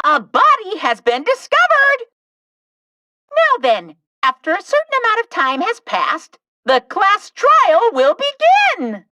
A body has been discovered! Now then, after a certain amount of time has passed, the class trial will begin!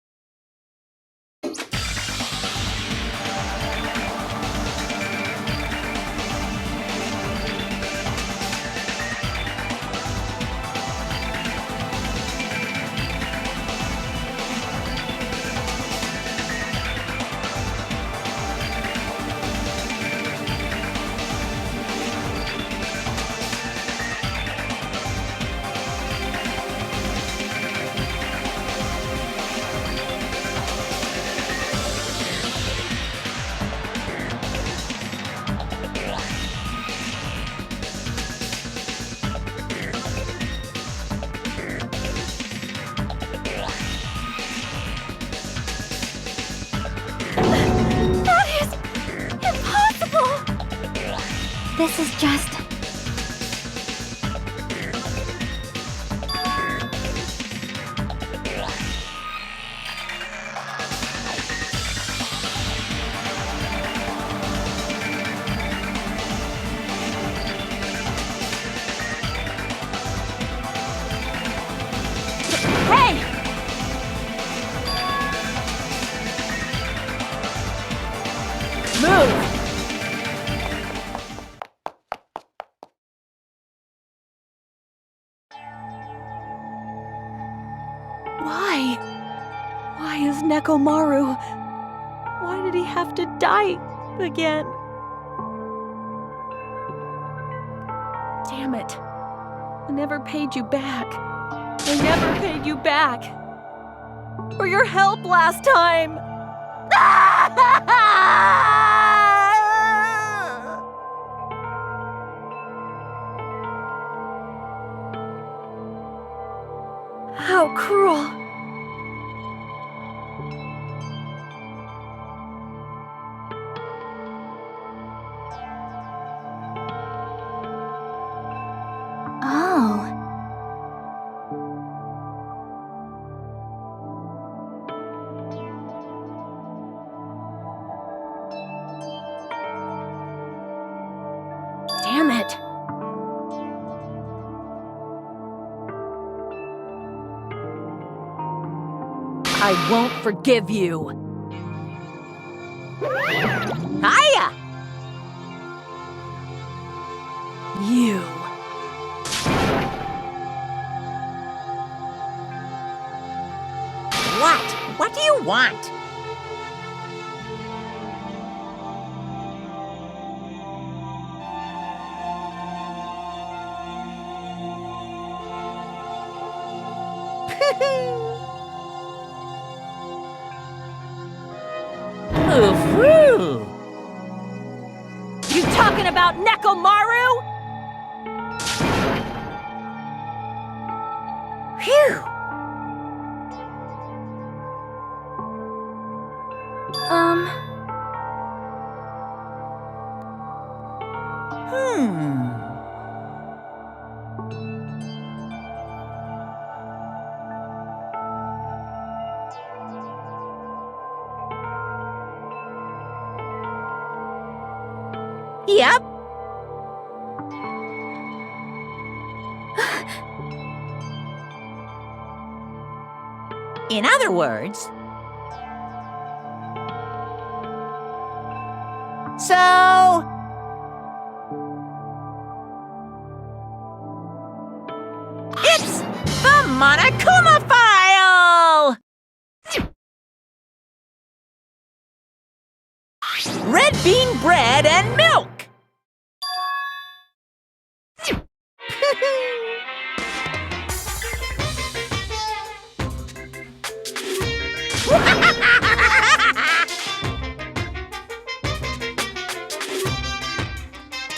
This is just... Hey! Move! Why is Nekomaru? Why did he have to die again? Damn it. I never paid you back. I never paid you back. For your help last time. How cruel. Oh. Damn it. I won't forgive you. Hiya! You. What? What do you want? Ooh-hoo! You talking about Nekomaru? Phew! Yep. In other words, so it's the Monokuma file! Red bean bread and milk!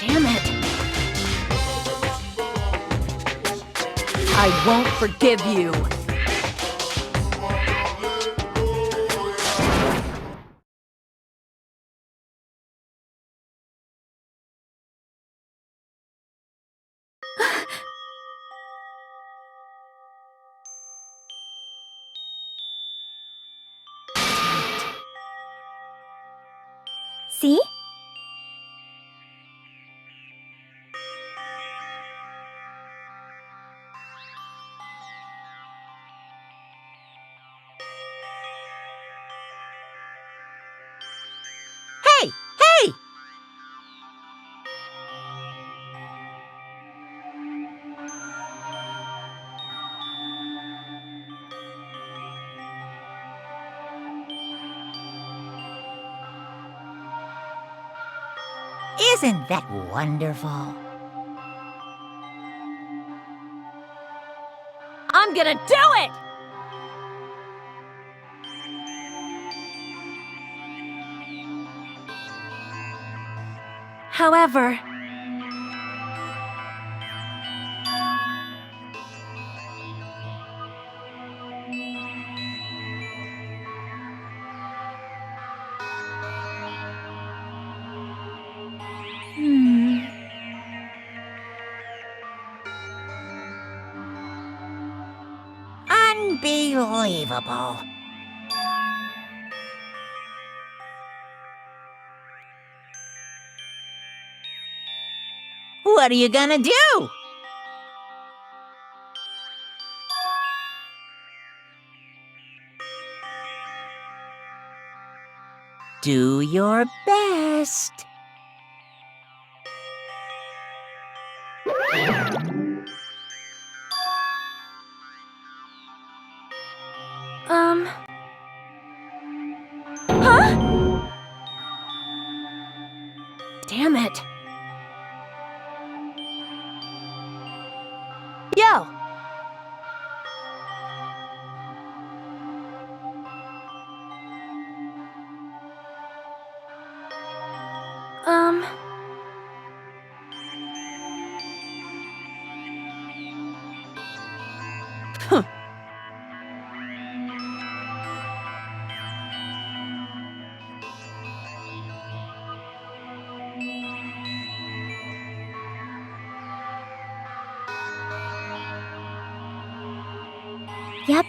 Damn it. I won't forgive you. See? Hey! Hey! Isn't that wonderful? I'm gonna do it! However, Unbelievable. What are you gonna do? Do your best. huh? Damn it. Yo! Huh. Yep.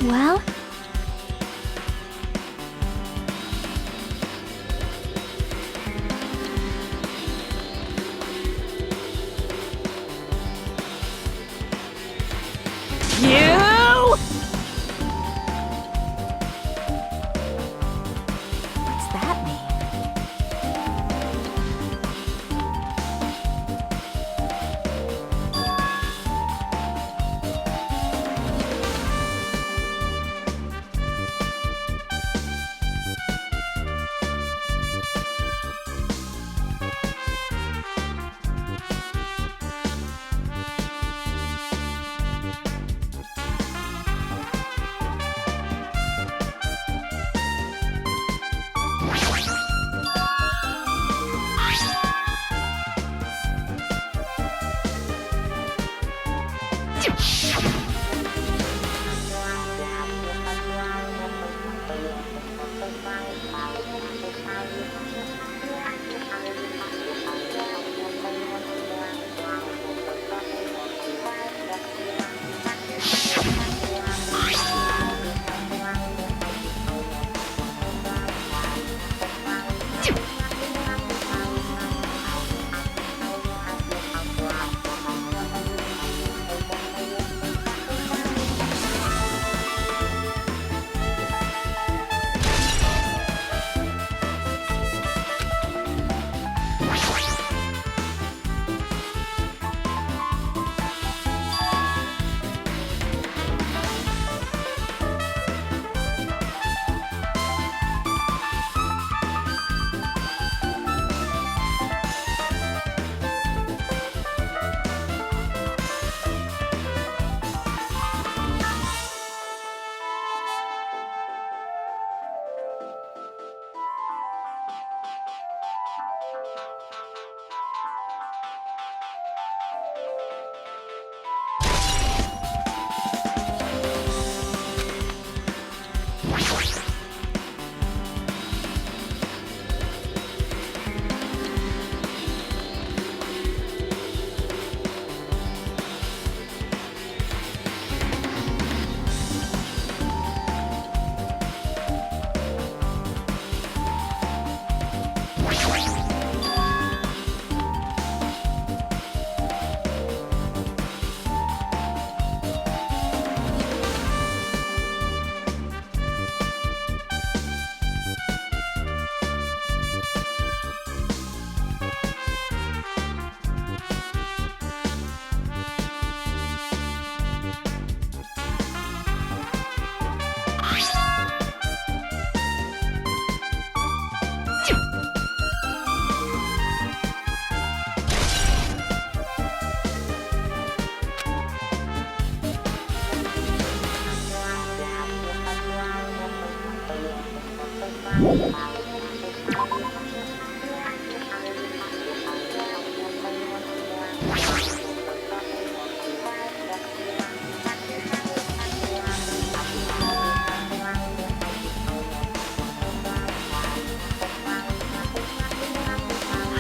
Well,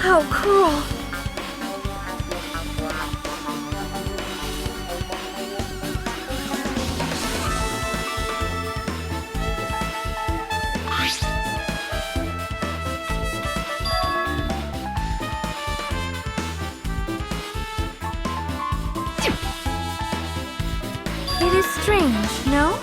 How cool! It is strange, no?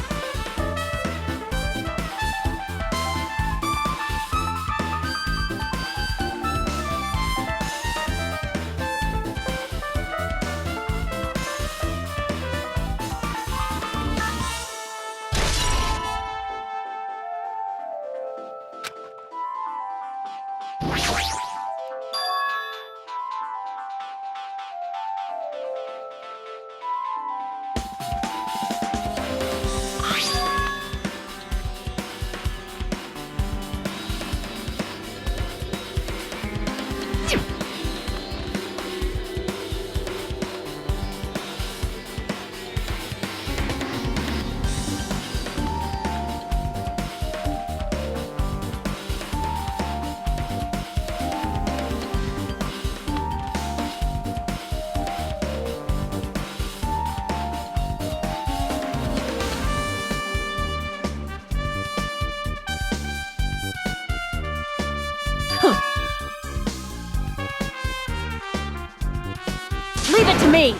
Leave it to me!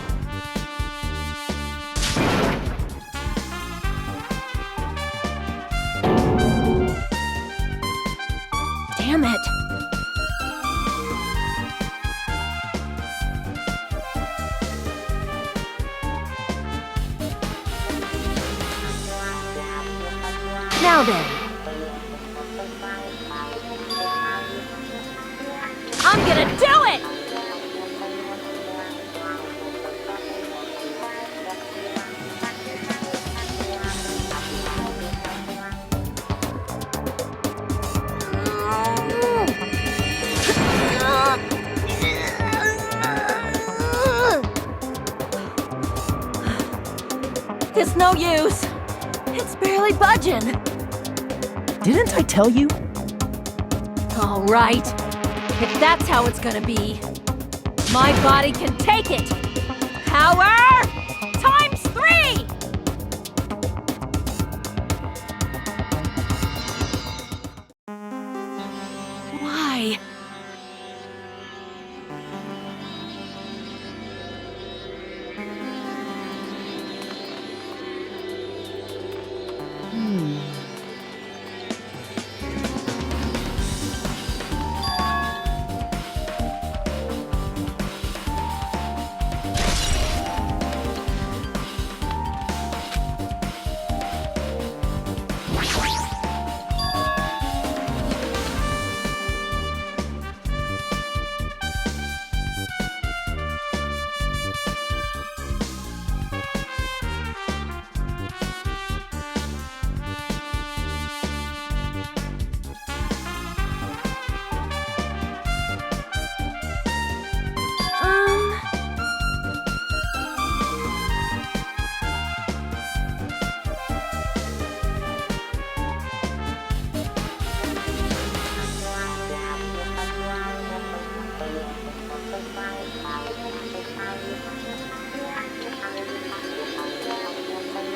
Damn it! Now then. I'm gonna do it! no use. It's barely budging. Didn't I tell you? All right. If that's how it's gonna be, my body can take it. Power times 3! Why?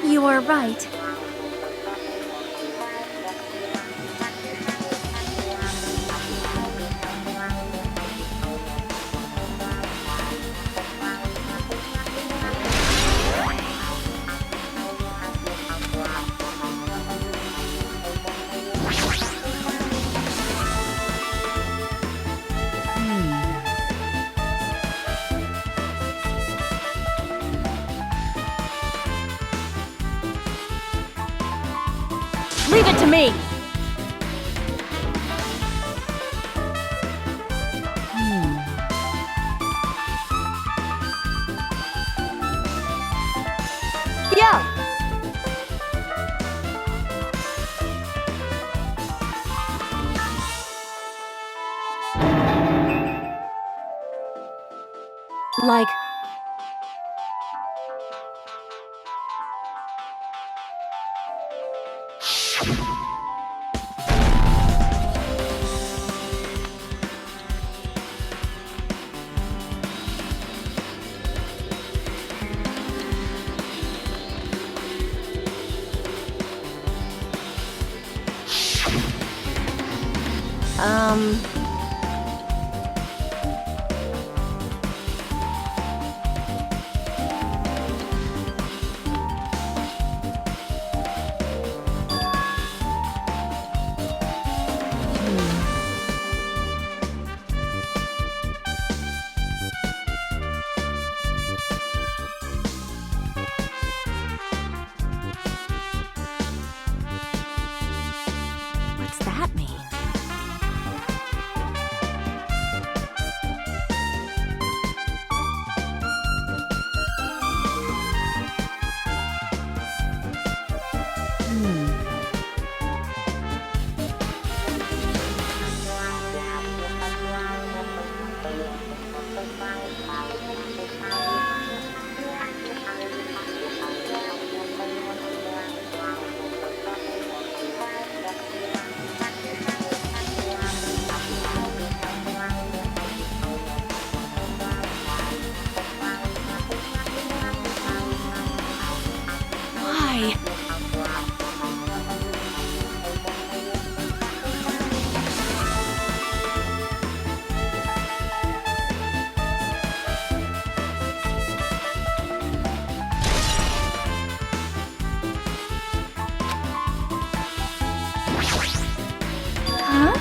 You are right. Leave it to me! Yeah! Like... What's that mean? Why? Huh?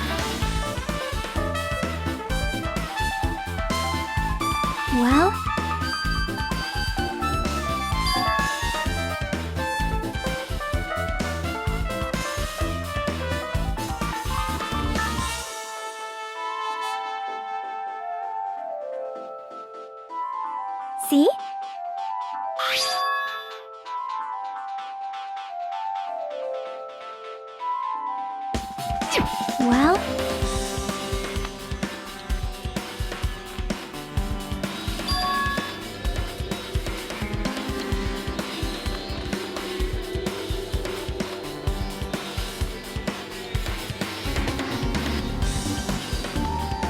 Well, see? Well,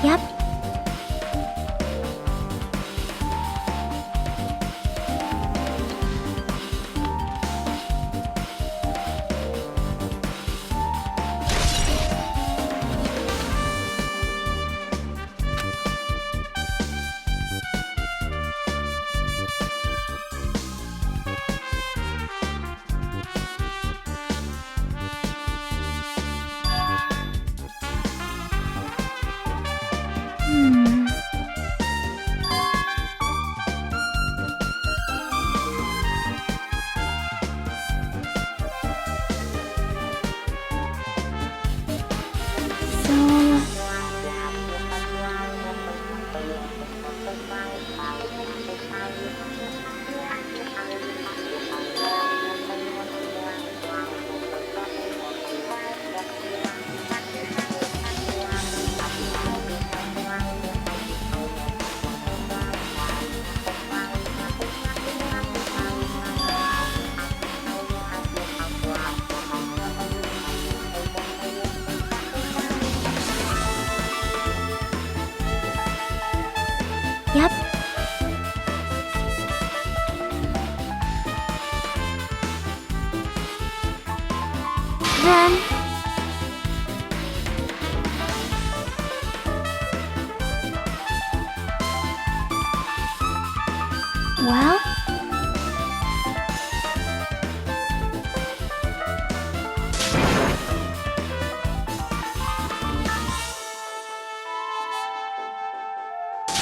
Yep. Hmm. So... Yep. Then... Well...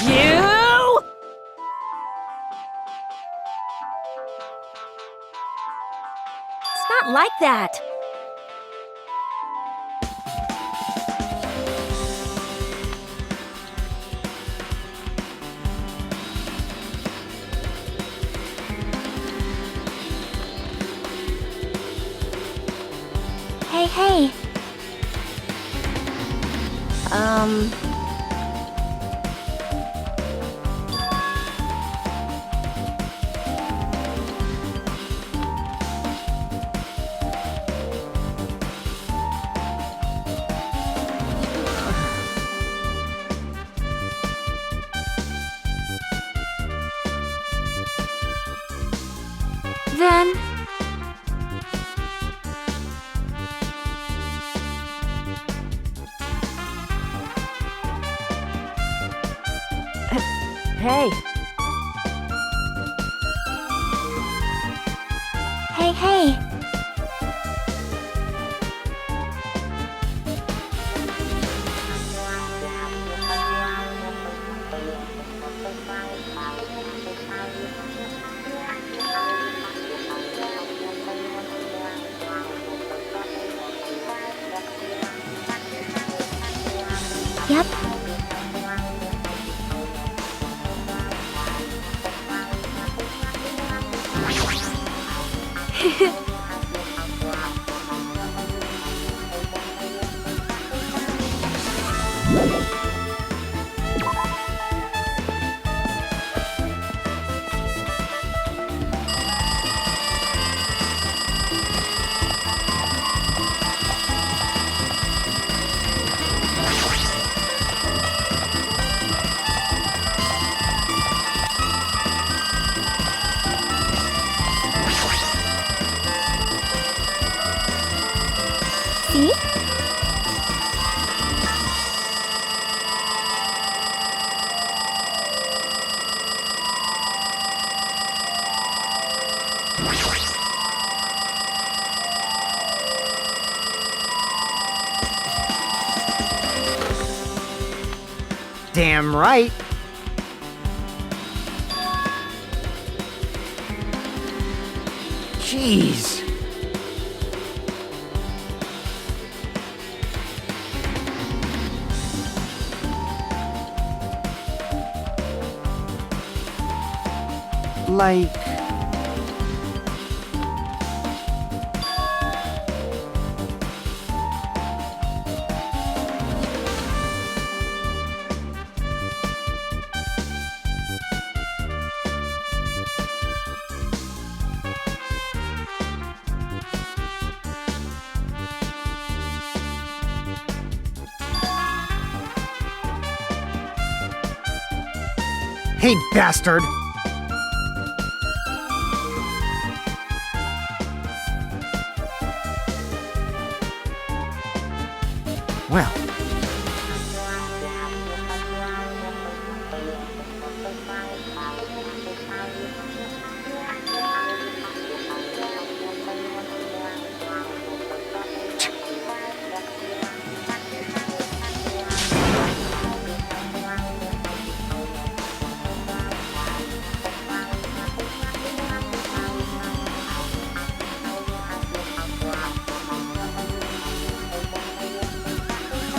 You! It's not like that. Hey, hey. Then... Hey, Hey, hey. Yep. See? Damn right. Jeez. Like... Hey, bastard! Well.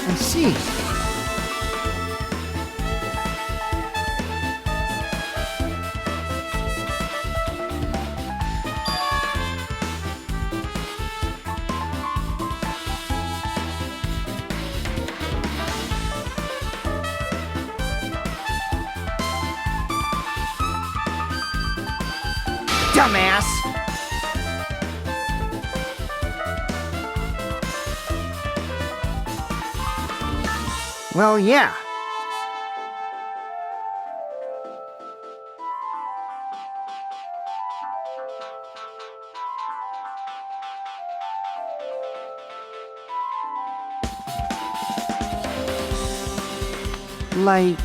I see. Dumbass! Well, yeah. Like...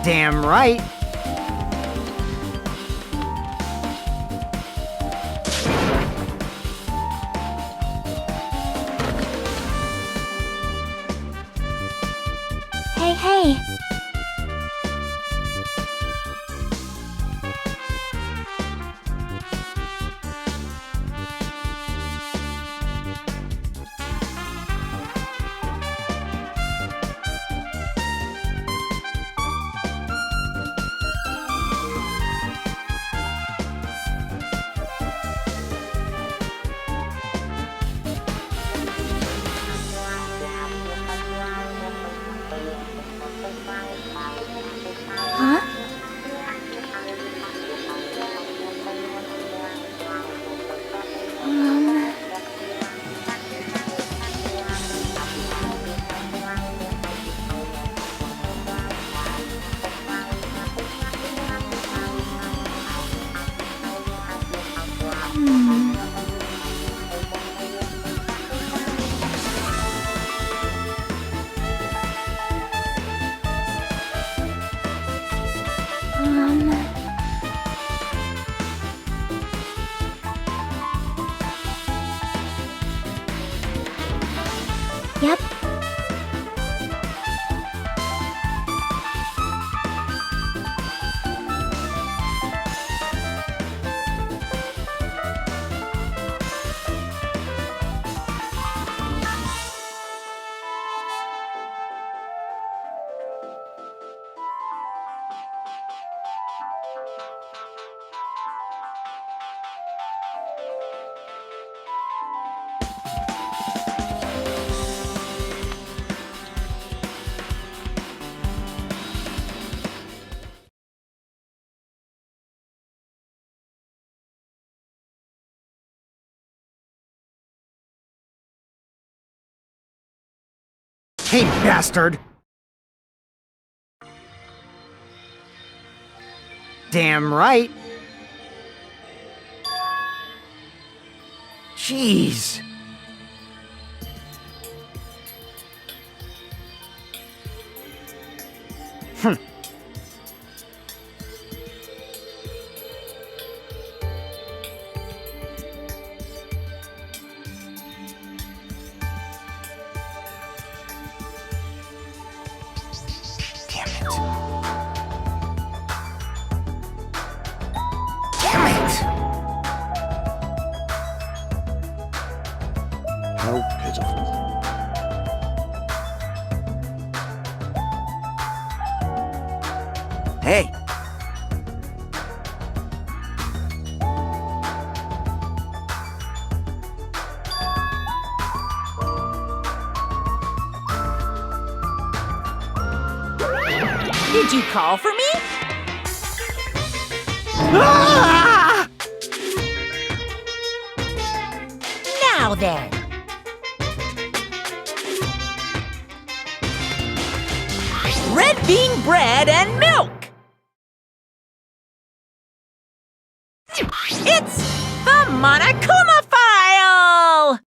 Damn right. Hey, hey. Huh? Yep. Hey, bastard! Damn right. Jeez. Damn it. Damn it! How pitiful. Hey! Did you call for me? Ah! Now then. Red bean bread and milk. It's the Monokuma file.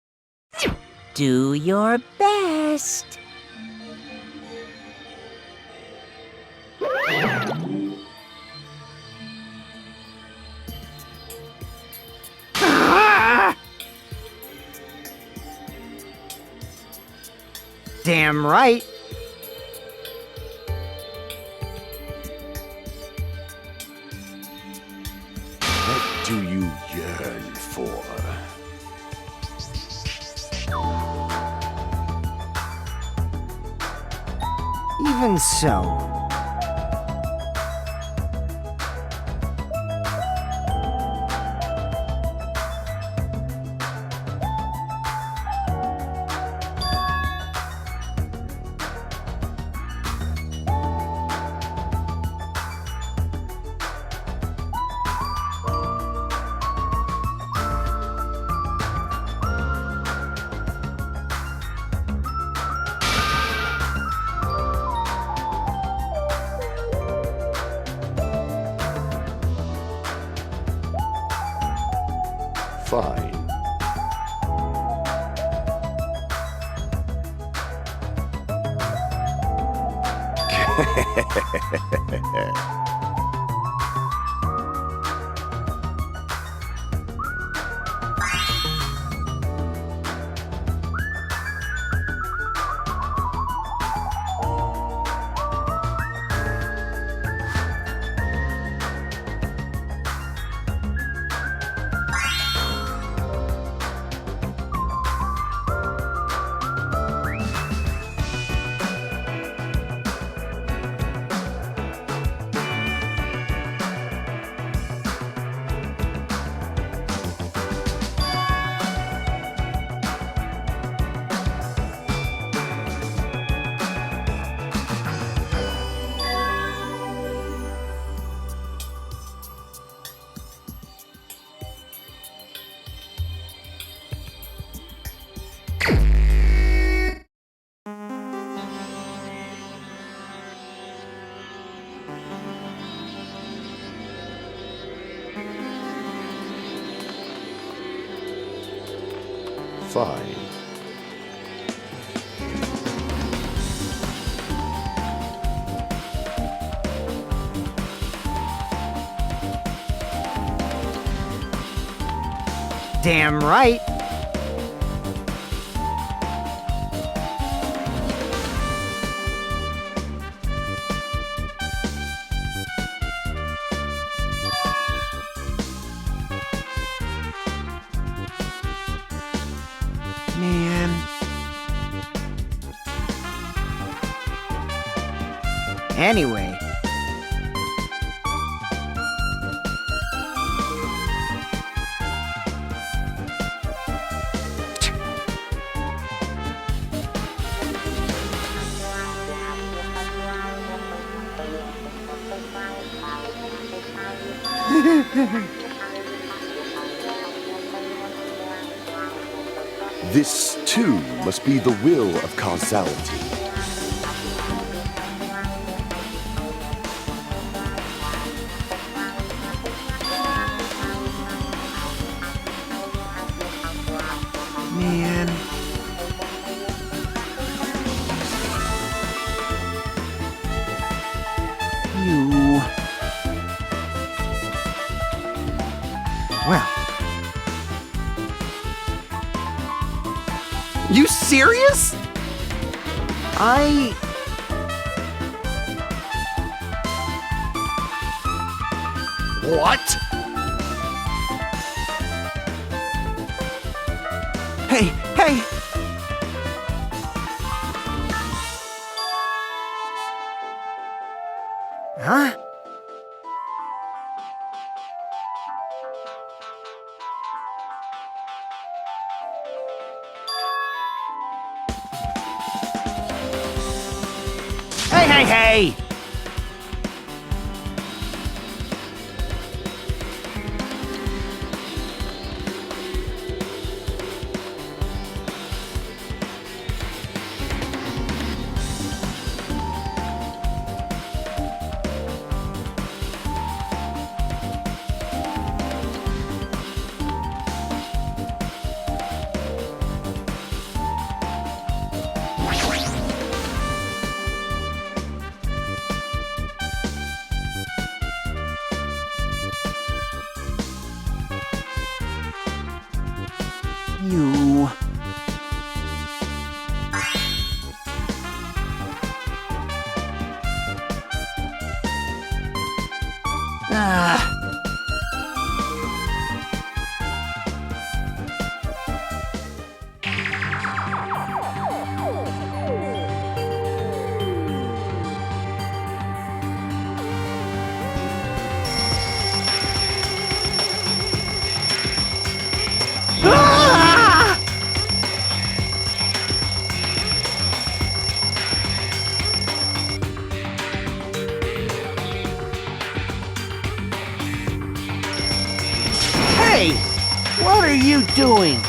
Do your best. Ah! Damn right. What do you yearn for? Even so. Fine. Fine. Damn right. Man. Anyway. This, too, must be the will of causality. Man. You. Well. You serious? What? Hey, hey! Huh? Hey, hey, hey! Hey! What are you doing?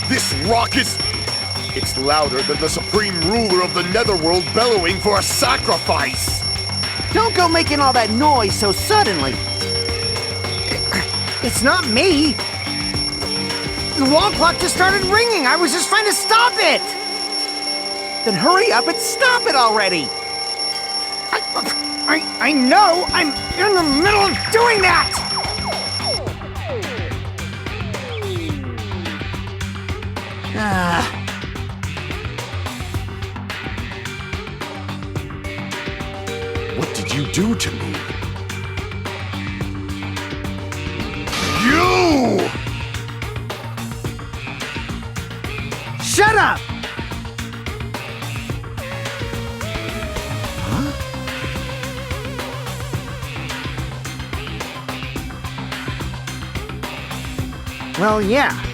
This rock is... It's louder than the supreme ruler of the netherworld bellowing for a sacrifice! Don't go making all that noise so suddenly. It's not me. The wall clock just started ringing. I was just trying to stop it. Then hurry up and stop it already. I know. I'm in the middle of doing that. What did you do to me? You! Shut up! Well, yeah.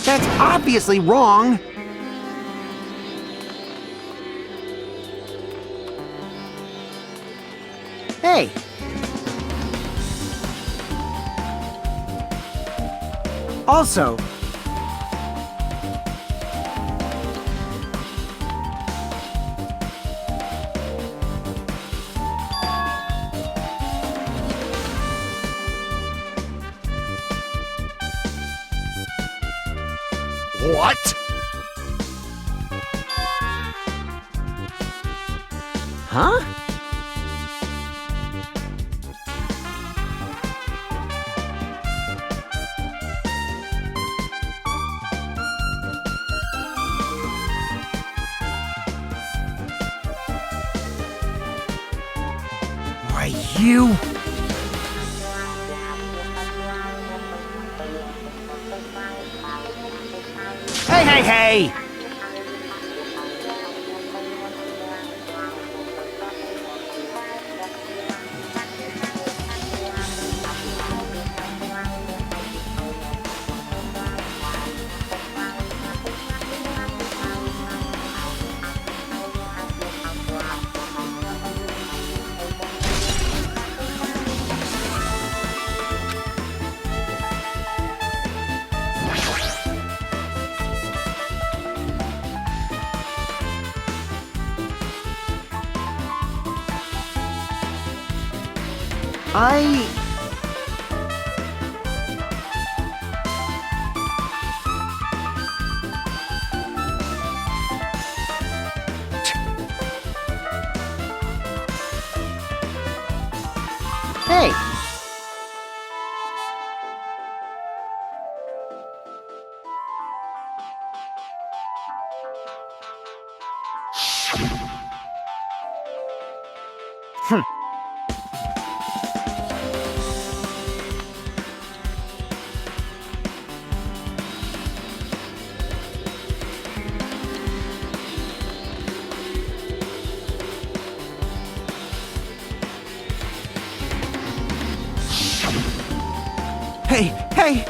That's obviously wrong. Hey. Also, What? huh? Why, you... Hey! Hey! Hey!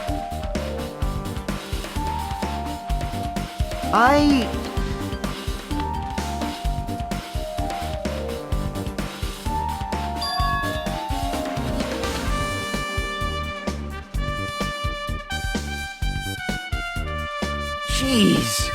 Jeez.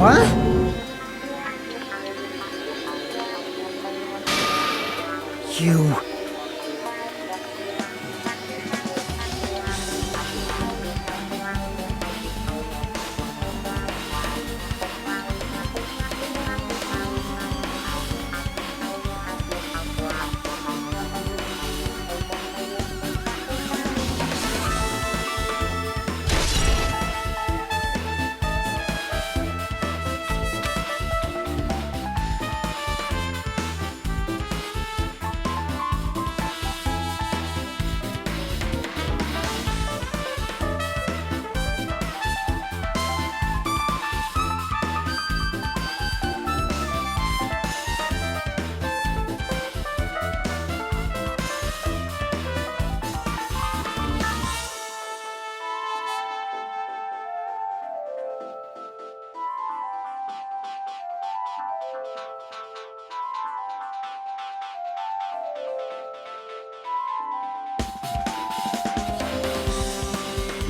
What? You...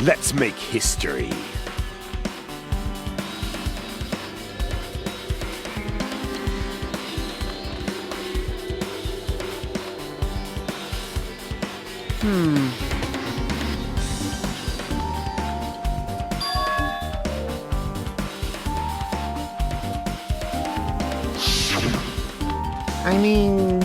Let's make history. I mean...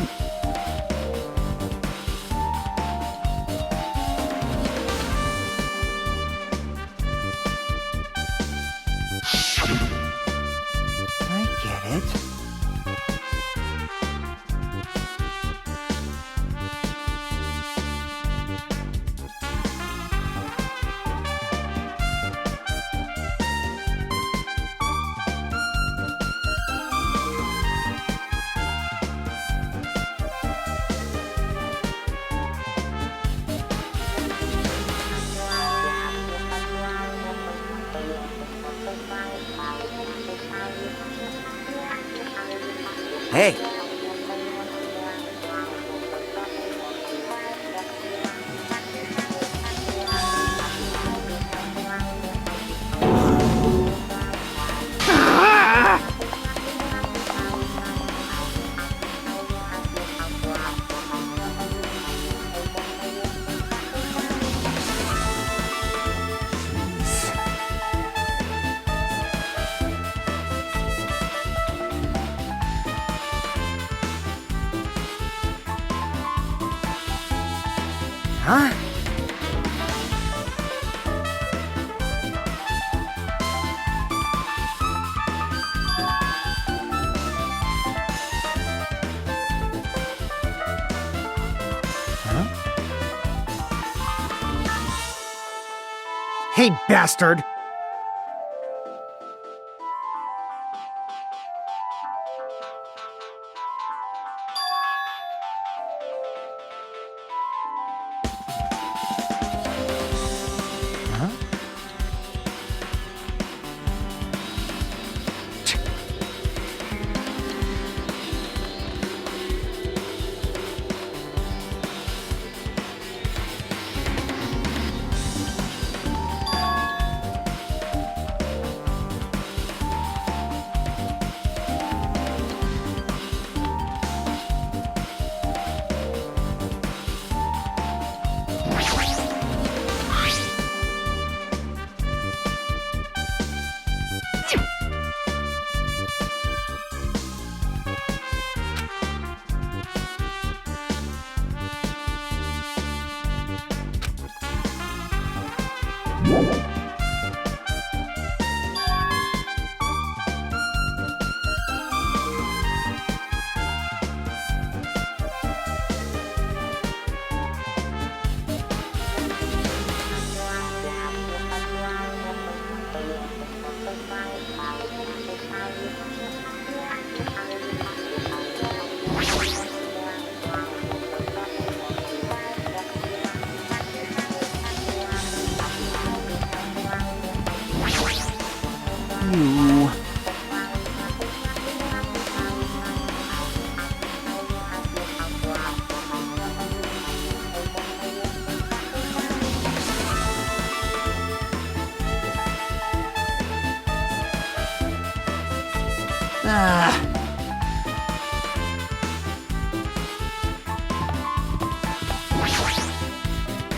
I get it. Hey. Huh? Hey, bastard! You...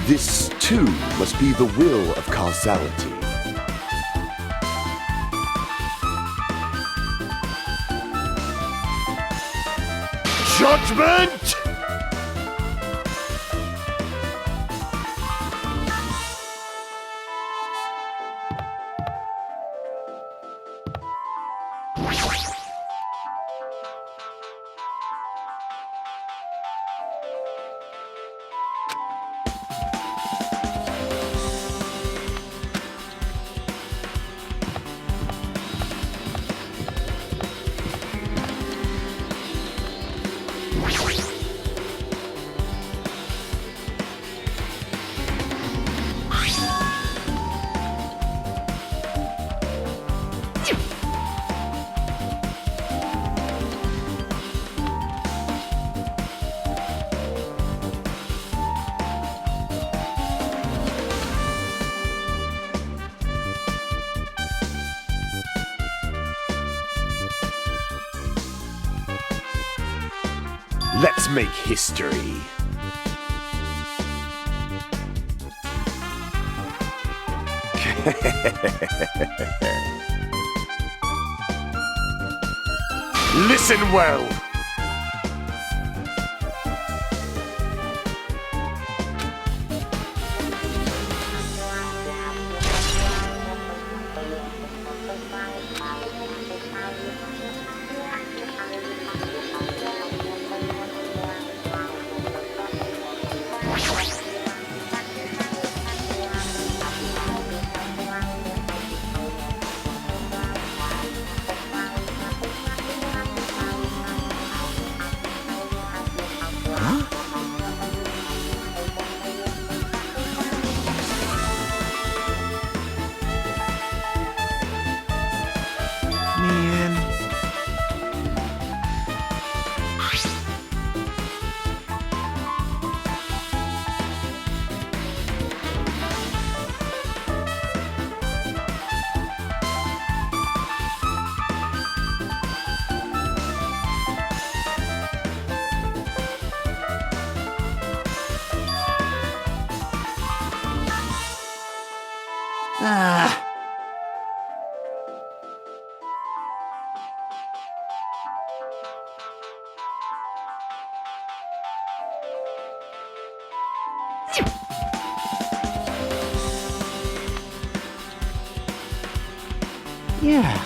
This, too, must be the will of causality. Judgment! Let's make history. Listen well. Man. Ah. Yeah.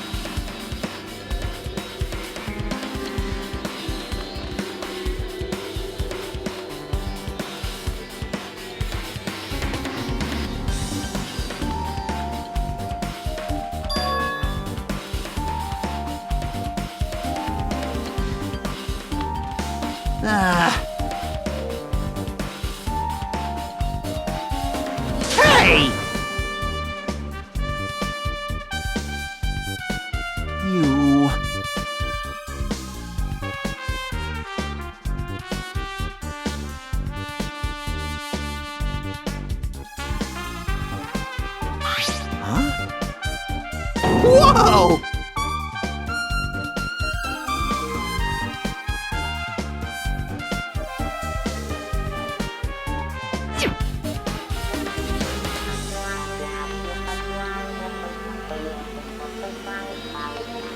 Ah. Hey! You... Huh? Whoa!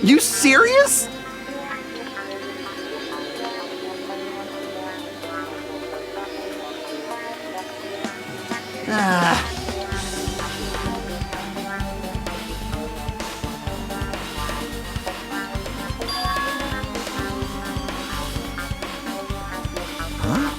You serious? Ah. Huh?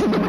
Could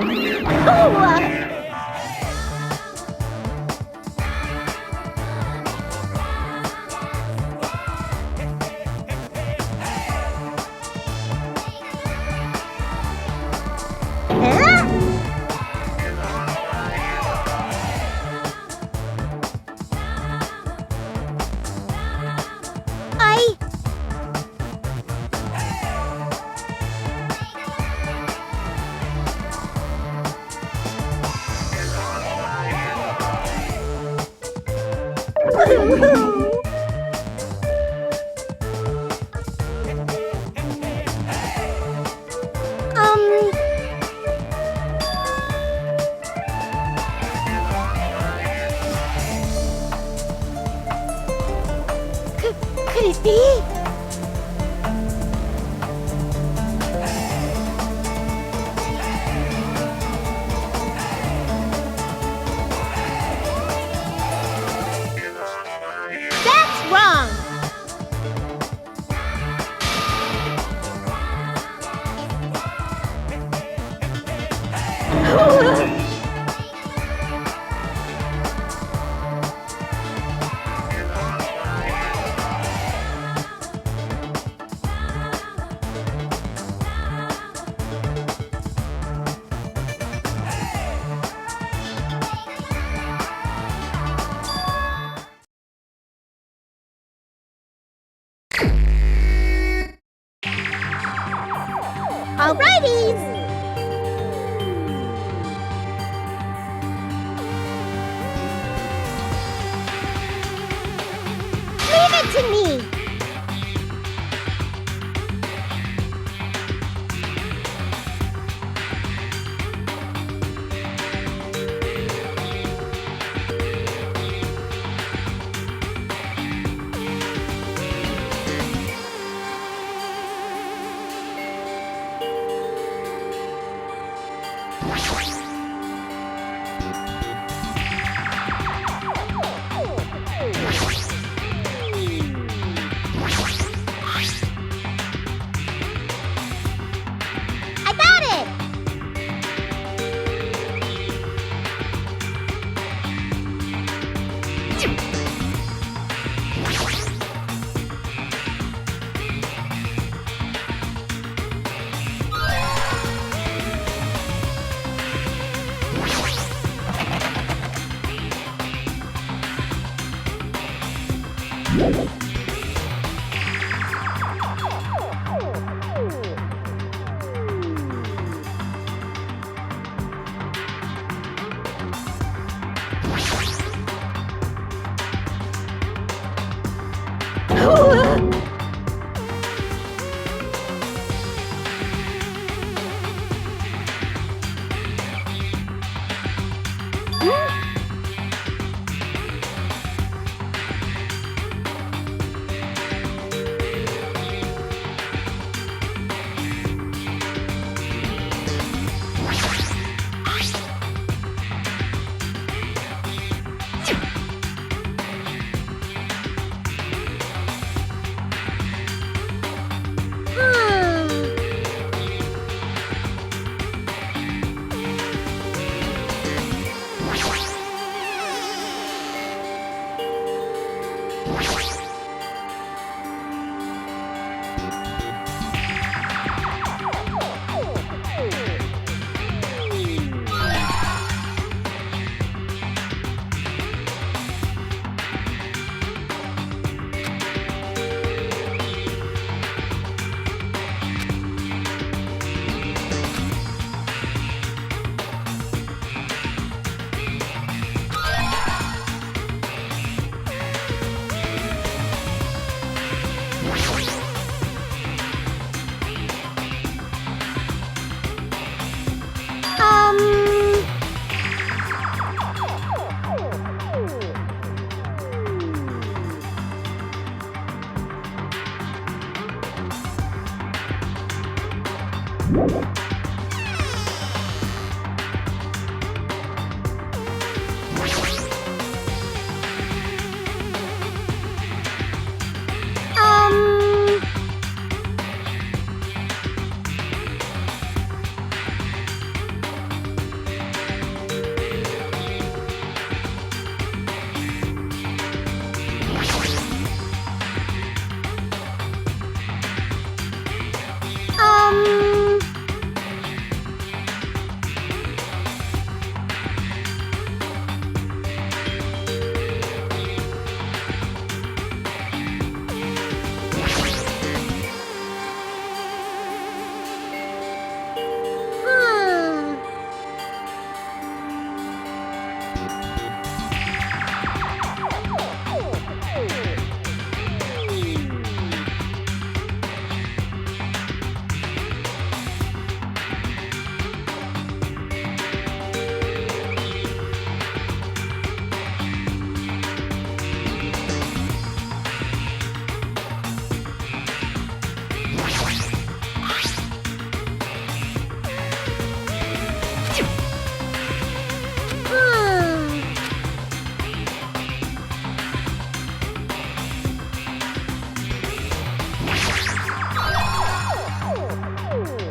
it be? That's wrong! Alrighties! Leave it to me! I got it!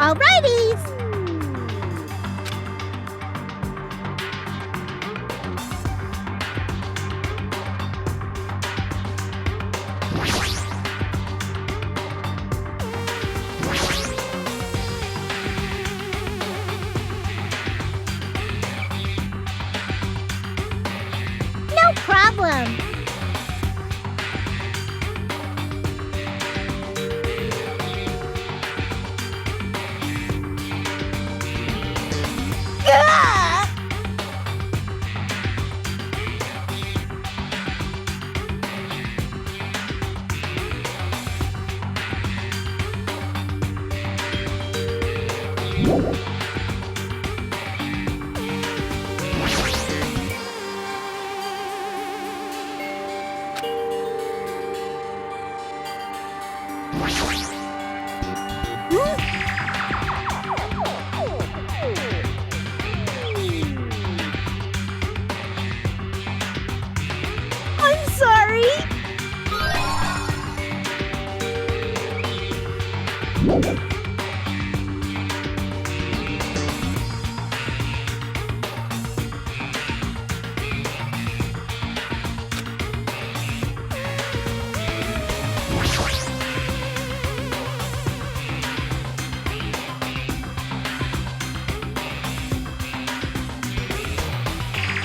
Alrighties! No problem. I'm sorry.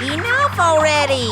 Enough already!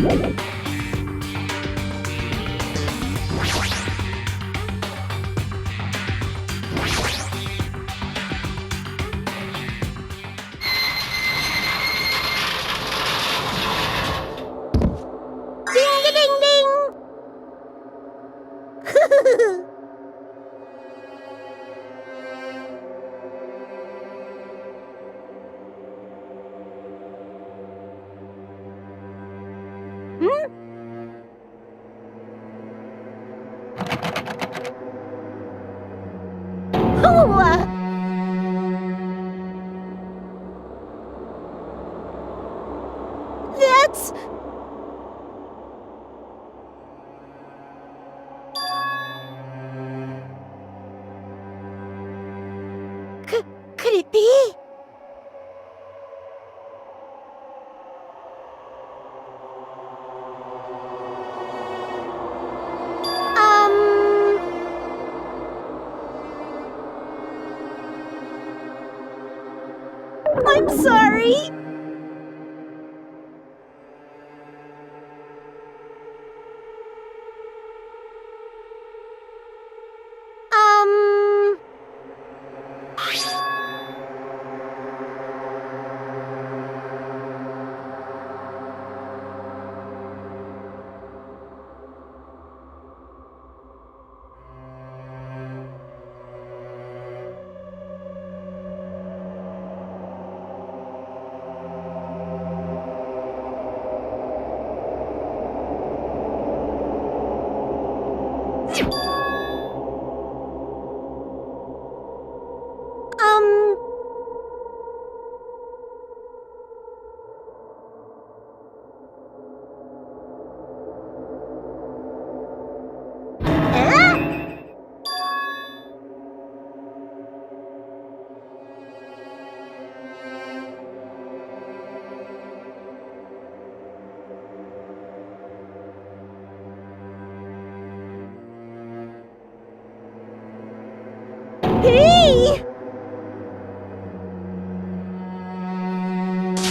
Ding-a-ding-ding! Hooah! That's... Could it be? I'm sorry. Hey!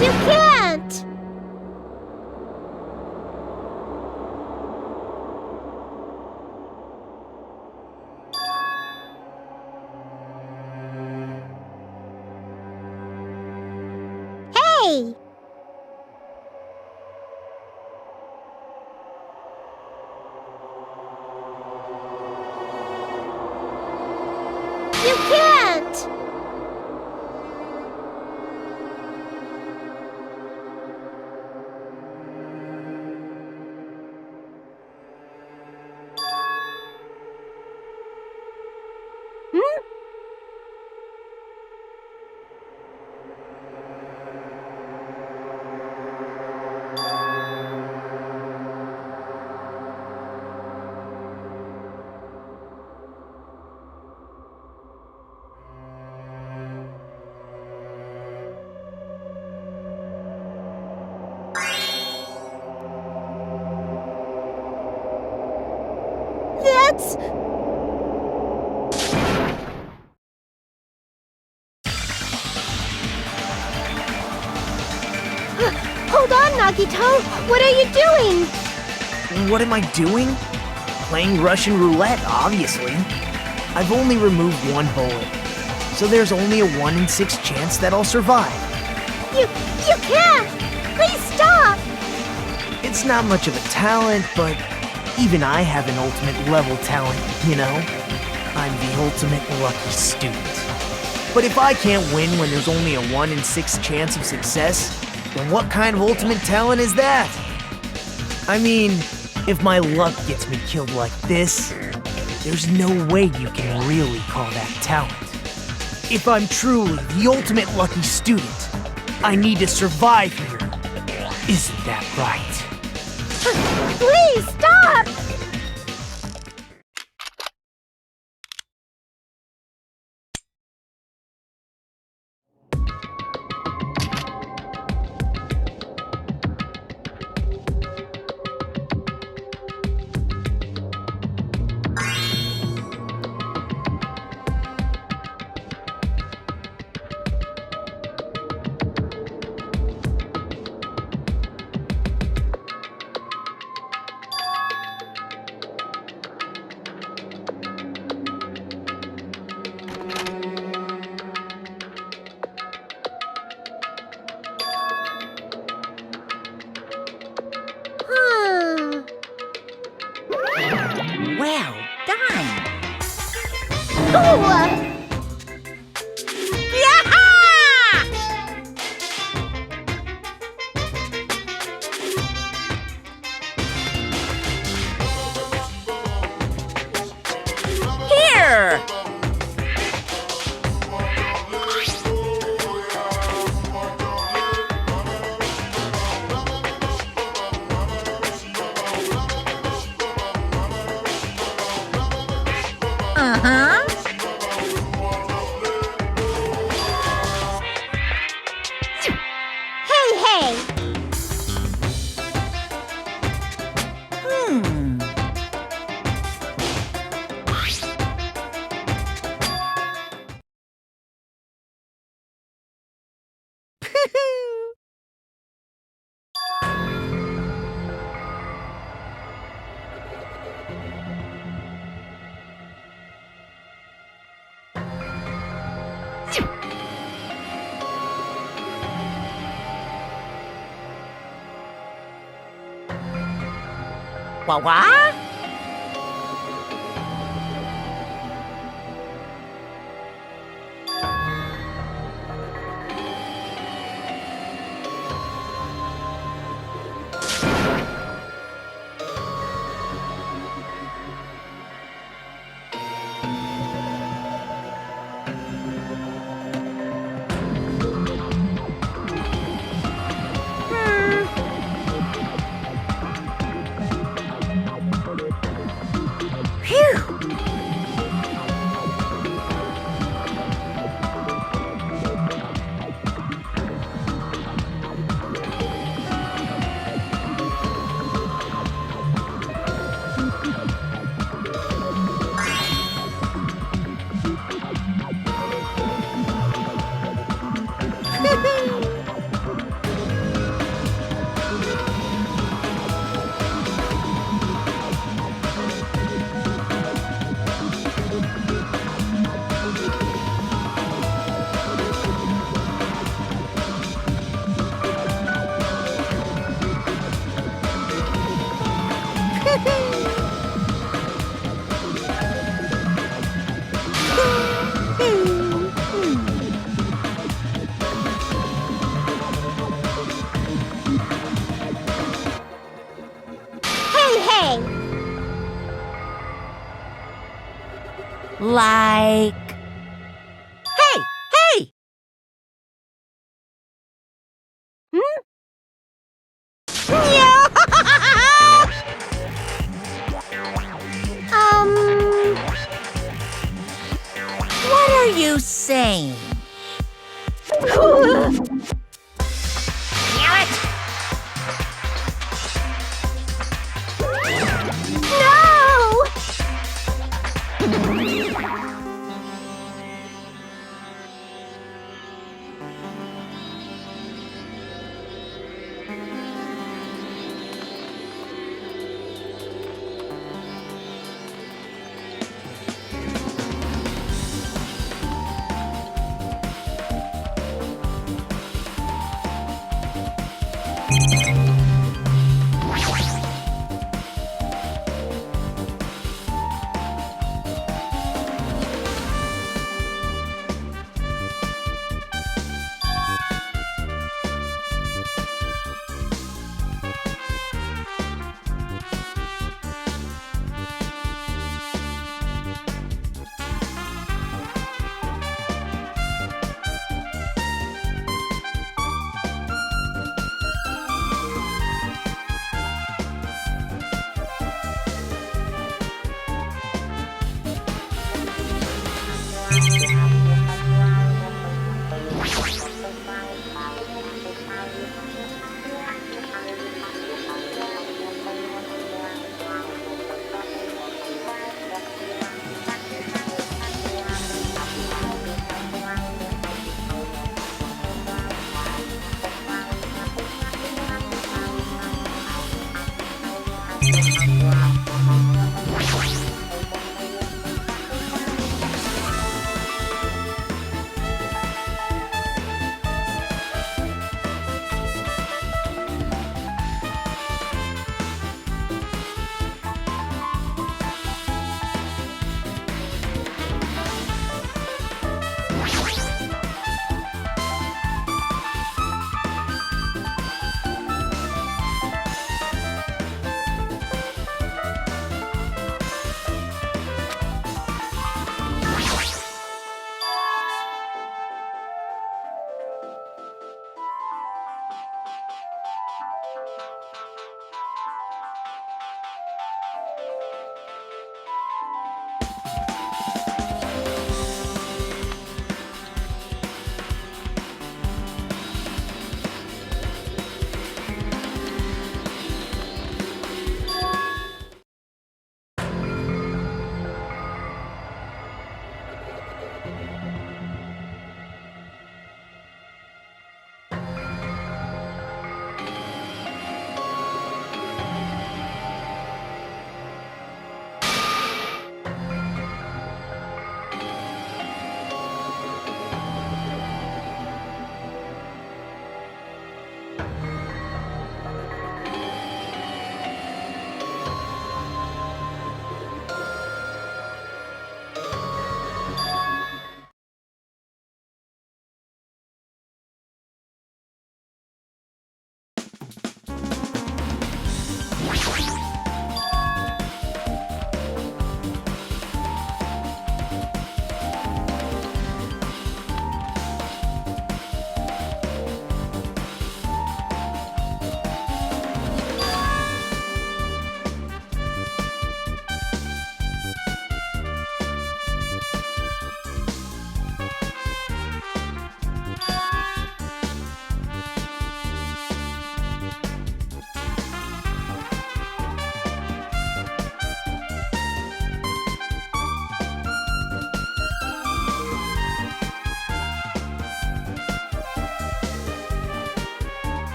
You can't! Hey! You can't! That's... Hold on, Nagito! What are you doing? What am I doing? Playing Russian roulette, obviously. I've only removed one bullet, so there's only a 1 in 6 chance that I'll survive. You can't! Please stop! It's not much of a talent, but even I have an ultimate level talent, you know? I'm the ultimate lucky student. But if I can't win when there's only a 1 in 6 chance of success, then what kind of ultimate talent is that? I mean, if my luck gets me killed like this, there's no way you can really call that talent. If I'm truly the ultimate lucky student, I need to survive here. Isn't that right? Please stop! Here! Uh-huh. Hey, hey! What? Hey, hey! Like... Hey! Hey! What are you saying? No!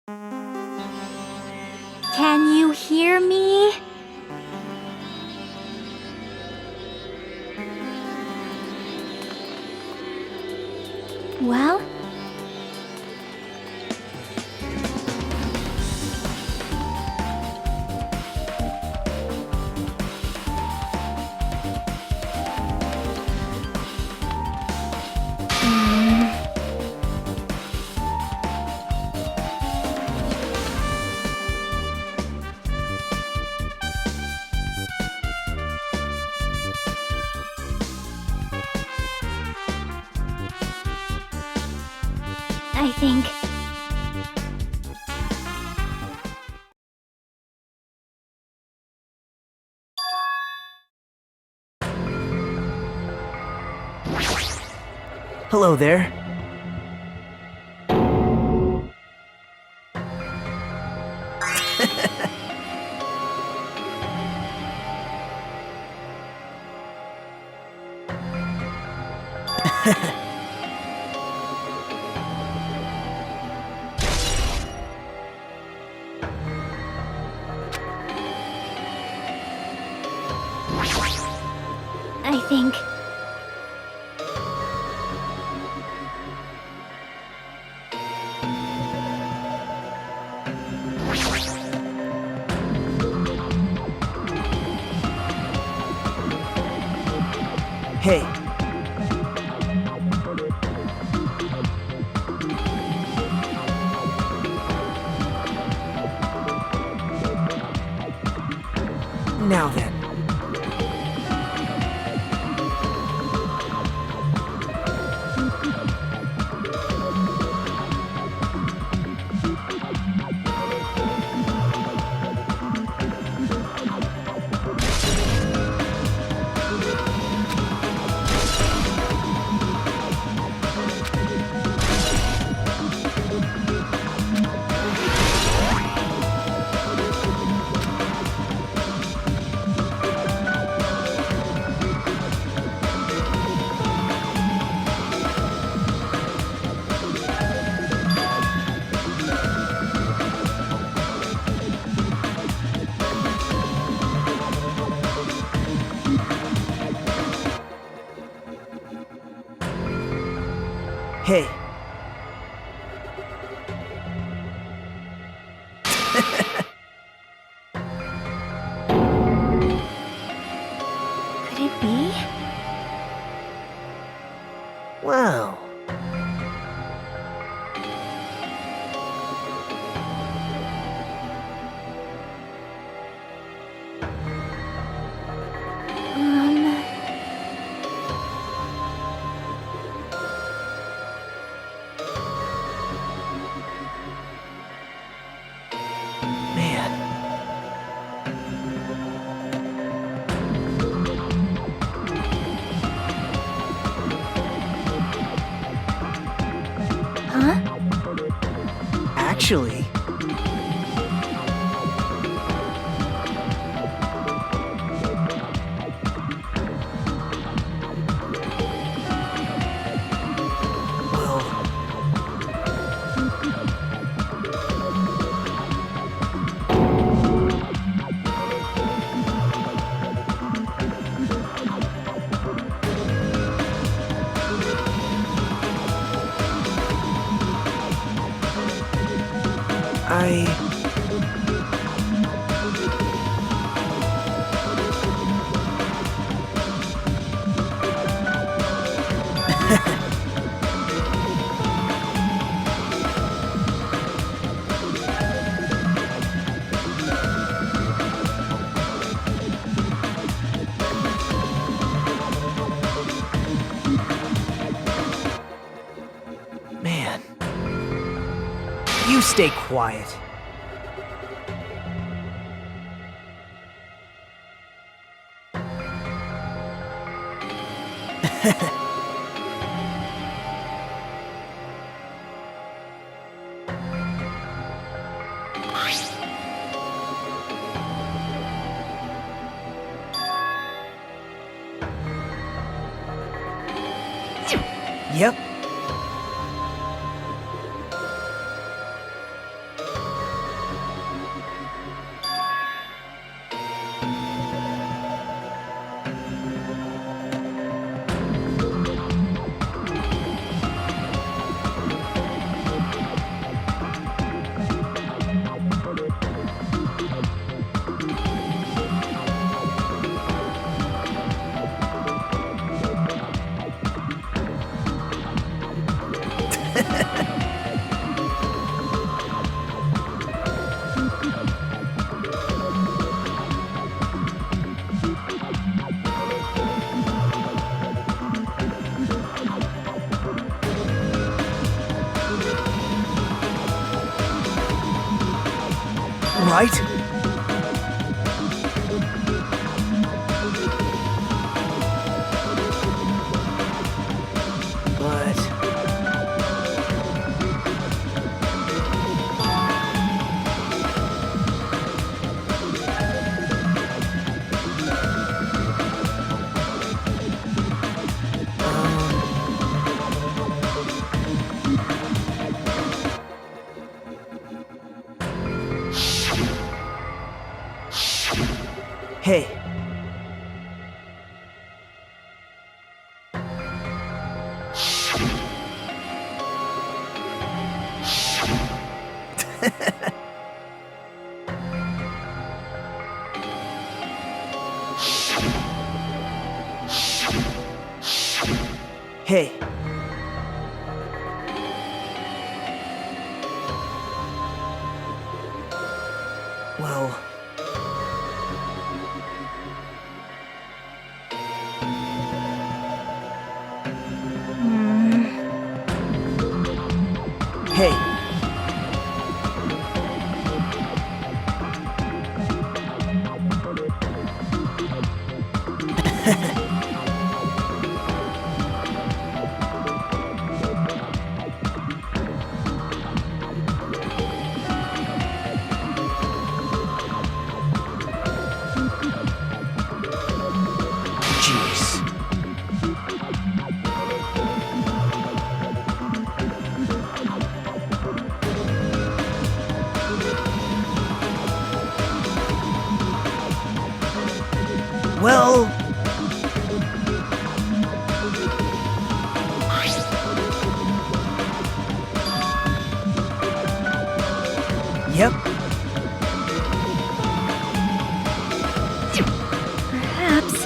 Can you hear me? Well? I think... Hello there. I think... Hey. Now then. Hey. Could it be? Well. Man. Huh? Actually... Well... I... Man. You stay quiet. Yep. Right? But... Hey. Hey. Well... Hey. Jeez. Well... Yep. Perhaps.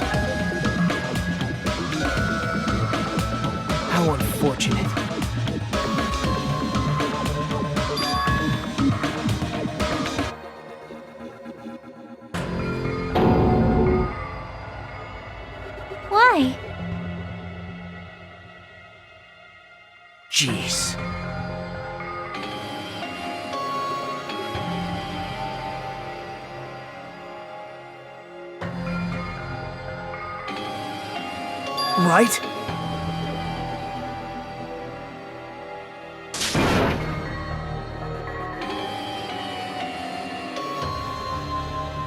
How unfortunate. Why? Jeez. Right?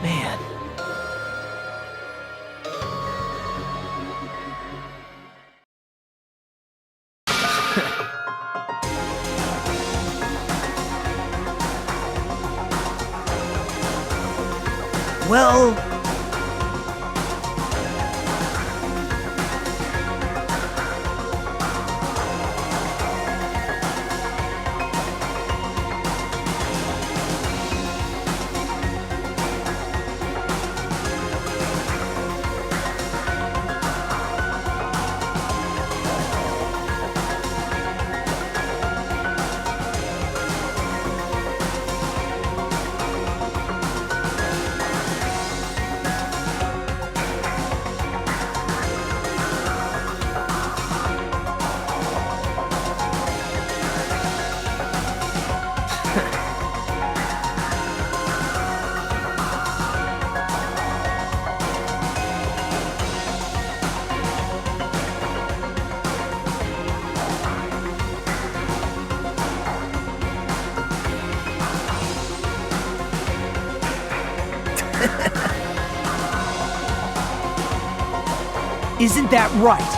Man. Well... Isn't that right?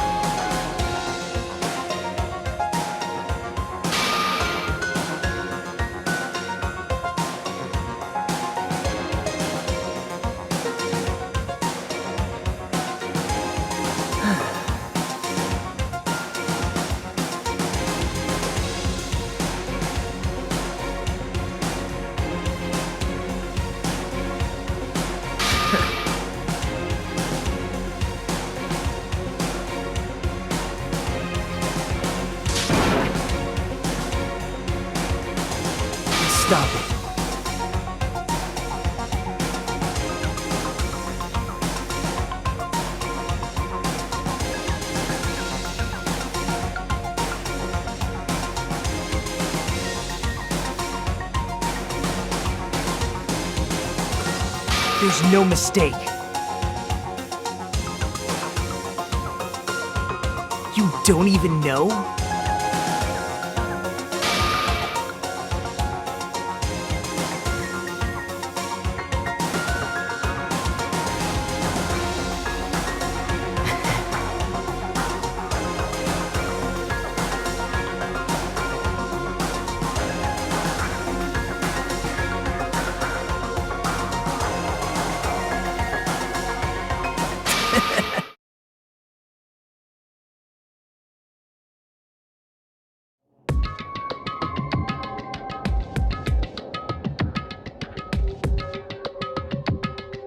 There's no mistake. You don't even know?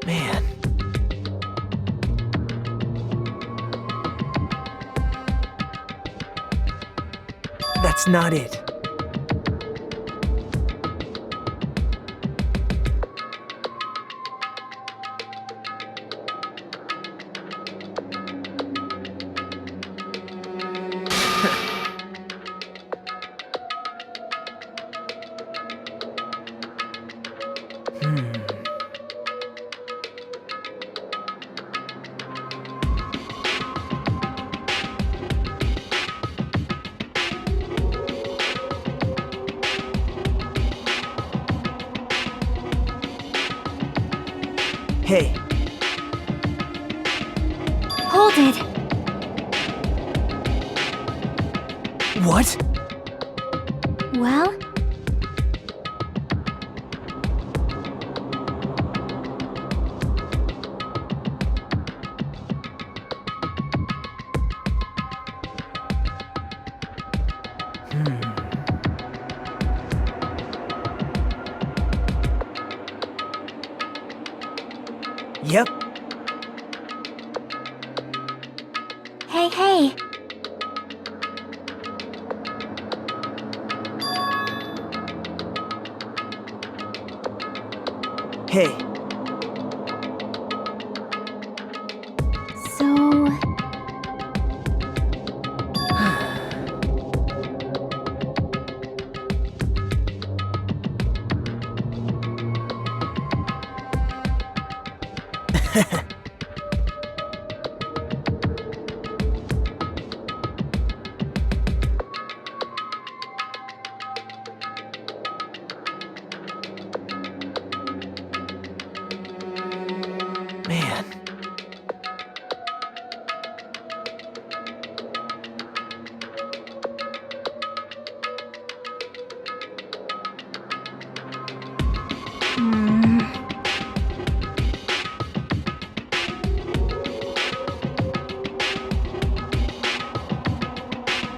Man. That's not it. Hey, Hold it. what? Well, Yep. hey. Hey, So, man.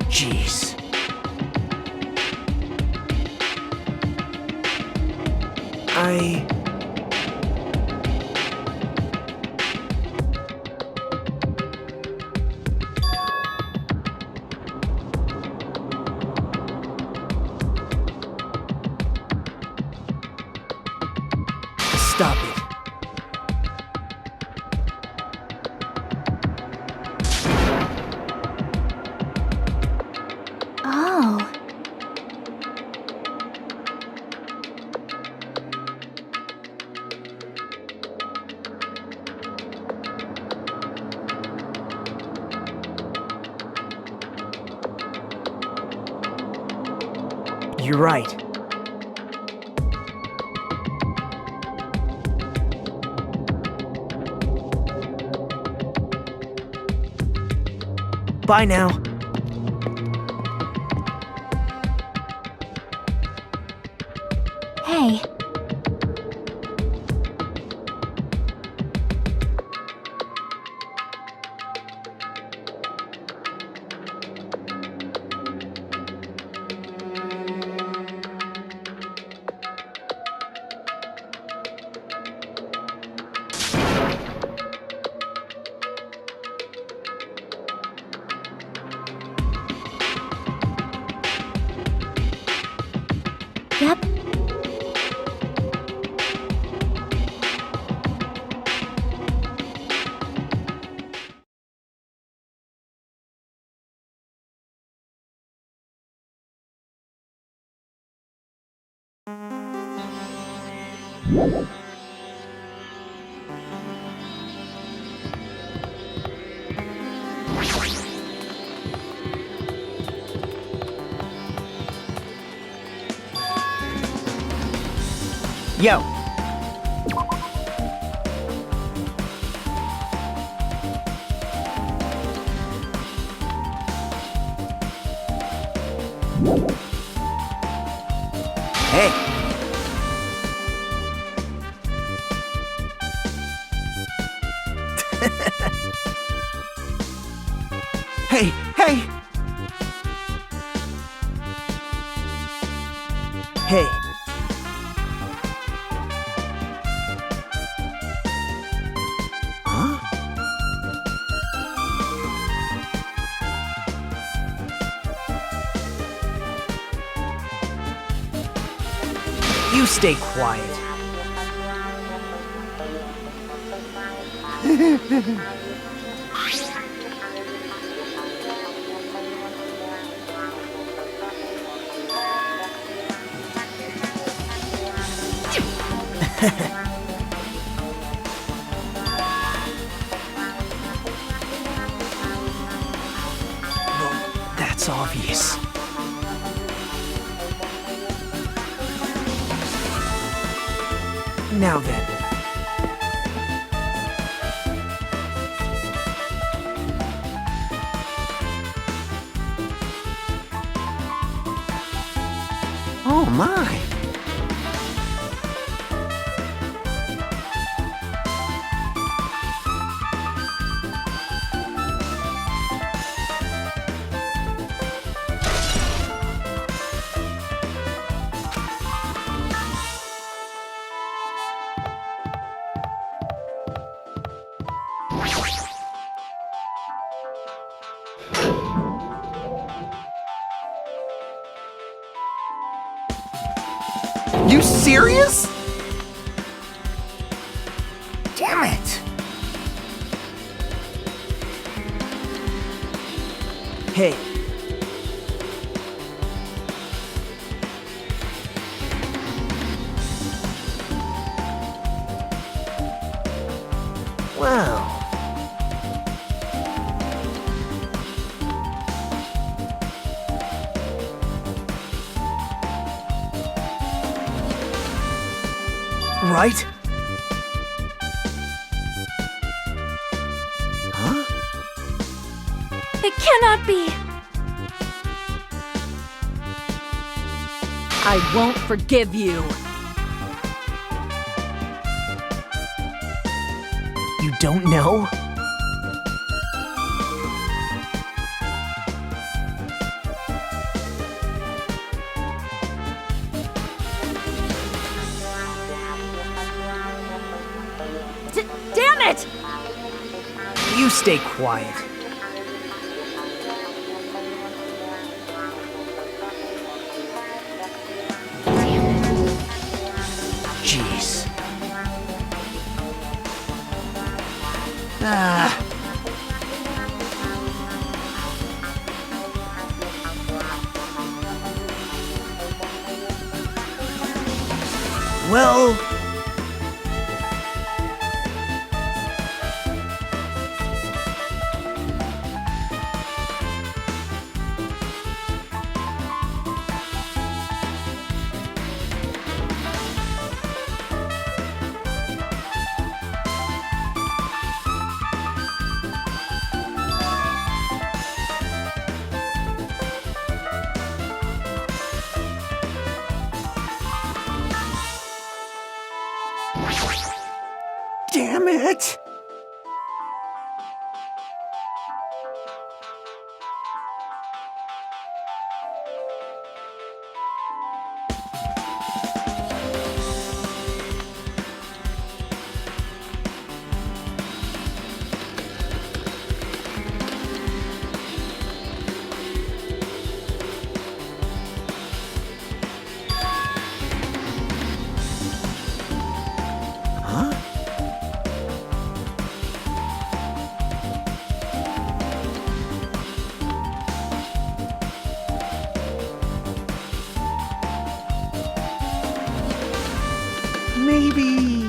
Jeez. Stop it. oh. You're right. Bye now. Hey. Yep. Yo. Hey. Hey, hey! Hey. Huh? You stay quiet. Well, that's obvious. Now then. Oh my! You serious? Damn it! Hey. Wow. Right? Huh? It cannot be! I won't forgive you! You don't know? Damn it! You stay quiet. Jeez. Ah. Well... Damn it! Huh? Maybe...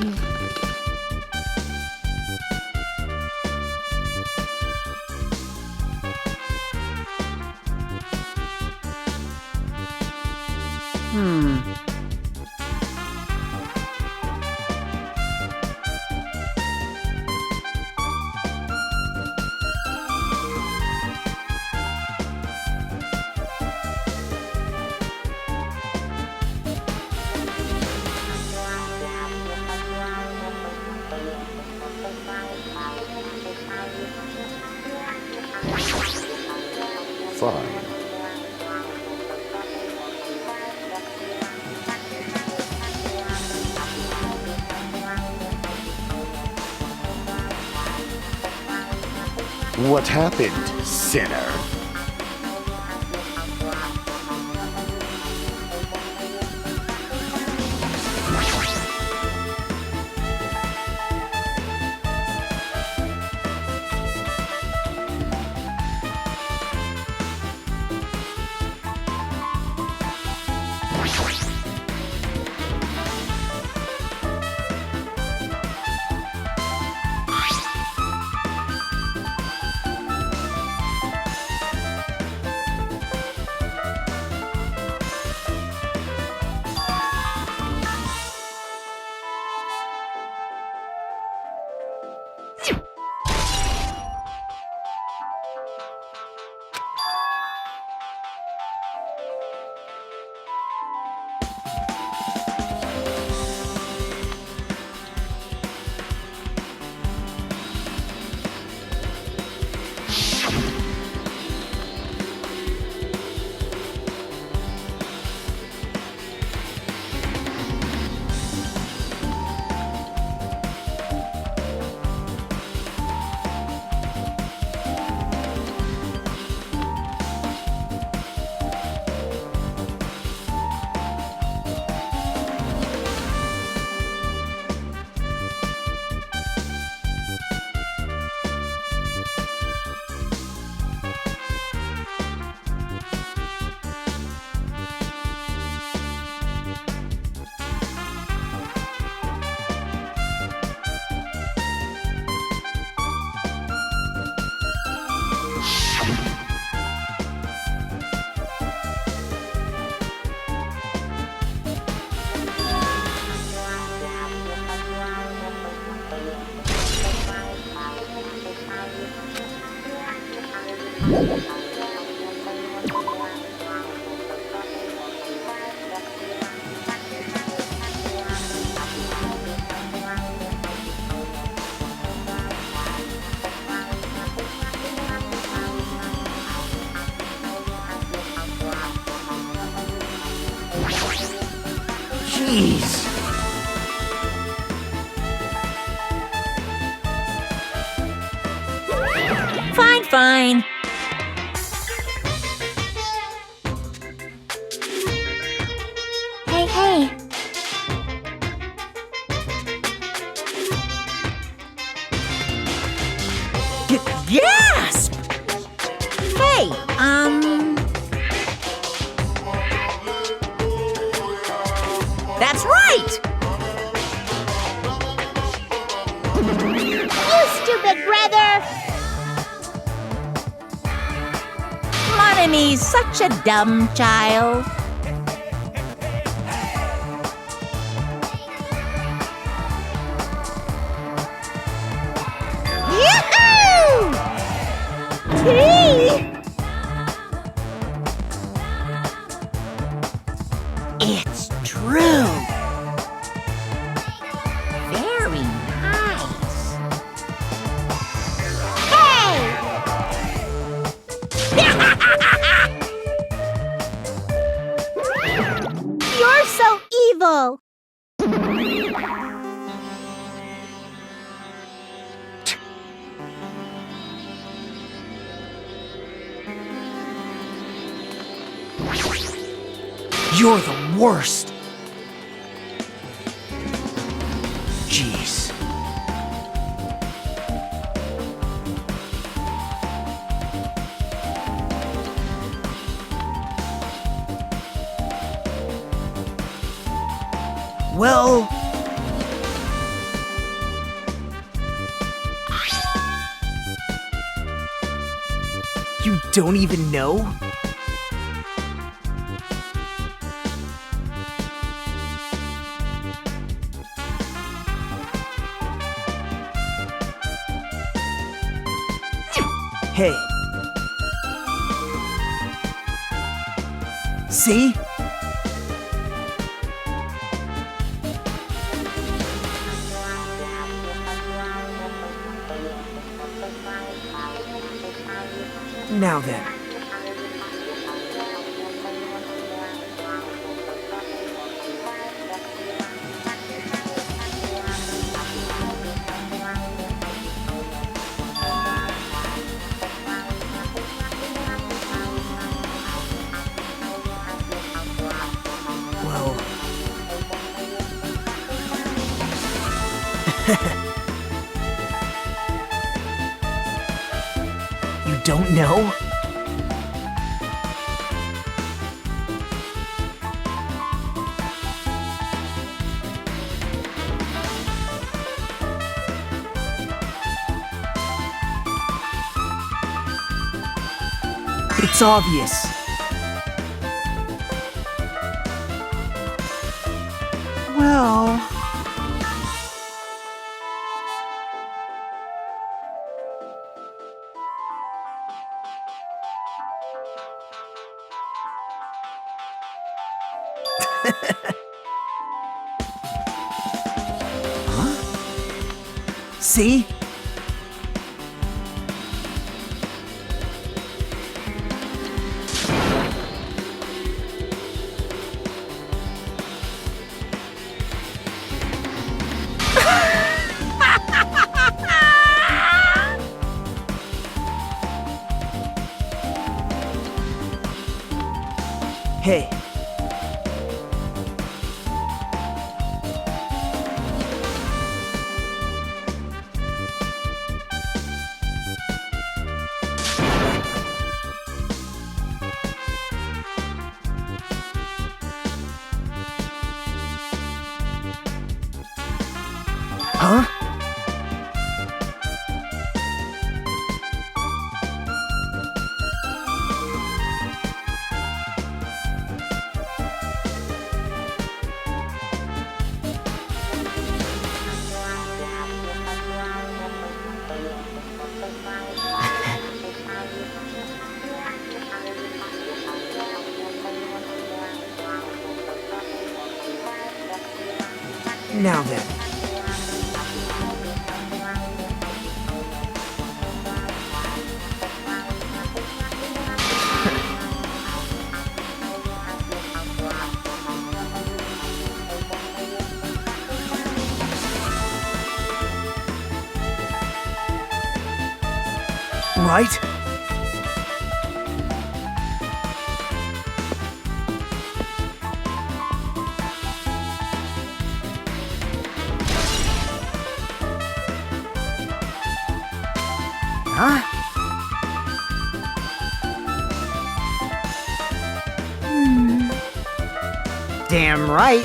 fine. What happened, sinner? Jeez. Fine, fine. Hey, hey. Gasp! Hey, That's right! You stupid brother! Monomi's such a dumb child. Yoo-hoo! Hey! It's true. Very nice. Hey! You're so evil! You're the worst. Jeez. Well... You don't even know? Hey. See? Now then, don't know? It's obvious. Well... Huh? See? Hey. Huh? Now then. Right? Huh? Damn right.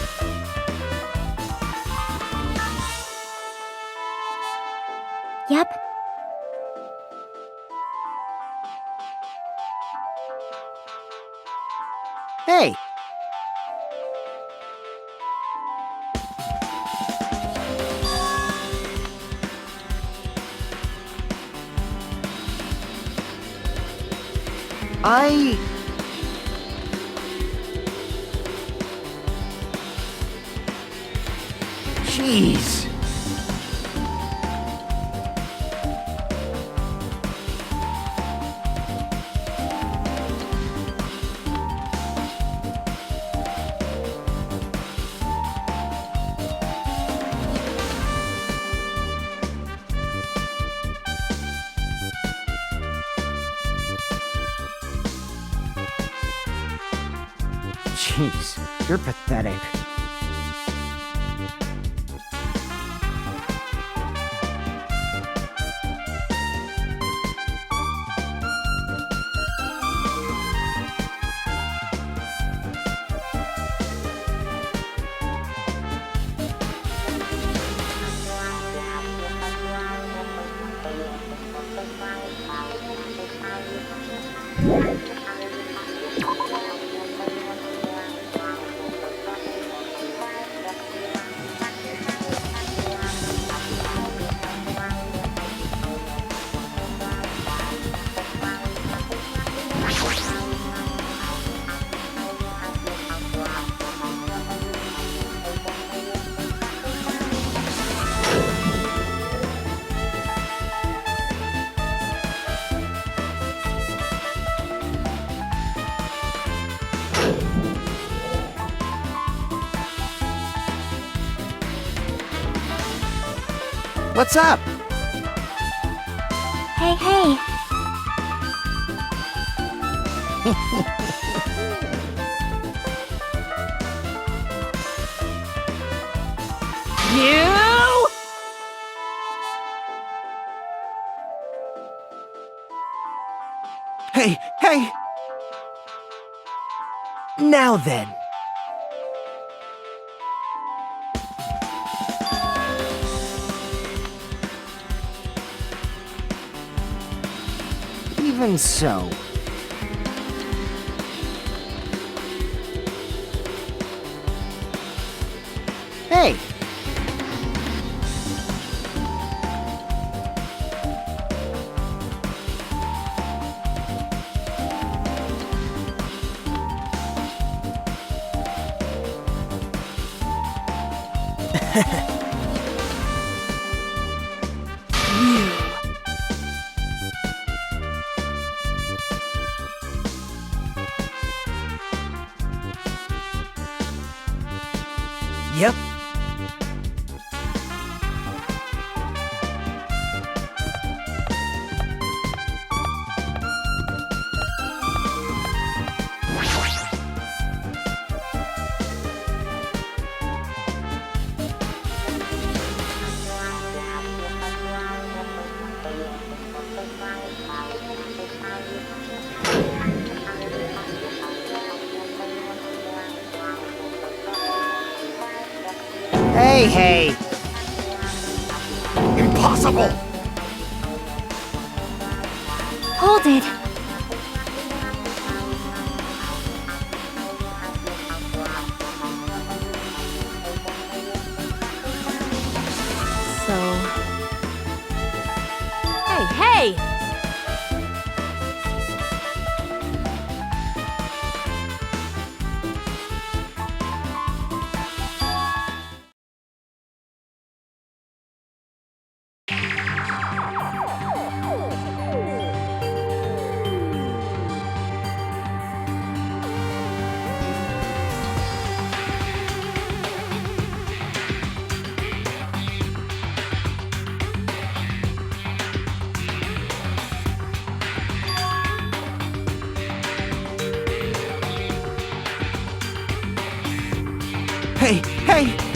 Yep. Hey. Jeez. Jeez, you're pathetic. What's up? Hey, hey. You! Hey, hey! Now then. Even so. Hey! Yep. Hey, hey! Impossible! Hold it. So... Hey, hey! Hey, hey!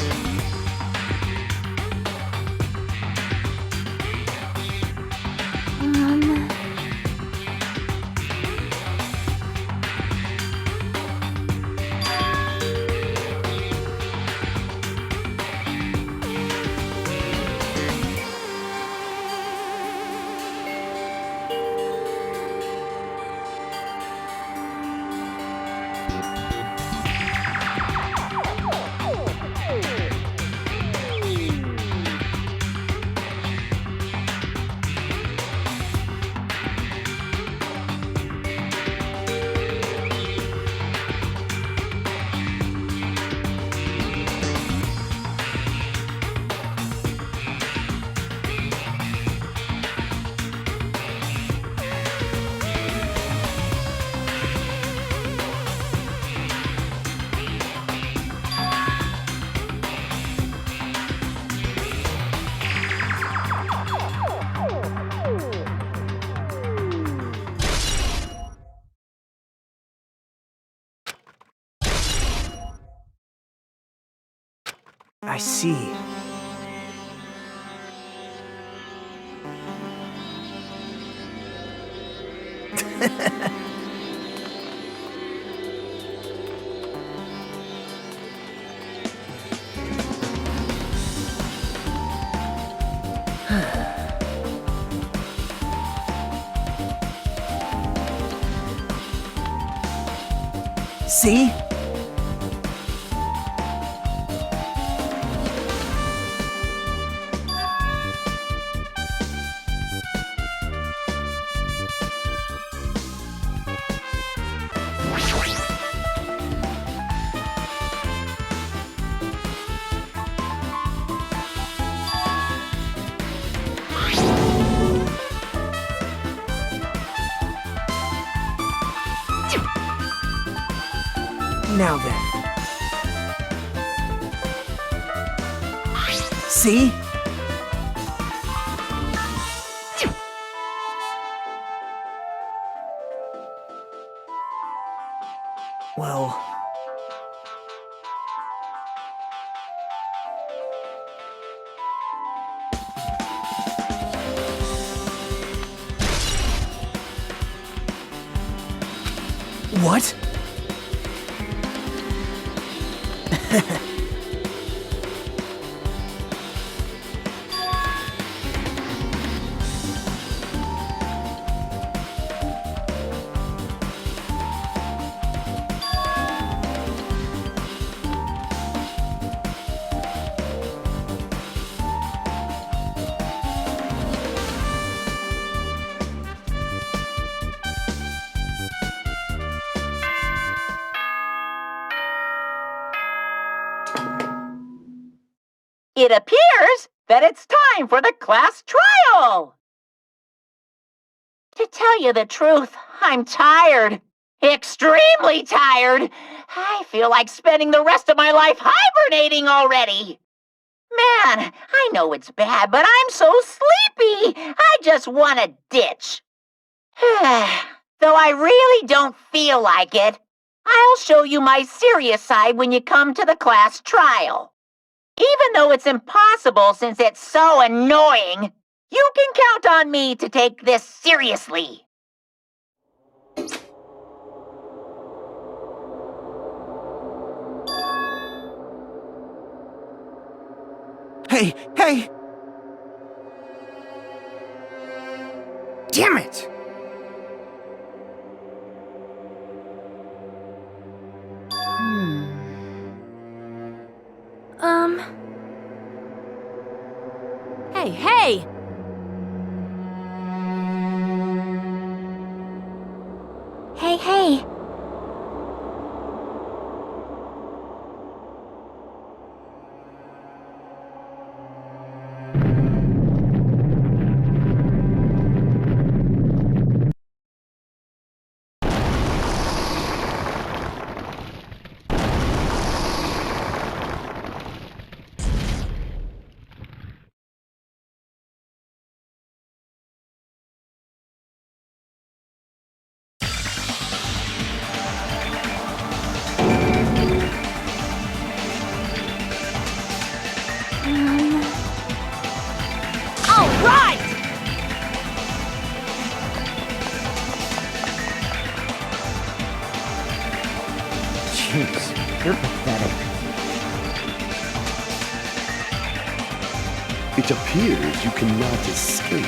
I see. See? Now then. See? Well... What? It appears that it's time for the class trial! To tell you the truth, I'm tired. Extremely tired. I feel like spending the rest of my life hibernating already. Man, I know it's bad, but I'm so sleepy. I just want to ditch. Though I really don't feel like it, I'll show you my serious side when you come to the class trial. Even though it's impossible since it's so annoying, you can count on me to take this seriously. Hey, hey! Damn it! Hey, hey! Hey, hey. All right! Jeez, you're pathetic. It appears you cannot escape.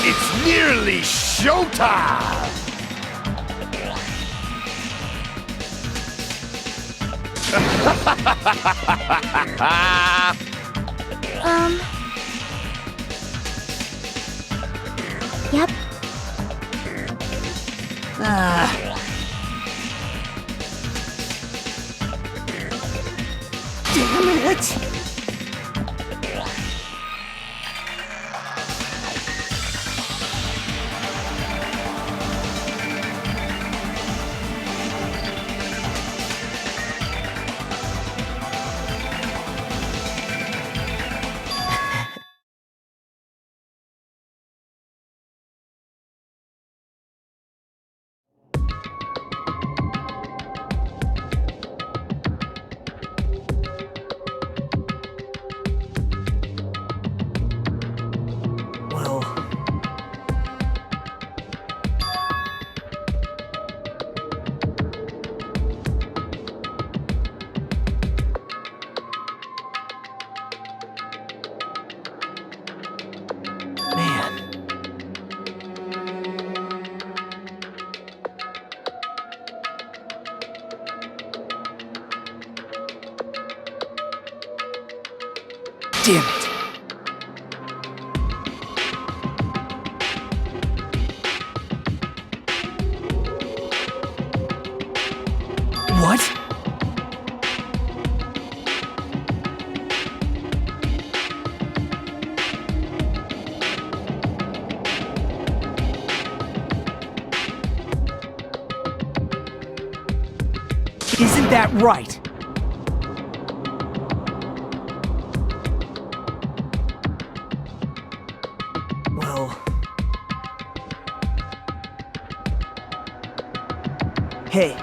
It's nearly showtime! Yep. Damn it! Well... Man... Damn it! What? Isn't that right? Well... Hey.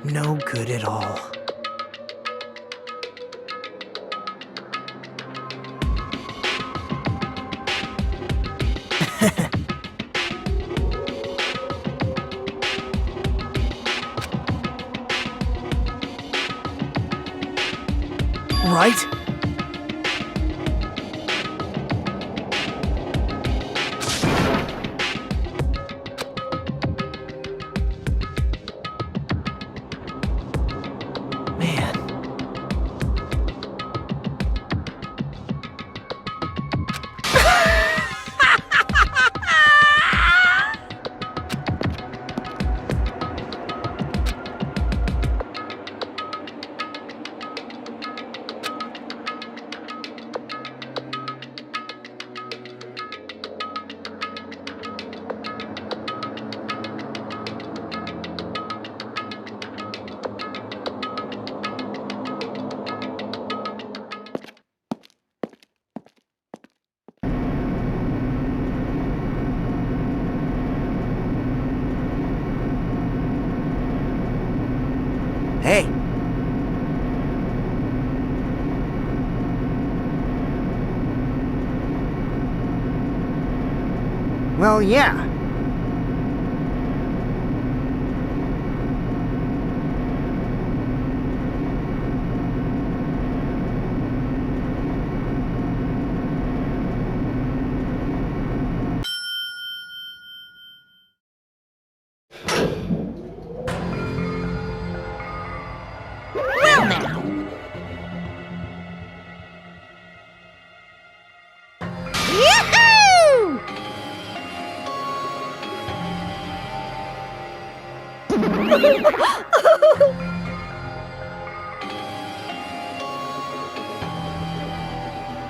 No good at all. Right? Man. Hey. Well, yeah. Well now. Yahoo!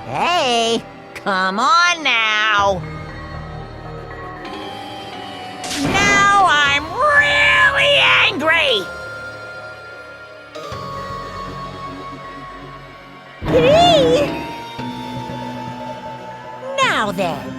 Hey, come on now. Now I'm really angry. Hey! Now then.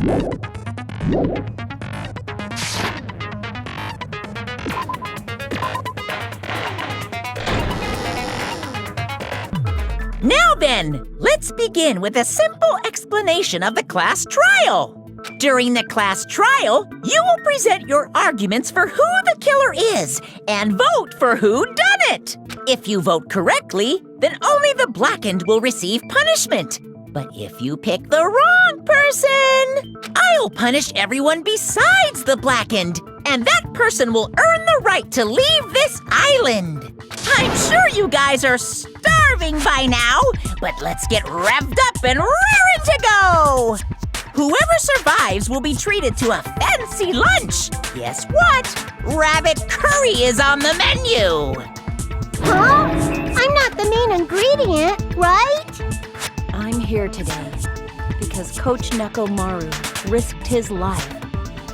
Now then, let's begin with a simple explanation of the class trial. During the class trial, you will present your arguments for who the killer is and vote for who done it. If you vote correctly, then only the blackened will receive punishment. But if you pick the wrong person, I'll punish everyone besides the blackened, and that person will earn the right to leave this island. I'm sure you guys are starving by now, but let's get revved up and raring to go! Whoever survives will be treated to a fancy lunch. Guess what? Rabbit curry is on the menu. Huh? I'm not the main ingredient, right? I'm here today because Coach Nekomaru risked his life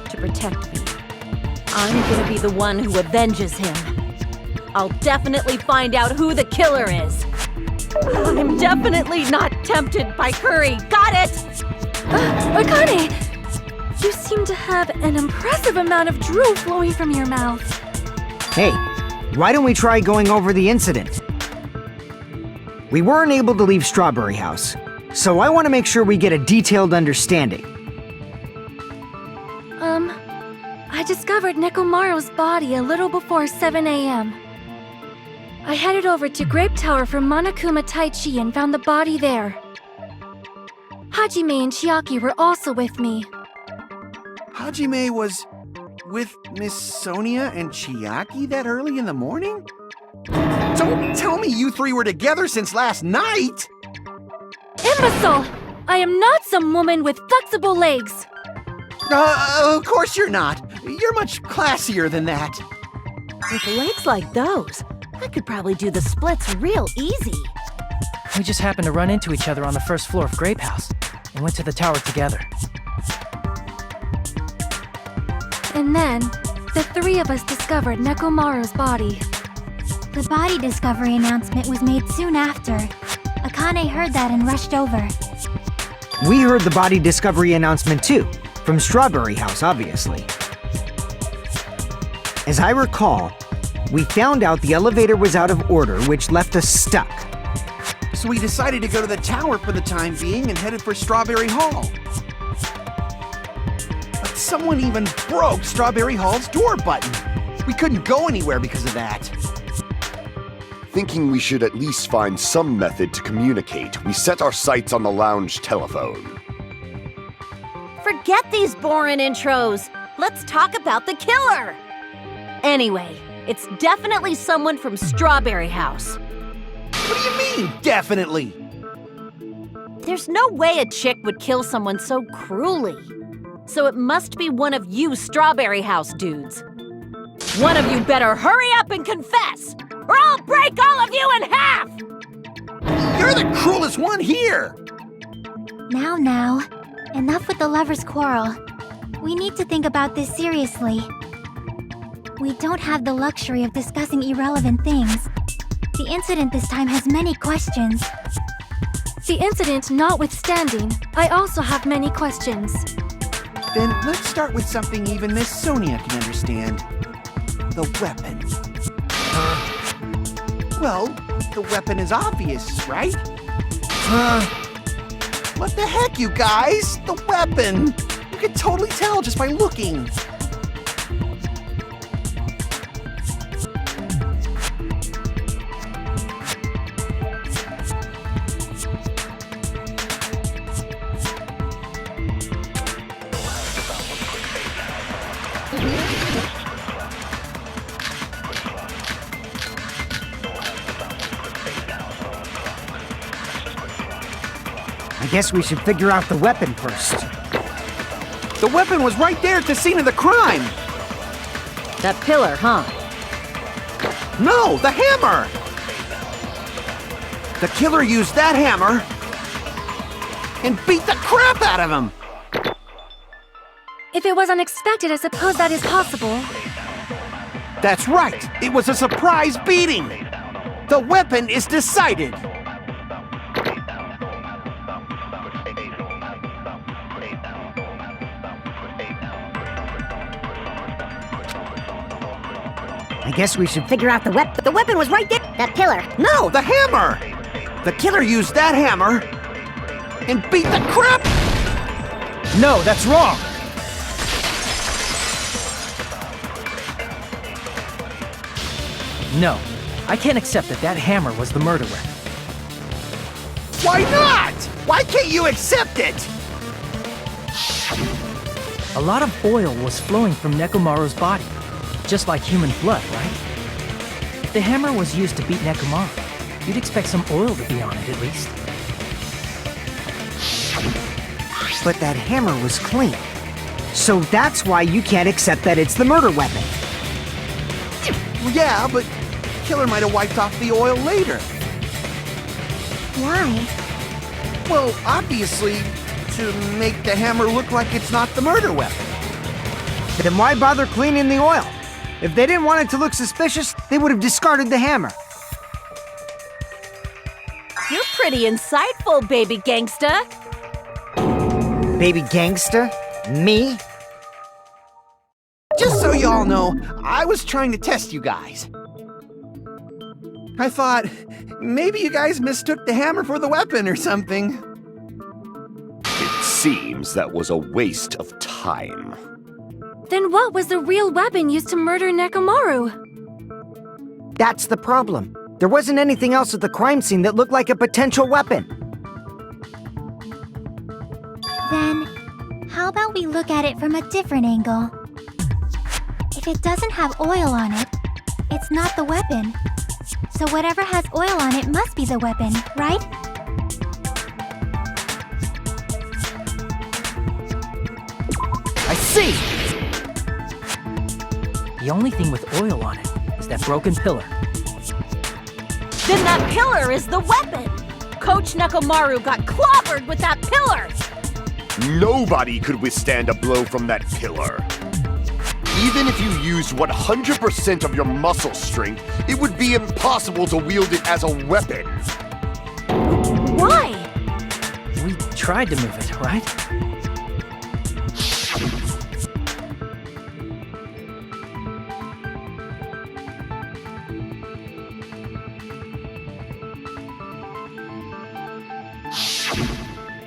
to protect me. I'm gonna be the one who avenges him. I'll definitely find out who the killer is. I'm definitely not tempted by curry. Got it? Akane! You seem to have an impressive amount of drool flowing from your mouth. Hey, why don't we try going over the incident? We weren't able to leave Strawberry House, so I want to make sure we get a detailed understanding. I discovered Nekomaru's body a little before 7 a.m. I headed over to Grape Tower from Monokuma Taichi and found the body there. Hajime and Chiaki were also with me. Hajime was with Miss Sonia and Chiaki that early in the morning? Don't tell me you three were together since last night! Imbecile! I am not some woman with flexible legs. Of course you're not. You're much classier than that. With legs like those, I could probably do the splits real easy. We just happened to run into each other on the first floor of Grape House and went to the tower together. And then, the three of us discovered Nekomaru's body. The body discovery announcement was made soon after. Akane heard that and rushed over. We heard the body discovery announcement too, from Strawberry House, obviously. As I recall, we found out the elevator was out of order, which left us stuck. So we decided to go to the tower for the time being and headed for Strawberry Hall. But someone even broke Strawberry Hall's door button. We couldn't go anywhere because of that. Thinking we should at least find some method to communicate, we set our sights on the lounge telephone. Forget these boring intros. Let's talk about the killer. Anyway, it's definitely someone from Strawberry House. What do you mean, definitely? There's no way a chick would kill someone so cruelly. So it must be one of you Strawberry House dudes. One of you better hurry up and confess, or I'll break all of you in half! You're the cruelest one here! Now, enough with the lovers' quarrel. We need to think about this seriously. We don't have the luxury of discussing irrelevant things. The incident this time has many questions. The incident notwithstanding, I also have many questions. Then let's start with something even Miss Sonia can understand. The weapon. Well, the weapon is obvious, right? What the heck, you guys? The weapon! You can totally tell just by looking. I guess we should figure out the weapon first. The weapon was right there at the scene of the crime! That pillar, huh? No, the hammer! The killer used that hammer and beat the crap out of him! If it was unexpected, I suppose that is possible. That's right! It was a surprise beating! The weapon is decided! guess we should figure out the weapon. The weapon was right there. That pillar. No, the hammer! The killer used that hammer and beat the crap. No, that's wrong! No, I can't accept that that hammer was the murder weapon. Why not? Why can't you accept it? A lot of oil was flowing from Nekomaru's body, just like human blood, right? If the hammer was used to beat Nekomaru, you'd expect some oil to be on it at least. But that hammer was clean. So that's why you can't accept that it's the murder weapon. Well, yeah, but the killer might have wiped off the oil later. Why? Well, obviously, to make the hammer look like it's not the murder weapon. Then why bother cleaning the oil? If they didn't want it to look suspicious, they would have discarded the hammer. You're pretty insightful, baby gangsta. Baby gangsta? Me? Just so y'all know, I was trying to test you guys. I thought, maybe you guys mistook the hammer for the weapon or something. It seems that was a waste of time. Then what was the real weapon used to murder Nekomaru? That's the problem. There wasn't anything else at the crime scene that looked like a potential weapon. Then, how about we look at it from a different angle? If it doesn't have oil on it, it's not the weapon. So whatever has oil on it must be the weapon, right? I see! The only thing with oil on it is that broken pillar. Then that pillar is the weapon! Coach Nekomaru got clobbered with that pillar! Nobody could withstand a blow from that pillar. Even if you used 100% of your muscle strength, it would be impossible to wield it as a weapon. Why? We tried to move it, right?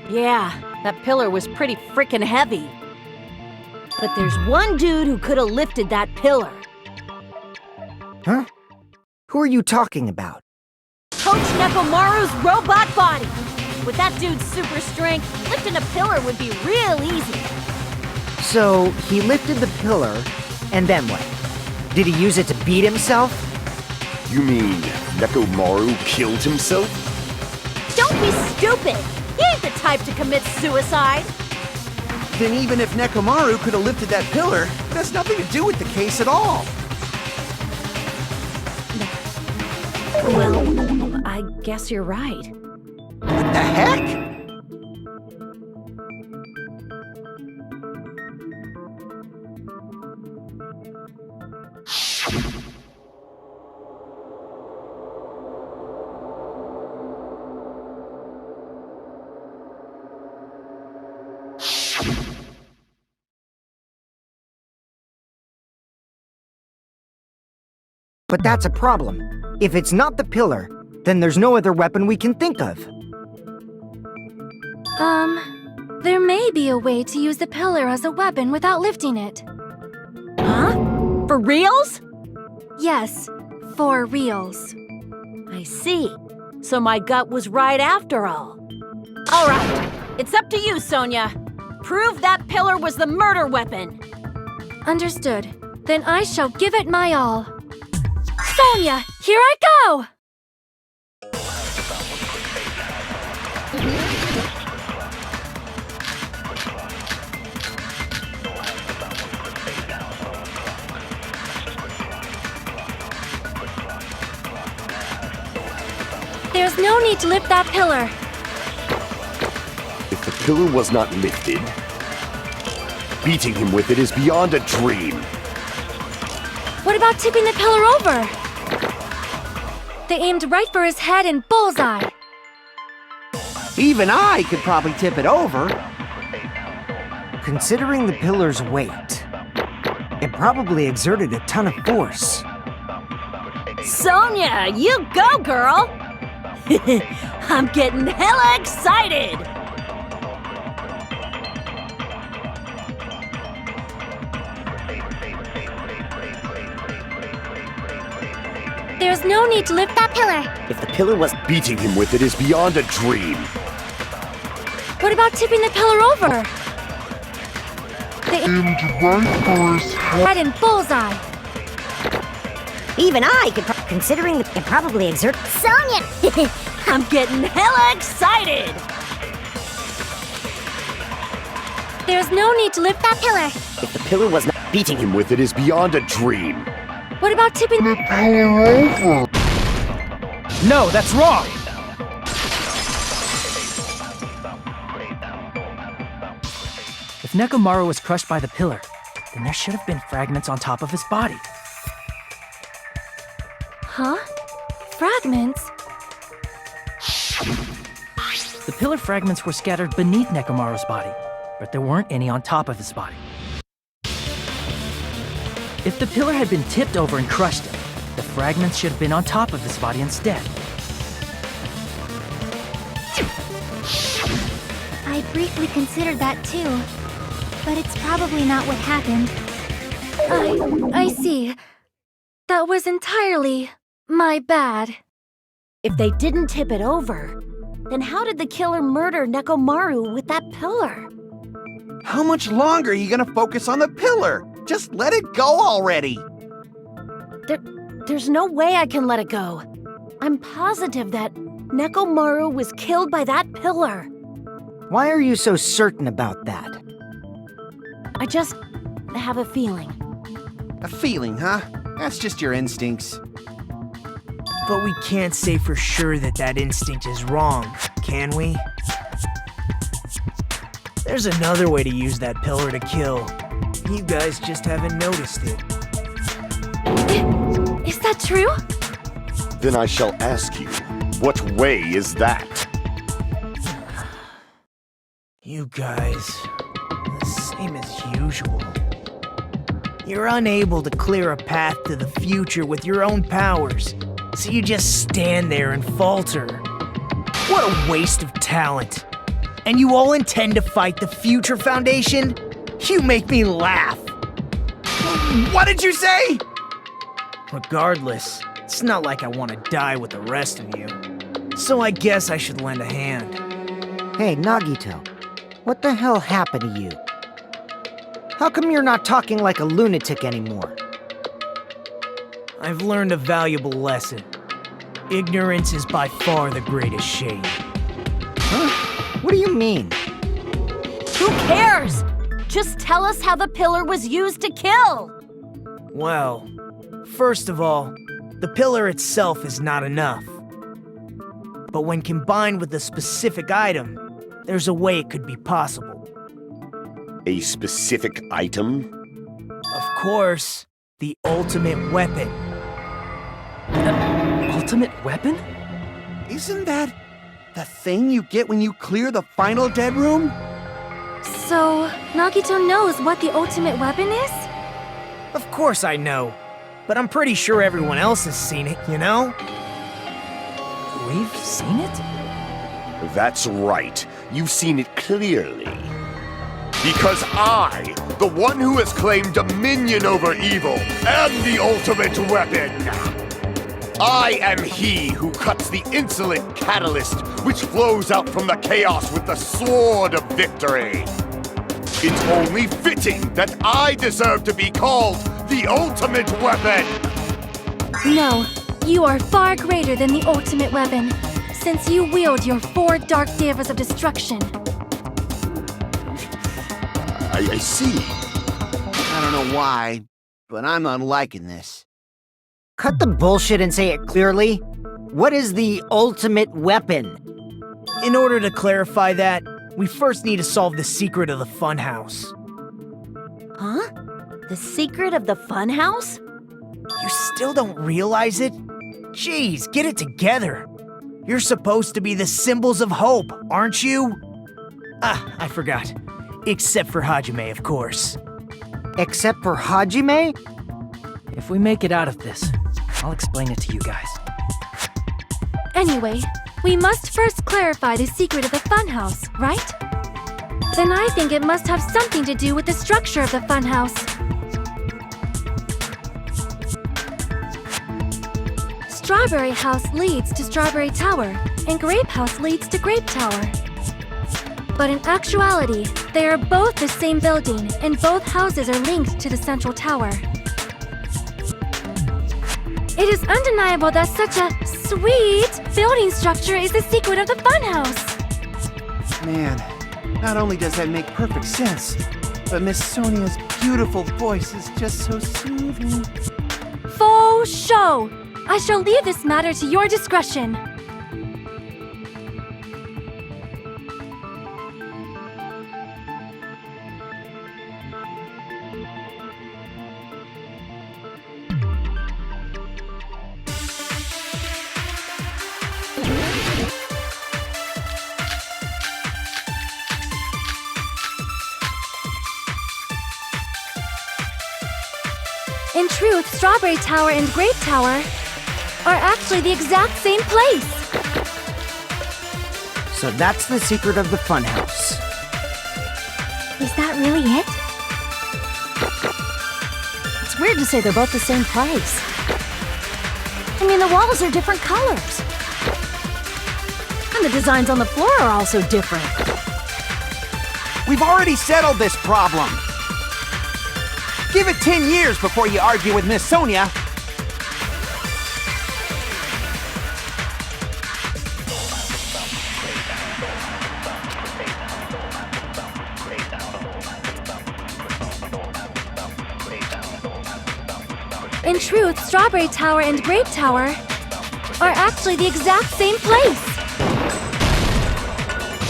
Yeah, that pillar was pretty freaking heavy. But there's one dude who could have lifted that pillar. Huh? Who are you talking about? Coach Nekomaru's robot body! With that dude's super strength, lifting a pillar would be real easy. So, he lifted the pillar, and then what? Did he use it to beat himself? You mean Nekomaru killed himself? Don't be stupid! He ain't the type to commit suicide! Then even if Nekomaru could have lifted that pillar, it has nothing to do with the case at all. Well, I guess you're right. What the heck? But that's a problem. If it's not the pillar, then there's no other weapon we can think of. There may be a way to use the pillar as a weapon without lifting it. Huh? For reals? Yes, for reals. I see. So my gut was right after all. All right, it's up to you, Sonia. Prove that pillar was the murder weapon. Understood. Then I shall give it my all. Sonia, here I go! There's no need to lift that pillar. If the pillar was not lifted, beating him with it is beyond a dream. What about tipping the pillar over? They aimed right for his head and bullseye. Even I could probably tip it over. Considering the pillar's weight, it probably exerted a ton of force. Sonia, you go, girl! I'm getting hella excited! There's no need to lift that pillar. If the pillar was beating him with it is beyond a dream. What about tipping the pillar over? Head and bullseye. Even I could, considering it probably exert. Sonia! I'm getting hella excited! There's no need to lift that pillar. If the pillar was not beating him with it is beyond a dream. What about tipping the pillar over? No, that's wrong! If Nekomaru was crushed by the pillar, then there should have been fragments on top of his body. Huh? Fragments? The pillar fragments were scattered beneath Nekomaru's body, but there weren't any on top of his body. If the pillar had been tipped over and crushed him, the fragments should have been on top of his body instead. I briefly considered that too, but it's probably not what happened. I see. That was entirely my bad. If they didn't tip it over, then how did the killer murder Nekomaru with that pillar? How much longer are you gonna focus on the pillar? Just let it go already! There's no way I can let it go. I'm positive that Nekomaru was killed by that pillar. Why are you so certain about that? I just have a feeling. A feeling, huh? That's just your instincts. But we can't say for sure that that instinct is wrong, can we? There's another way to use that pillar to kill. You guys just haven't noticed it. Is that true? Then I shall ask you, what way is that? You guys, the same as usual. You're unable to clear a path to the future with your own powers, so you just stand there and falter. What a waste of talent. And you all intend to fight the Future Foundation? You make me laugh. What did you say? Regardless, it's not like I want to die with the rest of you. So I guess I should lend a hand. Hey, Nagito, what the hell happened to you? How come you're not talking like a lunatic anymore? I've learned a valuable lesson. Ignorance is by far the greatest shame. Huh? What do you mean? Who cares? Just tell us how the pillar was used to kill! Well, first of all, the pillar itself is not enough. But when combined with a specific item, there's a way it could be possible. A specific item? Of course, the ultimate weapon. Ultimate weapon? Isn't that the thing you get when you clear the final dead room? So, Nagito knows what the ultimate weapon is? Of course I know, but I'm pretty sure everyone else has seen it, you know? We've seen it? That's right. You've seen it clearly. Because I, the one who has claimed dominion over evil, am the ultimate weapon. I am he who cuts the insolent catalyst which flows out from the chaos with the sword of victory. It's only fitting that I deserve to be called the ultimate weapon. No, you are far greater than the ultimate weapon, since you wield your 4 dark devas of destruction. I see. I don't know why, but I'm not liking this. Cut the bullshit and say it clearly. What is the ultimate weapon? In order to clarify that, we first need to solve the secret of the funhouse. Huh? The secret of the funhouse? You still don't realize it? Jeez, get it together. You're supposed to be the symbols of hope, aren't you? Ah, I forgot. Except for Hajime, of course. Except for Hajime? If we make it out of this, I'll explain it to you guys. Anyway, we must first clarify the secret of the funhouse, right? Then I think it must have something to do with the structure of the funhouse. Strawberry House leads to Strawberry Tower, and Grape House leads to Grape Tower. But in actuality, they are both the same building, and both houses are linked to the central tower. It is undeniable that such a sweet building structure is the secret of the funhouse. Man, not only does that make perfect sense, but Miss Sonia's beautiful voice is just so soothing. Faux show! I shall leave this matter to your discretion. In truth, Strawberry Tower and Grape Tower are actually the exact same place. So that's the secret of the funhouse. Is that really it? It's weird to say they're both the same place. I mean, the walls are different colors. And the designs on the floor are also different. We've already settled this problem. Give it 10 years before you argue with Miss Sonia. In truth, Strawberry Tower and Grape Tower are actually the exact same place.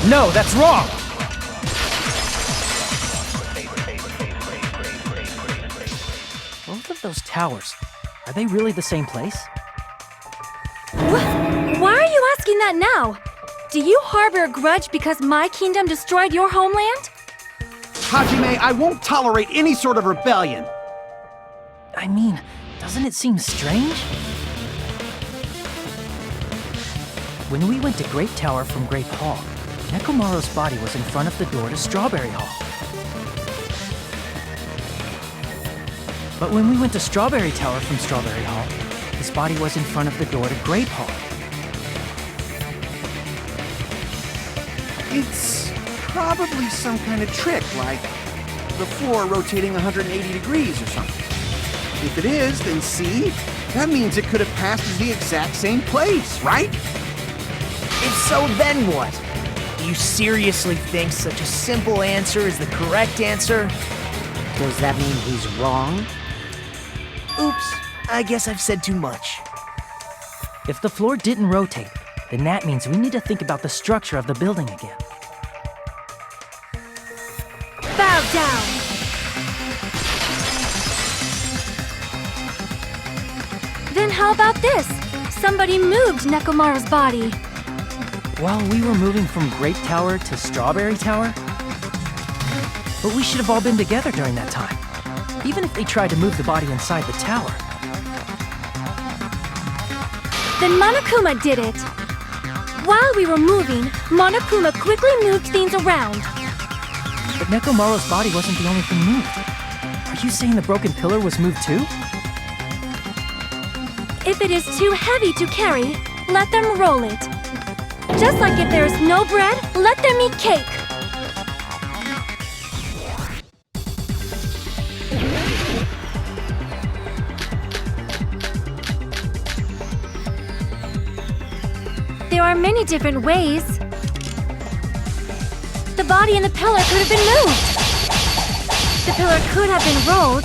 No, that's wrong! Both of those towers, are they really the same place? Why are you asking that now? Do you harbor a grudge because my kingdom destroyed your homeland? Hajime, I won't tolerate any sort of rebellion. I mean, doesn't it seem strange? When we went to Grape Tower from Grape Hall, Nekomaru's body was in front of the door to Strawberry Hall. But when we went to Strawberry Tower from Strawberry Hall, his body was in front of the door to Grape Hall. It's probably some kind of trick, like the floor rotating 180 degrees or something. If it is, then see? That means it could have passed as the exact same place, right? If so, then what? Do you seriously think such a simple answer is the correct answer? Does that mean he's wrong? Oops, I guess I've said too much. If the floor didn't rotate, then that means we need to think about the structure of the building again. Bow down! Then how about this? Somebody moved Nekomaru's body. While we were moving from Grape Tower to Strawberry Tower? But we should have all been together during that time. Even if they tried to move the body inside the tower. Then Monokuma did it. While we were moving, Monokuma quickly moved things around. But Nekomaru's body wasn't the only thing moved. Are you saying the broken pillar was moved too? If it is too heavy to carry, let them roll it. Just like if there is no bread, let them eat cake. There are many different ways. The body and the pillar could have been moved. The pillar could have been rolled.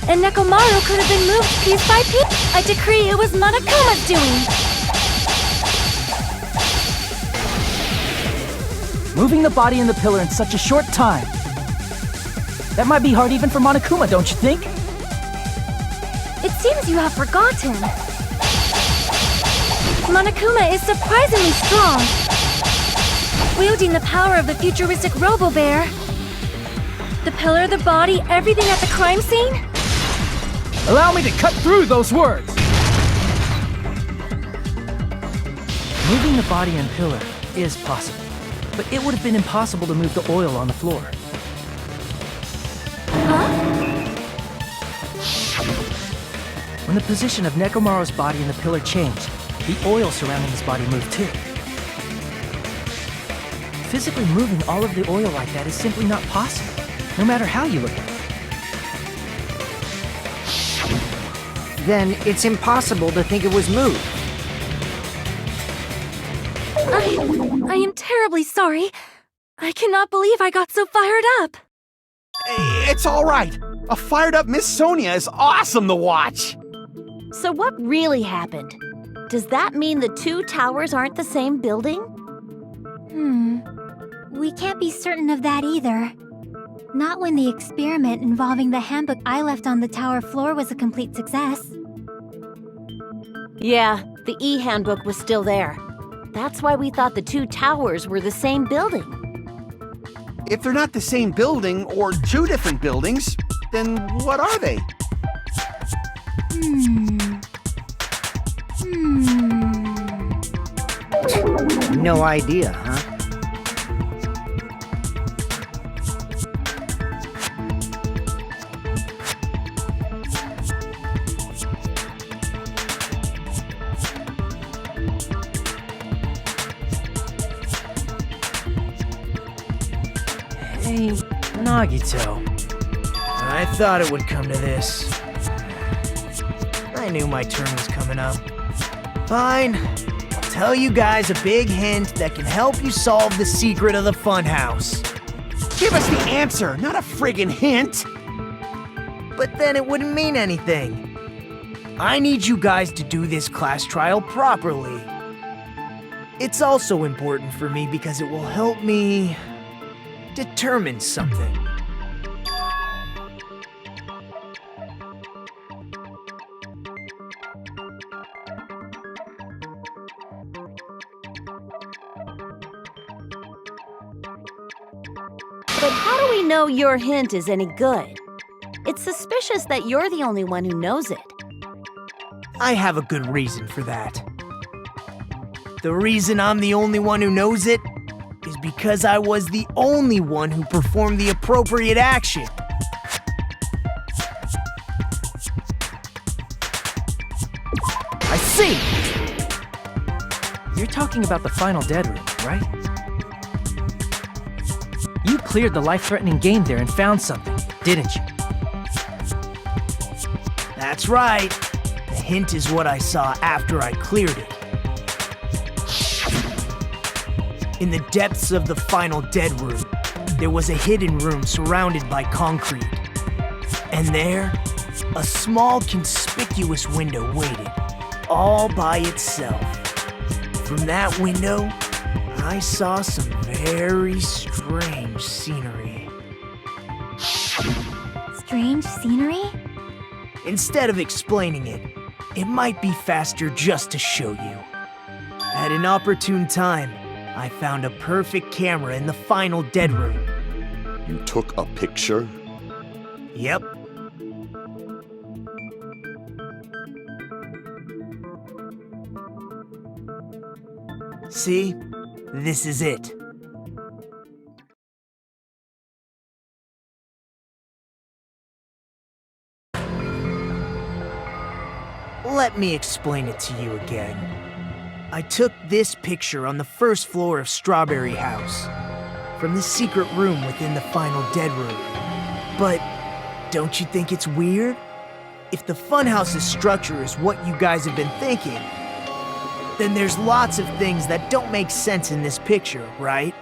And Nekomaru could have been moved piece by piece. I decree it was Monokuma's doing. Moving the body and the pillar in such a short time. That might be hard even for Monokuma, don't you think? It seems you have forgotten. Monokuma is surprisingly strong. Wielding the power of the futuristic Robo-Bear. The pillar, the body, everything at the crime scene? Allow me to cut through those words! Moving the body and pillar is possible, but it would have been impossible to move the oil on the floor. When the position of Nekomaru's body and the pillar changed, the oil surrounding his body moved too. Physically moving all of the oil like that is simply not possible, no matter how you look at it. Then it's impossible to think it was moved. I am terribly sorry. I cannot believe I got so fired up. It's all right. A fired up Miss Sonia is awesome to watch. So what really happened? Does that mean the two towers aren't the same building? We can't be certain of that either. Not when the experiment involving the handbook I left on the tower floor was a complete success. Yeah, the E-handbook was still there. That's why we thought the two towers were the same building. If they're not the same building or two different buildings, then what are they? No idea, huh? Hey, Nagito. I thought it would come to this. I knew my turn was coming up. Fine. I'll tell you guys a big hint that can help you solve the secret of the funhouse. Give us the answer, not a friggin' hint. But then it wouldn't mean anything. I need you guys to do this class trial properly. It's also important for me because it will help me determine something. But how do we know your hint is any good? It's suspicious that you're the only one who knows it. I have a good reason for that. The reason I'm the only one who knows it is because I was the only one who performed the appropriate action. I see! You're talking about the final dead room, right? You cleared the life-threatening game there and found something, didn't you? That's right. The hint is what I saw after I cleared it. In the depths of the final dead room, there was a hidden room surrounded by concrete. And there, a small conspicuous window waited, all by itself. From that window, I saw some very strange scenery. Strange scenery? Instead of explaining it, it might be faster just to show you. At an opportune time, I found a perfect camera in the final dead room. You took a picture? Yep. See? This is it. Let me explain it to you again. I took this picture on the first floor of Strawberry House, from the secret room within the final dead room. But don't you think it's weird? If the funhouse's structure is what you guys have been thinking, then there's lots of things that don't make sense in this picture, right?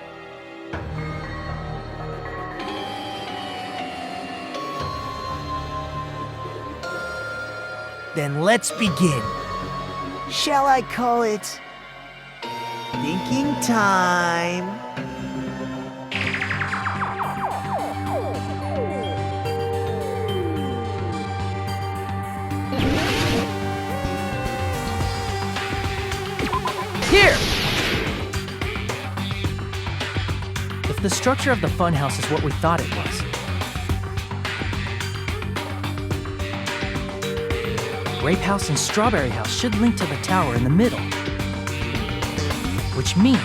Then let's begin. Shall I call it thinking time? Here! If the structure of the funhouse is what we thought it was, Grape House and Strawberry House should link to the tower in the middle. Which means,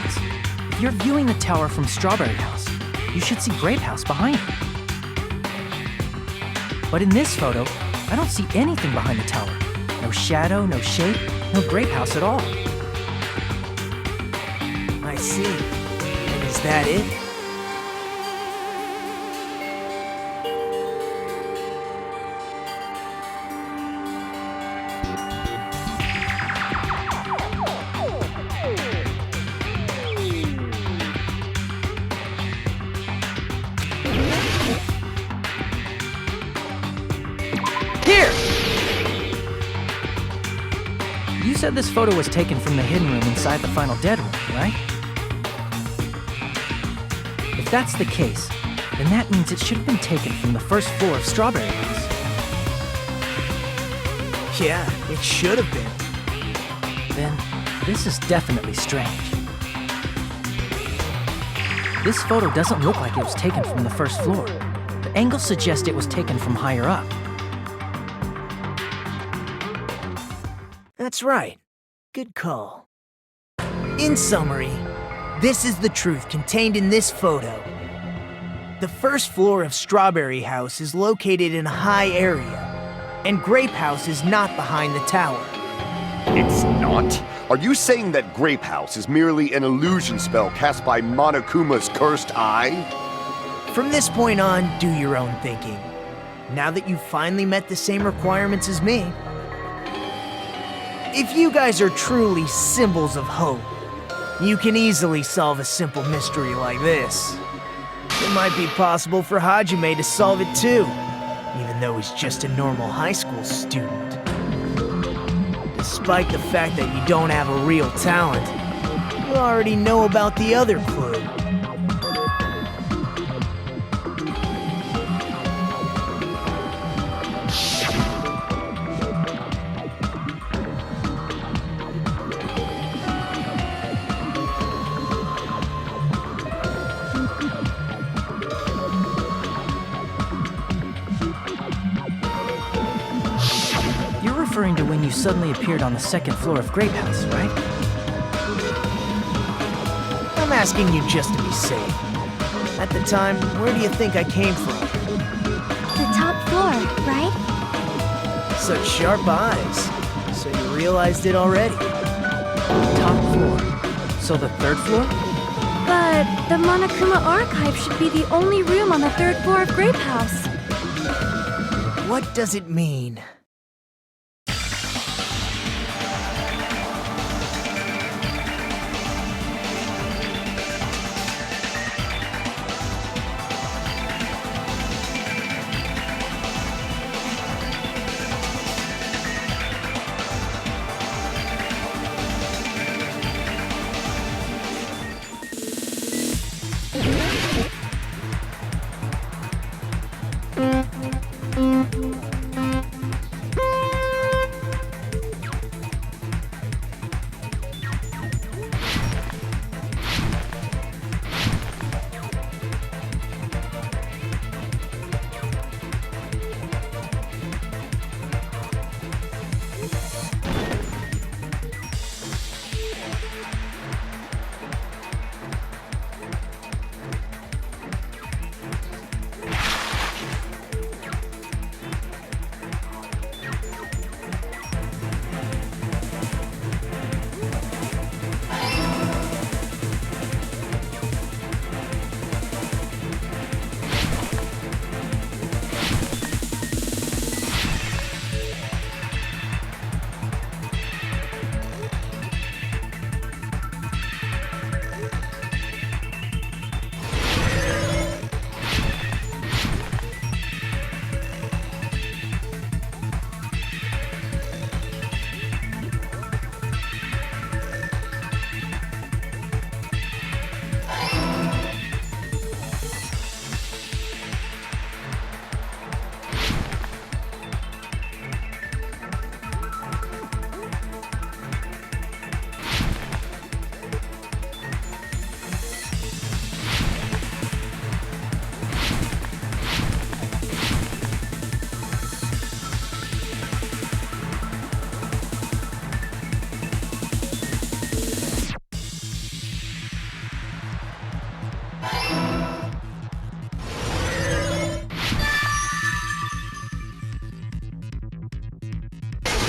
if you're viewing the tower from Strawberry House, you should see Grape House behind it. But in this photo, I don't see anything behind the tower. No shadow, no shape, no Grape House at all. I see. And is that it? Here! You said this photo was taken from the hidden room inside the final dead room, right? If that's the case, then that means it should have been taken from the first floor of Strawberry House. Yeah, it should have been. Then, this is definitely strange. This photo doesn't look like it was taken from the first floor. The angles suggest it was taken from higher up. That's right. Good call. In summary, this is the truth contained in this photo. The first floor of Strawberry House is located in a high area, and Grape House is not behind the tower. It's not? Are you saying that Grape House is merely an illusion spell cast by Monokuma's cursed eye? From this point on, do your own thinking. Now that you've finally met the same requirements as me. If you guys are truly symbols of hope, you can easily solve a simple mystery like this. It might be possible for Hajime to solve it too, even though he's just a normal high school student. Despite the fact that you don't have a real talent, you already know about the other clue. Referring to when you suddenly appeared on the second floor of Grape House, right? I'm asking you just to be safe. At the time, where do you think I came from? The top floor, right? Such sharp eyes. So you realized it already. Top floor. So the third floor? But the Monokuma Archive should be the only room on the third floor of Grape House. What does it mean?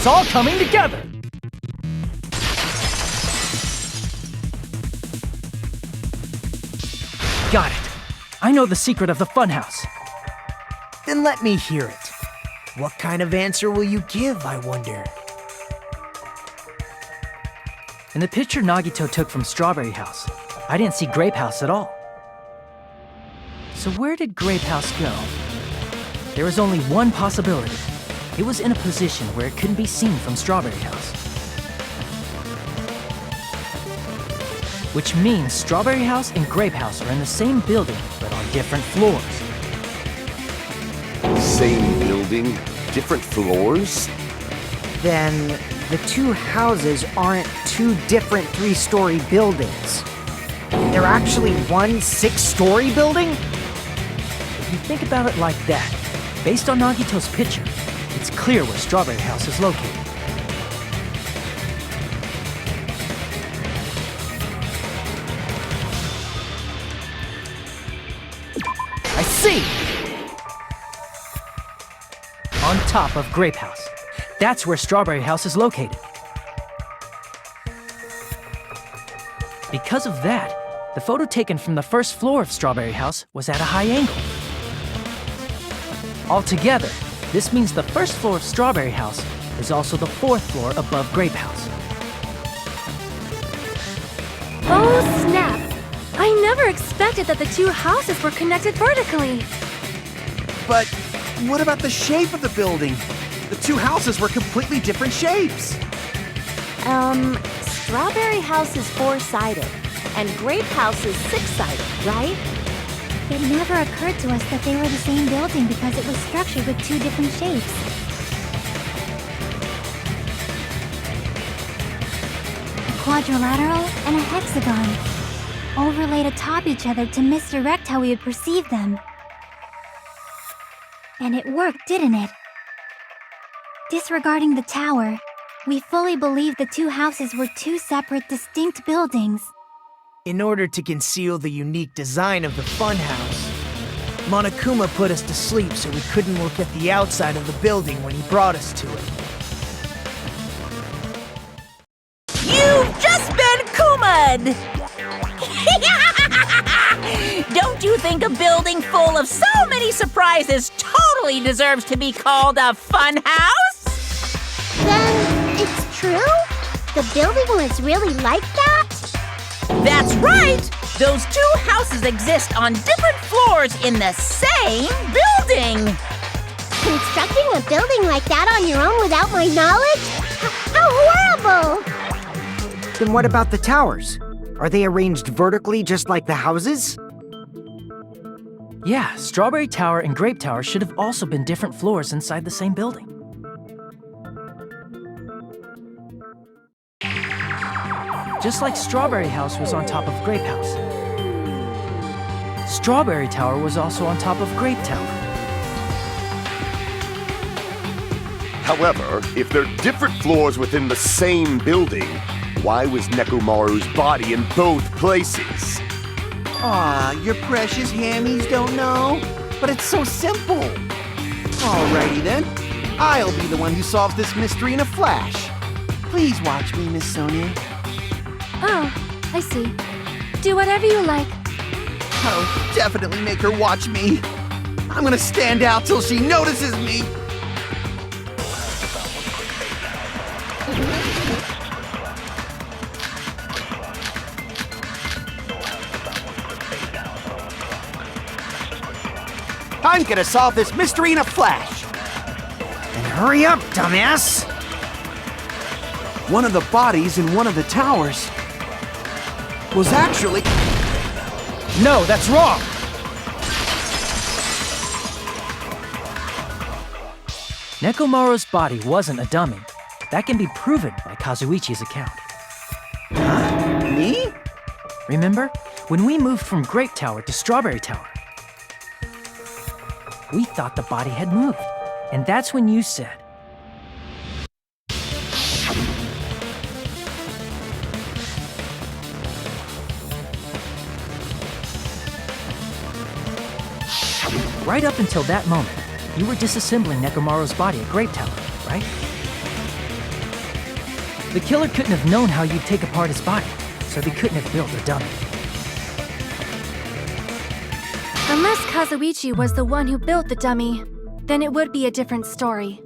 It's all coming together! Got it. I know the secret of the funhouse. Then let me hear it. What kind of answer will you give, I wonder? In the picture Nagito took from Strawberry House, I didn't see Grape House at all. So where did Grape House go? There was only one possibility. It was in a position where it couldn't be seen from Strawberry House. Which means Strawberry House and Grape House are in the same building, but on different floors. Same building, different floors? Then the two houses aren't two different 3-story buildings. They're actually one 6-story building? If you think about it like that, based on Nagito's picture, it's clear where Strawberry House is located. I see! On top of Grape House. That's where Strawberry House is located. Because of that, the photo taken from the first floor of Strawberry House was at a high angle. Altogether, this means the first floor of Strawberry House is also the 4th floor above Grape House. Oh, snap! I never expected that the two houses were connected vertically. But what about the shape of the building? The two houses were completely different shapes. Strawberry House is 4-sided, and Grape House is 6-sided, right? It never occurred to us that they were the same building because it was structured with 2 different shapes. A quadrilateral and a hexagon, overlaid atop each other to misdirect how we would perceive them. And it worked, didn't it? Disregarding the tower, we fully believed the two houses were 2 separate, distinct buildings. In order to conceal the unique design of the funhouse, Monokuma put us to sleep so we couldn't look at the outside of the building when he brought us to it. You've just been Kuma'd! Don't you think a building full of so many surprises totally deserves to be called a fun house? Then it's true? The building was really like that? That's right! Those 2 houses exist on different floors in the same building! Constructing a building like that on your own without my knowledge? How horrible! Then what about the towers? Are they arranged vertically just like the houses? Yeah, Strawberry Tower and Grape Tower should have also been different floors inside the same building. Just like Strawberry House was on top of Grape House. Strawberry Tower was also on top of Grape Tower. However, if they're different floors within the same building, why was Nekomaru's body in both places? Aw, your precious hammies don't know? But it's so simple. Alrighty then. I'll be the one who solves this mystery in a flash. Please watch me, Miss Sonia. Oh, I see. Do whatever you like. Oh, definitely make her watch me. I'm gonna stand out till she notices me. I'm gonna solve this mystery in a flash. Then hurry up, dumbass! One of the bodies in one of the towers was actually... No, that's wrong! Nekomaru's body wasn't a dummy. That can be proven by Kazuichi's account. Huh? Me? Remember, when we moved from Grape Tower to Strawberry Tower? We thought the body had moved, and that's when you said, right up until that moment, you were disassembling Nekomaru's body at Grape Tower, right? The killer couldn't have known how you'd take apart his body, so they couldn't have built a dummy. Unless Kazuichi was the one who built the dummy, then it would be a different story.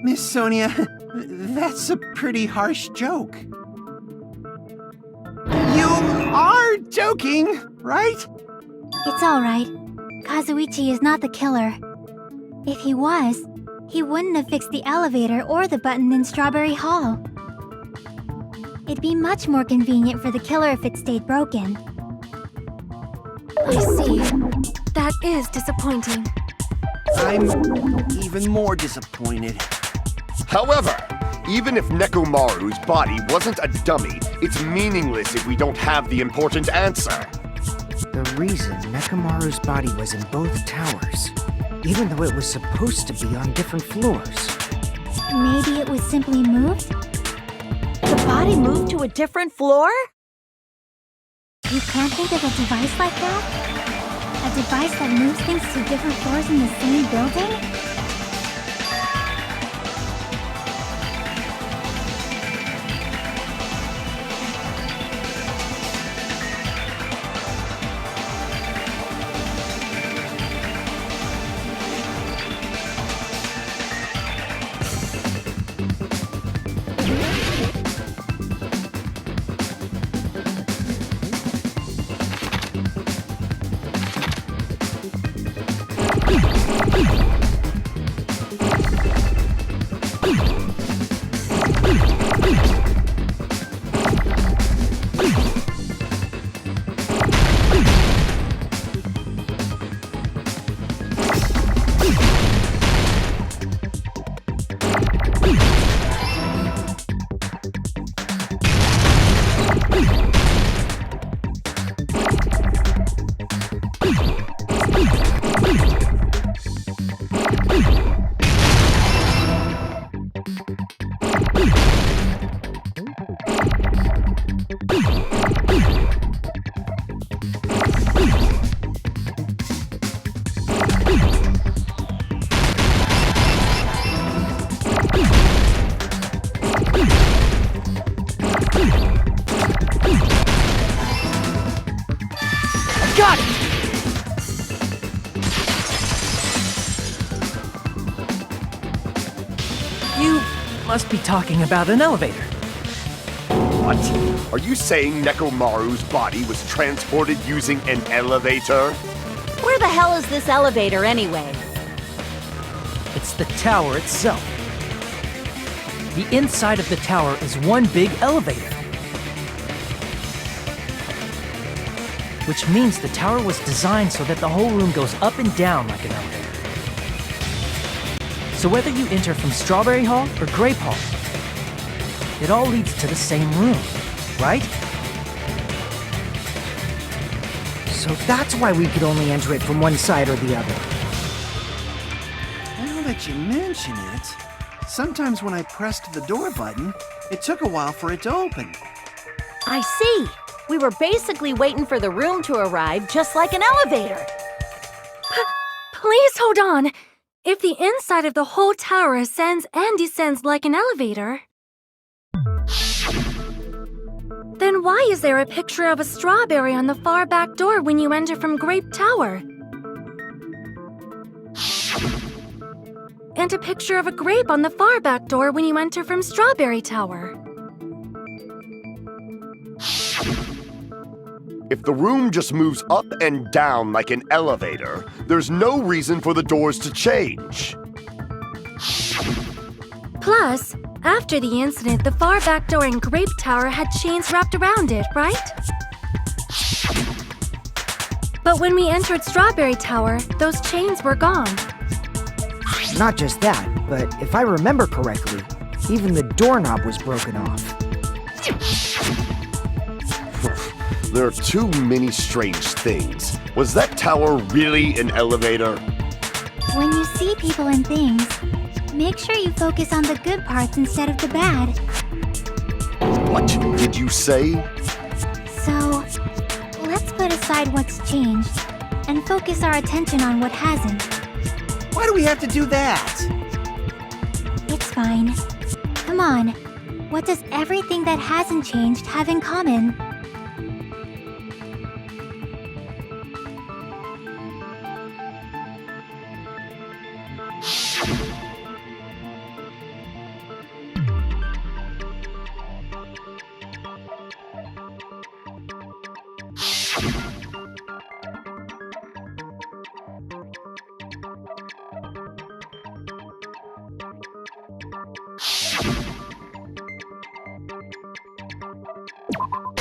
Miss Sonia, that's a pretty harsh joke. You are joking, right? It's alright. Kazuichi is not the killer. If he was, he wouldn't have fixed the elevator or the button in Strawberry Hall. It'd be much more convenient for the killer if it stayed broken. I see. That is disappointing. I'm even more disappointed. However, even if Nekomaru's body wasn't a dummy, it's meaningless if we don't have the important answer. The reason Nekomaru's body was in both towers, even though it was supposed to be on different floors. Maybe it was simply moved? The body moved to a different floor? You can't think of a device like that? A device that moves things to different floors in the same building? Got it! You must be talking about an elevator. What? Are you saying Nekomaru's body was transported using an elevator? Where the hell is this elevator anyway? It's the tower itself. The inside of the tower is one big elevator. Which means the tower was designed so that the whole room goes up and down like an elevator. So whether you enter from Strawberry Hall or Grape Hall, it all leads to the same room, right? So that's why we could only enter it from one side or the other. Now that you mention it, sometimes when I pressed the door button, it took a while for it to open. I see. We were basically waiting for the room to arrive, just like an elevator. Please hold on. If the inside of the whole tower ascends and descends like an elevator, then why is there a picture of a strawberry on the far back door when you enter from Grape Tower? And a picture of a grape on the far back door when you enter from Strawberry Tower. If the room just moves up and down like an elevator, there's no reason for the doors to change. Plus, after the incident, the far back door in Grape Tower had chains wrapped around it, right? But when we entered Strawberry Tower, those chains were gone. Not just that, but if I remember correctly, even the doorknob was broken off. There are too many strange things. Was that tower really an elevator? When you see people and things, make sure you focus on the good parts instead of the bad. What did you say? So, let's put aside what's changed and focus our attention on what hasn't. Why do we have to do that? It's fine. Come on. What does everything that hasn't changed have in common?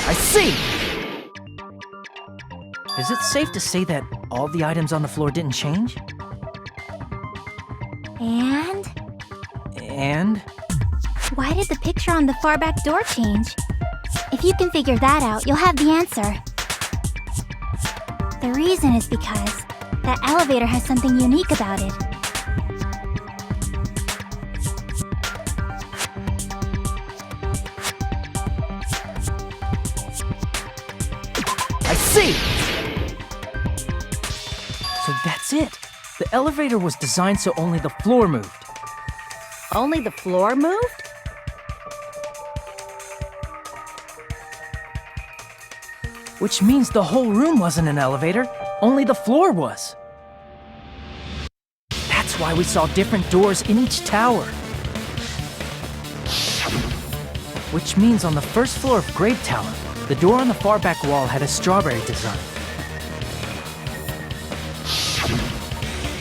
I see! Is it safe to say that all the items on the floor didn't change? And? And? Why did the picture on the far back door change? If you can figure that out, you'll have the answer. The reason is because that elevator has something unique about it. I see! So that's it. The elevator was designed so only the floor moved. Only the floor moved? Which means the whole room wasn't an elevator, only the floor was. That's why we saw different doors in each tower. Which means on the first floor of Grape Tower, the door on the far back wall had a strawberry design.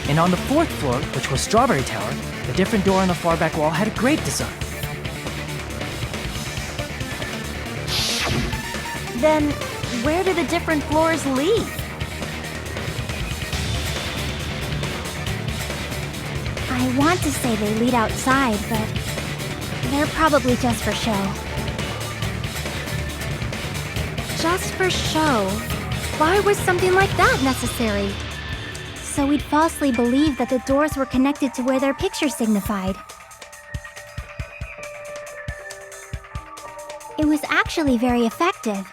And on the fourth floor, which was Strawberry Tower, the different door on the far back wall had a grape design. Then, where do the different floors lead? I want to say they lead outside, but they're probably just for show. Just for show? Why was something like that necessary? So we'd falsely believe that the doors were connected to where their picture signified. It was actually very effective.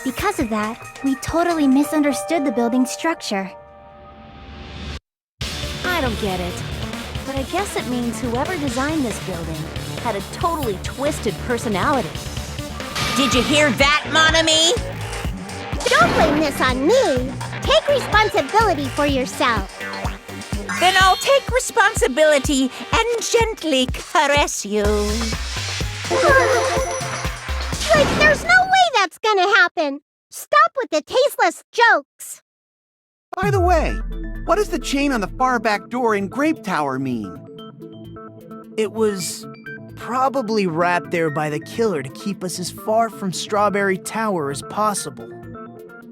Because of that, we totally misunderstood the building's structure. I don't get it. But I guess it means whoever designed this building had a totally twisted personality. Did you hear that, mon ami? Don't blame this on me. Take responsibility for yourself. Then I'll take responsibility and gently caress you. Like, there's no way that's gonna happen. Stop with the tasteless jokes. By the way, what does the chain on the far back door in Grape Tower mean? It was probably wrapped there by the killer to keep us as far from Strawberry Tower as possible.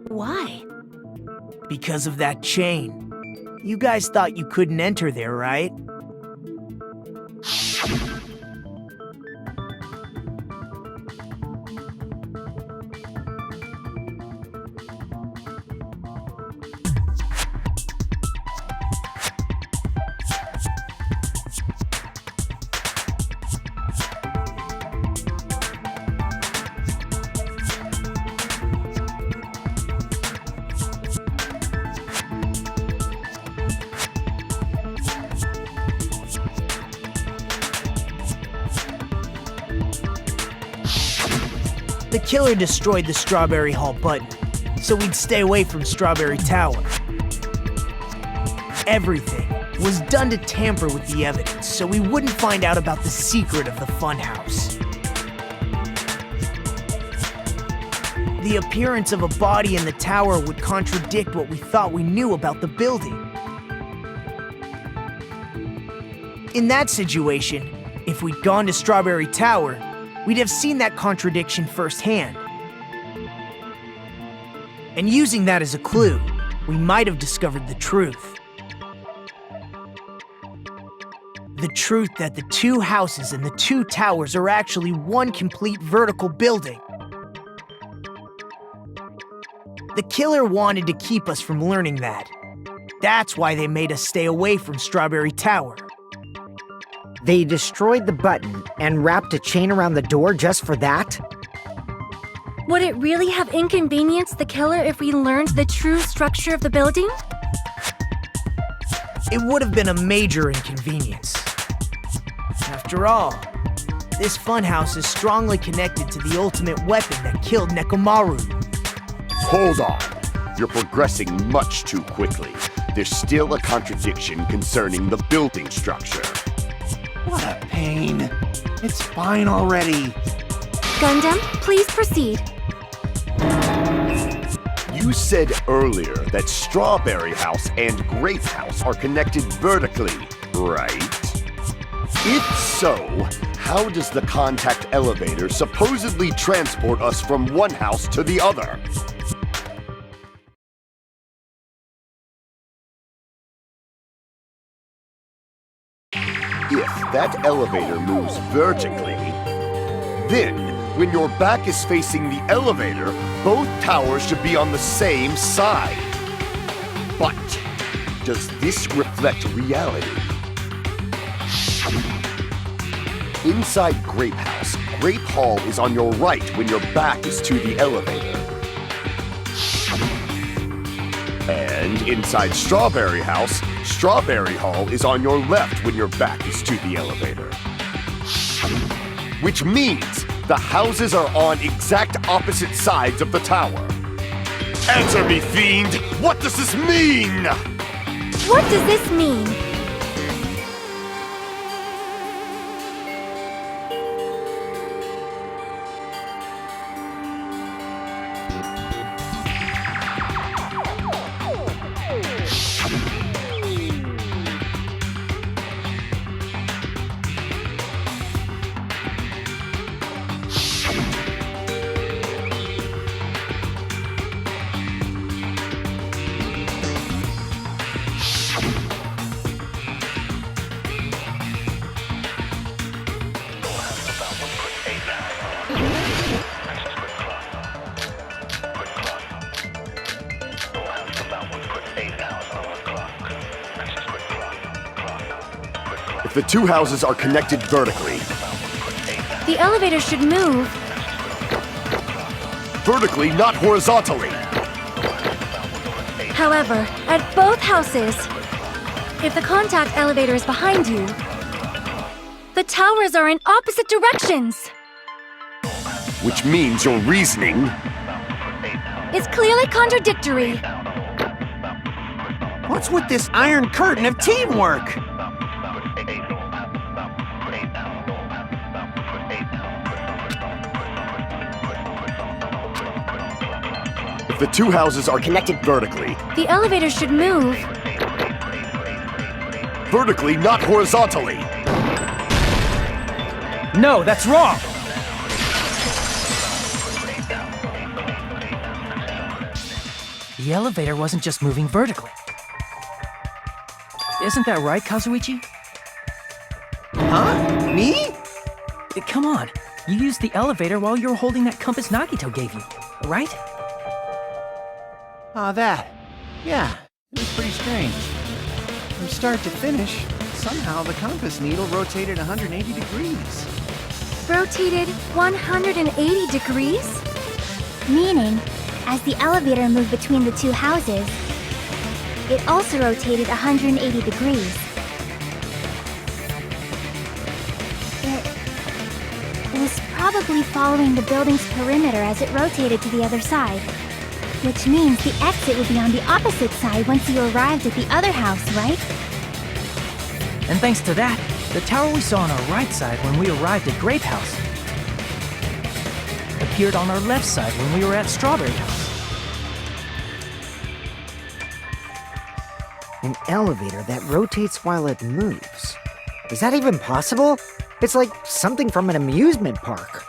Why? Because of that chain. You guys thought you couldn't enter there, right? The killer destroyed the Strawberry Hall button, so we'd stay away from Strawberry Tower. Everything was done to tamper with the evidence, so we wouldn't find out about the secret of the funhouse. The appearance of a body in the tower would contradict what we thought we knew about the building. In that situation, if we'd gone to Strawberry Tower, we'd have seen that contradiction firsthand. And using that as a clue, we might have discovered the truth. The truth that the two houses and the two towers are actually one complete vertical building. The killer wanted to keep us from learning that. That's why they made us stay away from Strawberry Tower. They destroyed the button and wrapped a chain around the door just for that? Would it really have inconvenienced the killer if we learned the true structure of the building? It would have been a major inconvenience. After all, This funhouse is strongly connected to the ultimate weapon that killed Nekomaru. Hold on. You're progressing much too quickly. There's still a contradiction concerning the building structure. What a pain. It's fine already. Gundam, please proceed. You said earlier that Strawberry House and Grape House are connected vertically, right? If so, how does the contact elevator supposedly transport us from one house to the other? If that elevator moves vertically, then when your back is facing the elevator, both towers should be on the same side. But does this reflect reality? Inside Grape House, Grape Hall is on your right when your back is to the elevator. And inside Strawberry House, Strawberry Hall is on your left when your back is to the elevator. Which means the houses are on exact opposite sides of the tower. Answer me, fiend! What does this mean? What does this mean? If the two houses are connected vertically, The elevator should move. vertically, not horizontally. However, at both houses, if the contact elevator is behind you, the towers are in opposite directions. Which means your reasoning. It's clearly contradictory. What's with this iron curtain of teamwork? If the two houses are connected vertically, The elevator should move. vertically, not horizontally. No, that's wrong! The elevator wasn't just moving vertically. Isn't that right, Kazuichi? Huh? Me? Come on, you used the elevator while you were holding that compass Nagito gave you, right? Ah, that. Yeah, it was pretty strange. From start to finish, somehow the compass needle rotated 180 degrees. Rotated 180 degrees? Meaning, as the elevator moved between the two houses, it also rotated 180 degrees. It was probably following the building's perimeter as it rotated to the other side. Which means the exit would be on the opposite side once you arrived at the other house, right? And thanks to that, the tower we saw on our right side when we arrived at Grape House appeared on our left side when we were at Strawberry House. An elevator that rotates while it moves. Is that even possible? It's like something from an amusement park.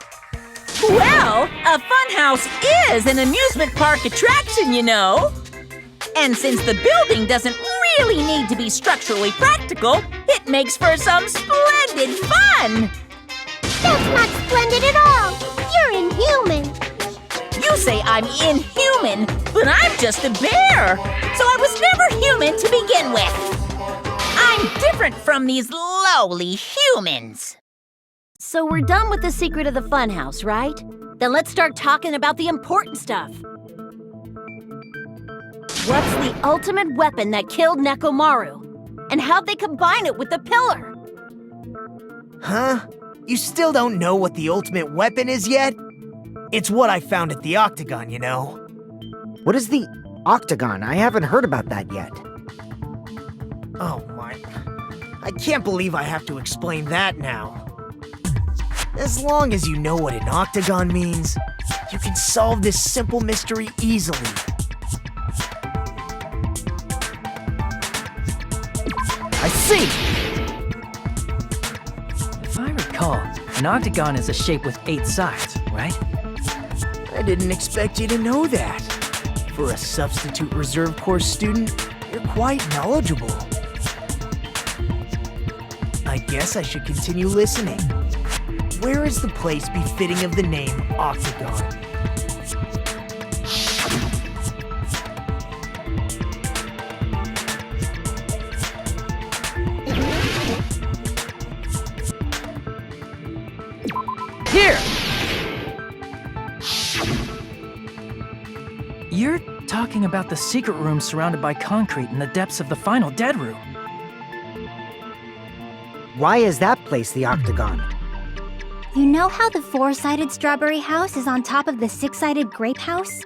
Well, a funhouse is an amusement park attraction, you know. And since the building doesn't really need to be structurally practical, it makes for some splendid fun. That's not splendid at all! You're inhuman! You say I'm inhuman, but I'm just a bear. So I was never human to begin with. I'm different from these lowly humans. So we're done with the secret of the funhouse, right? Then let's start talking about the important stuff. What's the ultimate weapon that killed Nekomaru? And how'd they combine it with the pillar? Huh? You still don't know what the ultimate weapon is yet? It's what I found at the Octagon, you know. What is the Octagon? I haven't heard about that yet. Oh my... I can't believe I have to explain that now. As long as you know what an Octagon means, you can solve this simple mystery easily. I see! If I recall, an octagon is a shape with 8 sides, right? I didn't expect you to know that. For a substitute reserve course student, you're quite knowledgeable. I guess I should continue listening. Where is the place befitting of the name Octagon? Here! You're talking about the secret room surrounded by concrete in the depths of the final dead room. Why is that place the Octagon? You know how the 4-sided strawberry house is on top of the 6-sided grape house?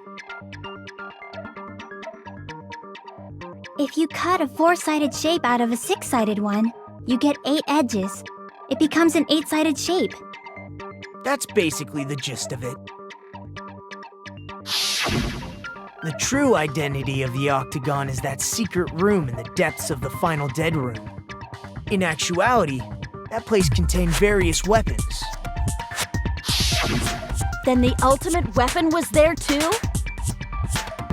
If you cut a 4-sided shape out of a 6-sided one, you get 8 edges. It becomes an 8-sided shape. That's basically the gist of it. The true identity of the Octagon is that secret room in the depths of the final dead room. In actuality, that place contained various weapons. Then the ultimate weapon was there too?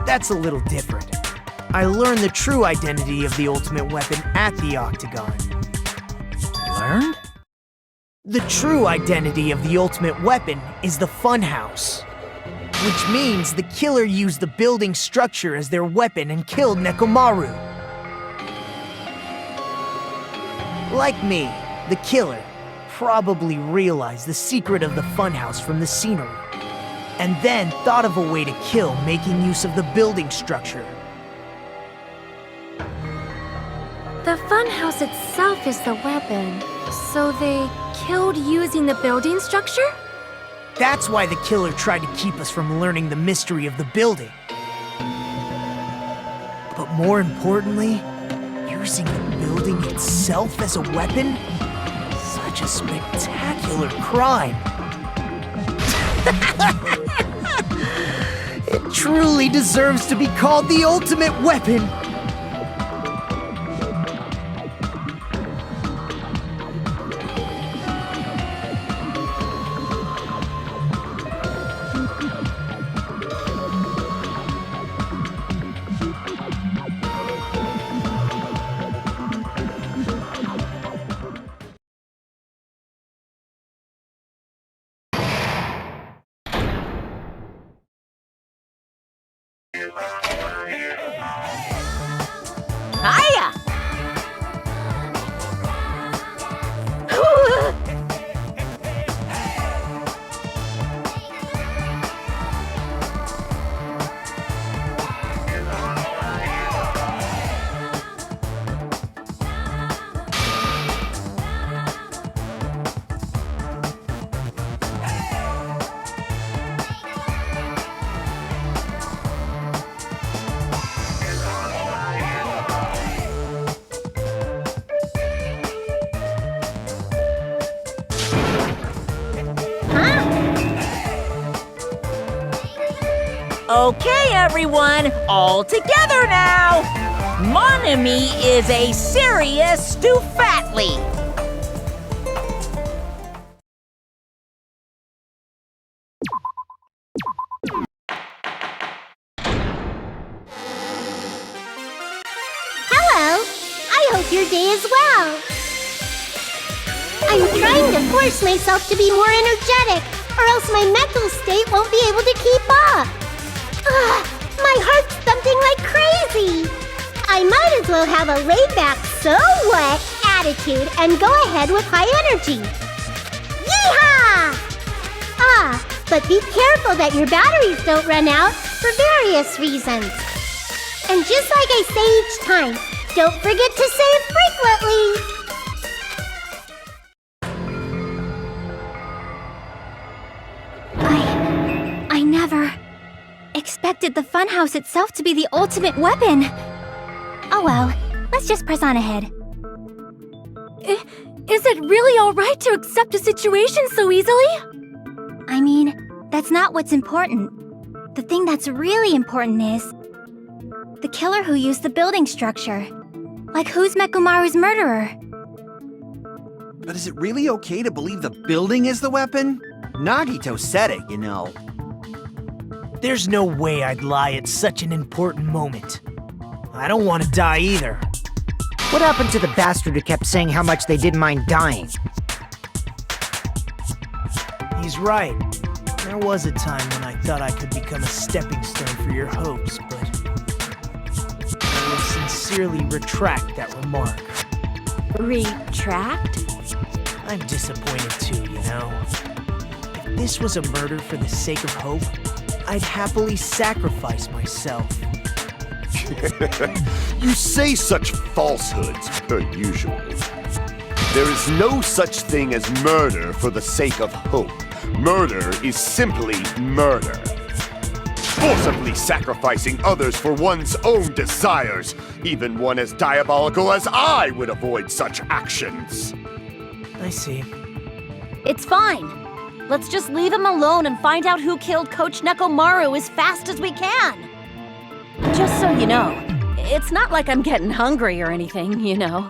That's a little different. I learned the true identity of the ultimate weapon at the Octagon. Learned? The true identity of the ultimate weapon is the funhouse. Which means the killer used the building structure as their weapon and killed Nekomaru. Like me, the killer probably realized the secret of the funhouse from the scenery, and then thought of a way to kill making use of the building structure. The funhouse itself is the weapon, so they killed using the building structure? That's why the killer tried to keep us from learning the mystery of the building. But more importantly, using the building itself as a weapon? Such a spectacular crime. It truly deserves to be called the ultimate weapon. Hiya! Okay, everyone, all together now! Mon ami is a serious Stufatly! Hello! I hope your day is well. I'm trying to force myself to be more energetic, or else my mental state won't be able to keep up. My heart's thumping like crazy. I might as well have a laid-back, so what attitude and go ahead with high energy. Yeehaw! But be careful that your batteries don't run out for various reasons. And just like I say each time, don't forget to save frequently. expected the funhouse itself to be the ultimate weapon. Oh well, let's just press on ahead. Is it really alright to accept a situation so easily? I mean, that's not what's important. The thing that's really important is the killer who used the building structure. Like, who's Mekumaru's murderer? But is it really okay to believe the building is the weapon? Nagito said it, you know. There's no way I'd lie at such an important moment. I don't want to die either. What happened to the bastard who kept saying how much they didn't mind dying? He's right. There was a time when I thought I could become a stepping stone for your hopes, but I will sincerely retract that remark. Retract? I'm disappointed too, you know. If this was a murder for the sake of hope, I'd happily sacrifice myself. You say such falsehoods, per usual. There is no such thing as murder for the sake of hope. Murder is simply murder. Forcibly sacrificing others for one's own desires. Even one as diabolical as I would avoid such actions. I see. It's fine. Let's just leave him alone and find out who killed Coach Nekomaru as fast as we can. Just so you know, it's not like I'm getting hungry or anything, you know.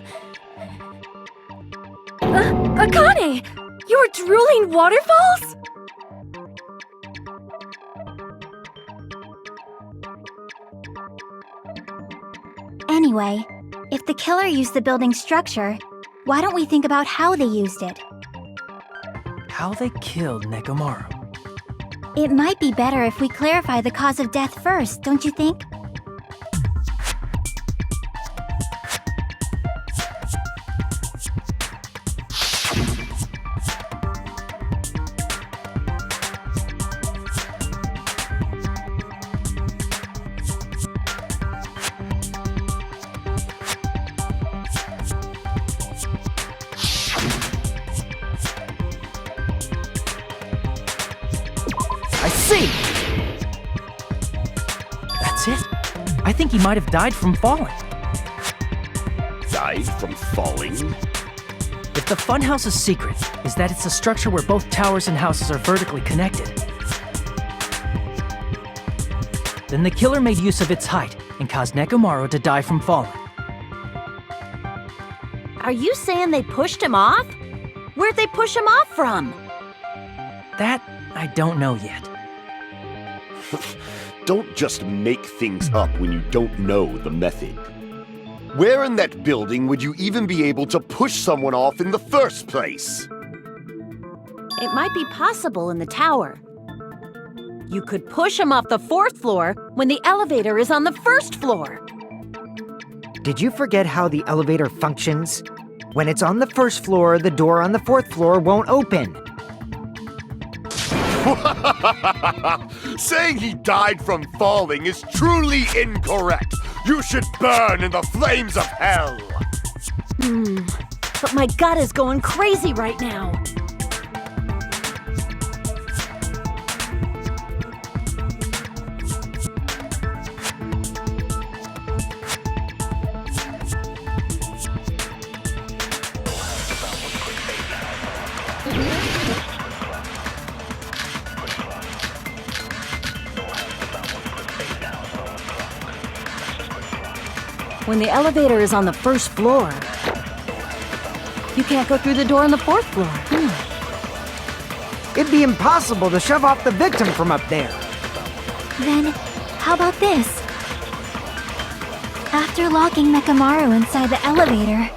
Akane! You're drooling waterfalls? Anyway, if the killer used the building structure, why don't we think about how they used it? How they killed Nekomaru. It might be better if we clarify the cause of death first, don't you think? I see! That's it. I think he might have died from falling. Died from falling? If the funhouse's secret is that it's a structure where both towers and houses are vertically connected, then the killer made use of its height and caused Nekomaru to die from falling. Are you saying they pushed him off? Where'd they push him off from? That I don't know yet. Don't just make things up when you don't know the method. Where in that building would you even be able to push someone off in the first place? It might be possible in the tower. You could push him off the 4th floor when the elevator is on the 1st floor. Did you forget how the elevator functions? When it's on the 1st floor, the door on the 4th floor won't open. Saying he died from falling is truly incorrect. You should burn in the flames of hell. But my gut is going crazy right now. When the elevator is on the 1st floor, you can't go through the door on the 4th floor. It'd be impossible to shove off the victim from up there. Then, how about this? After locking Nekomaru inside the elevator,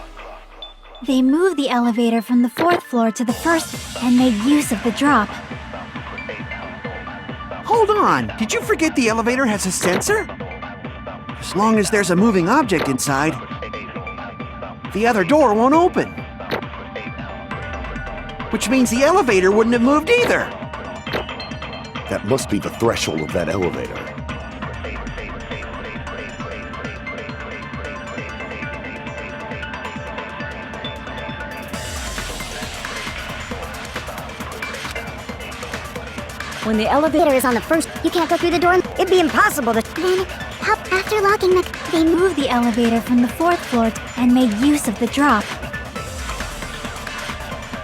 they moved the elevator from the 4th floor to the 1st and made use of the drop. Hold on, did you forget the elevator has a sensor? As long as there's a moving object inside, the other door won't open. Which means the elevator wouldn't have moved either. That must be the threshold of that elevator. When the elevator Is on the first. You can't go through the door. It'd be impossible to. Then, after locking They moved the elevator from the 4th floor and made use of the drop.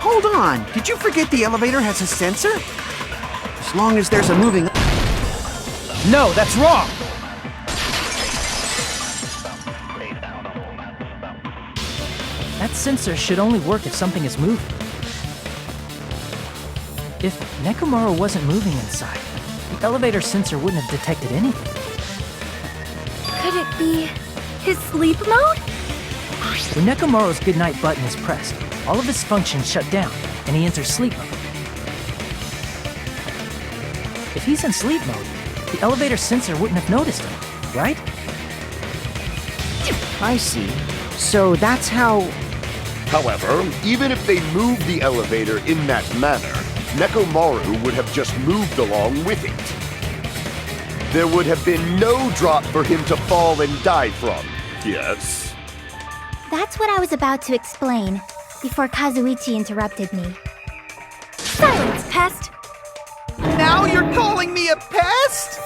Hold on, did you forget the elevator has a sensor? As long as there's a moving... No, that's wrong! That sensor should only work if something is moving. If Nekomaru wasn't moving inside, the elevator sensor wouldn't have detected anything. Could it be his sleep mode? When Nekomaru's goodnight button is pressed, all of his functions shut down, and he enters sleep mode. If he's in sleep mode, the elevator sensor wouldn't have noticed him, right? I see. So that's how. However, even if they moved the elevator in that manner, Nekomaru would have just moved along with it. There would have been no drop for him to fall and die from. Yes? That's what I was about to explain, before Kazuichi interrupted me. Silence, pest! Now you're calling me a pest?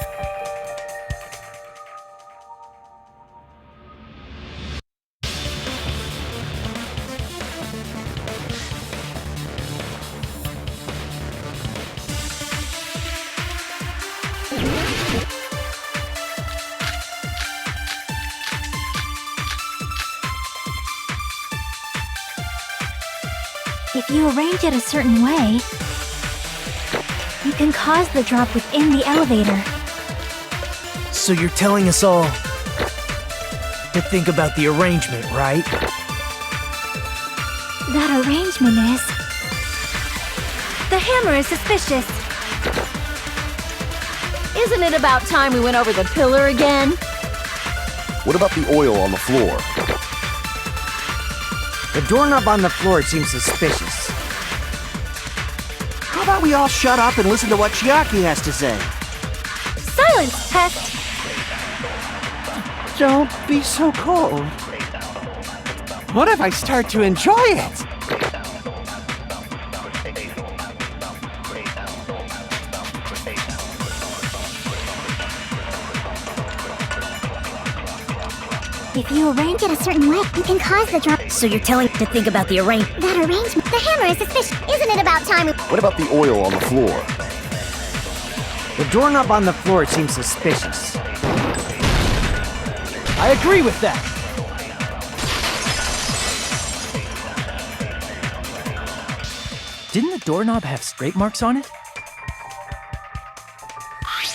If you arrange it a certain way, you can cause the drop within the elevator. So you're telling us all to think about the arrangement, right? That arrangement is... The hammer is suspicious. Isn't it about time we went over the pillar again? What about the oil on the floor? The doorknob on the floor seems suspicious. How about we all shut up and listen to what Chiaki has to say? Silence, pest! Don't be so cold. What if I start to enjoy it? If you arrange it a certain way, you can cause the drop. So you're telling to think about the arrangement. That arrangement. The hammer is suspicious. Isn't it about time? What about the oil on the floor? The doorknob on the floor seems suspicious. I agree with that! Didn't the doorknob have scrape marks on it?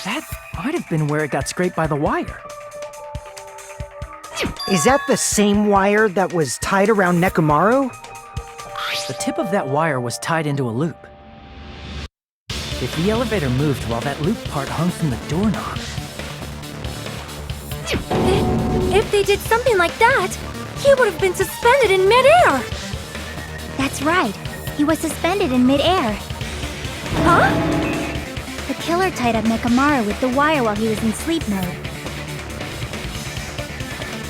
That might have been where it got scraped by the wire. Is that the same wire that was tied around Nekomaru? The tip of that wire was tied into a loop. If the elevator moved while that loop part hung from the doorknob... If they did something like that, he would have been suspended in midair! That's right. He was suspended in midair. Huh? The killer tied up Nekomaru with the wire while he was in sleep mode.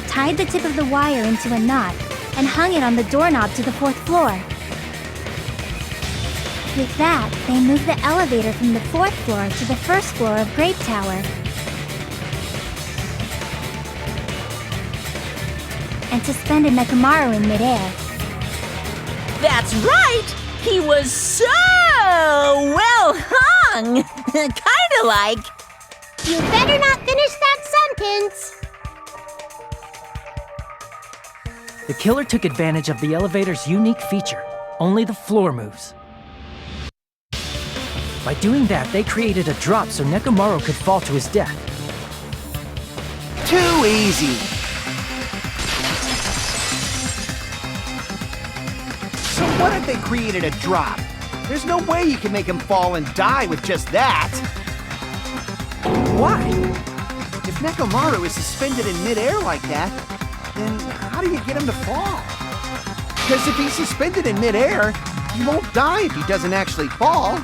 Tied the tip of the wire into a knot and hung it on the doorknob to the 4th floor. With that, they moved the elevator from the 4th floor to the 1st floor of Grape Tower. And suspended Nekomaru in midair. That's right! He was so well hung! Kinda like... You better not finish that sentence. The killer took advantage of the elevator's unique feature. Only the floor moves. By doing that, they created a drop so Nekomaru could fall to his death. Too easy. So what if they created a drop? There's no way you can make him fall and die with just that. Why? If Nekomaru is suspended in midair like that, then how do you get him to fall? Because if he's suspended in midair, he won't die if he doesn't actually fall.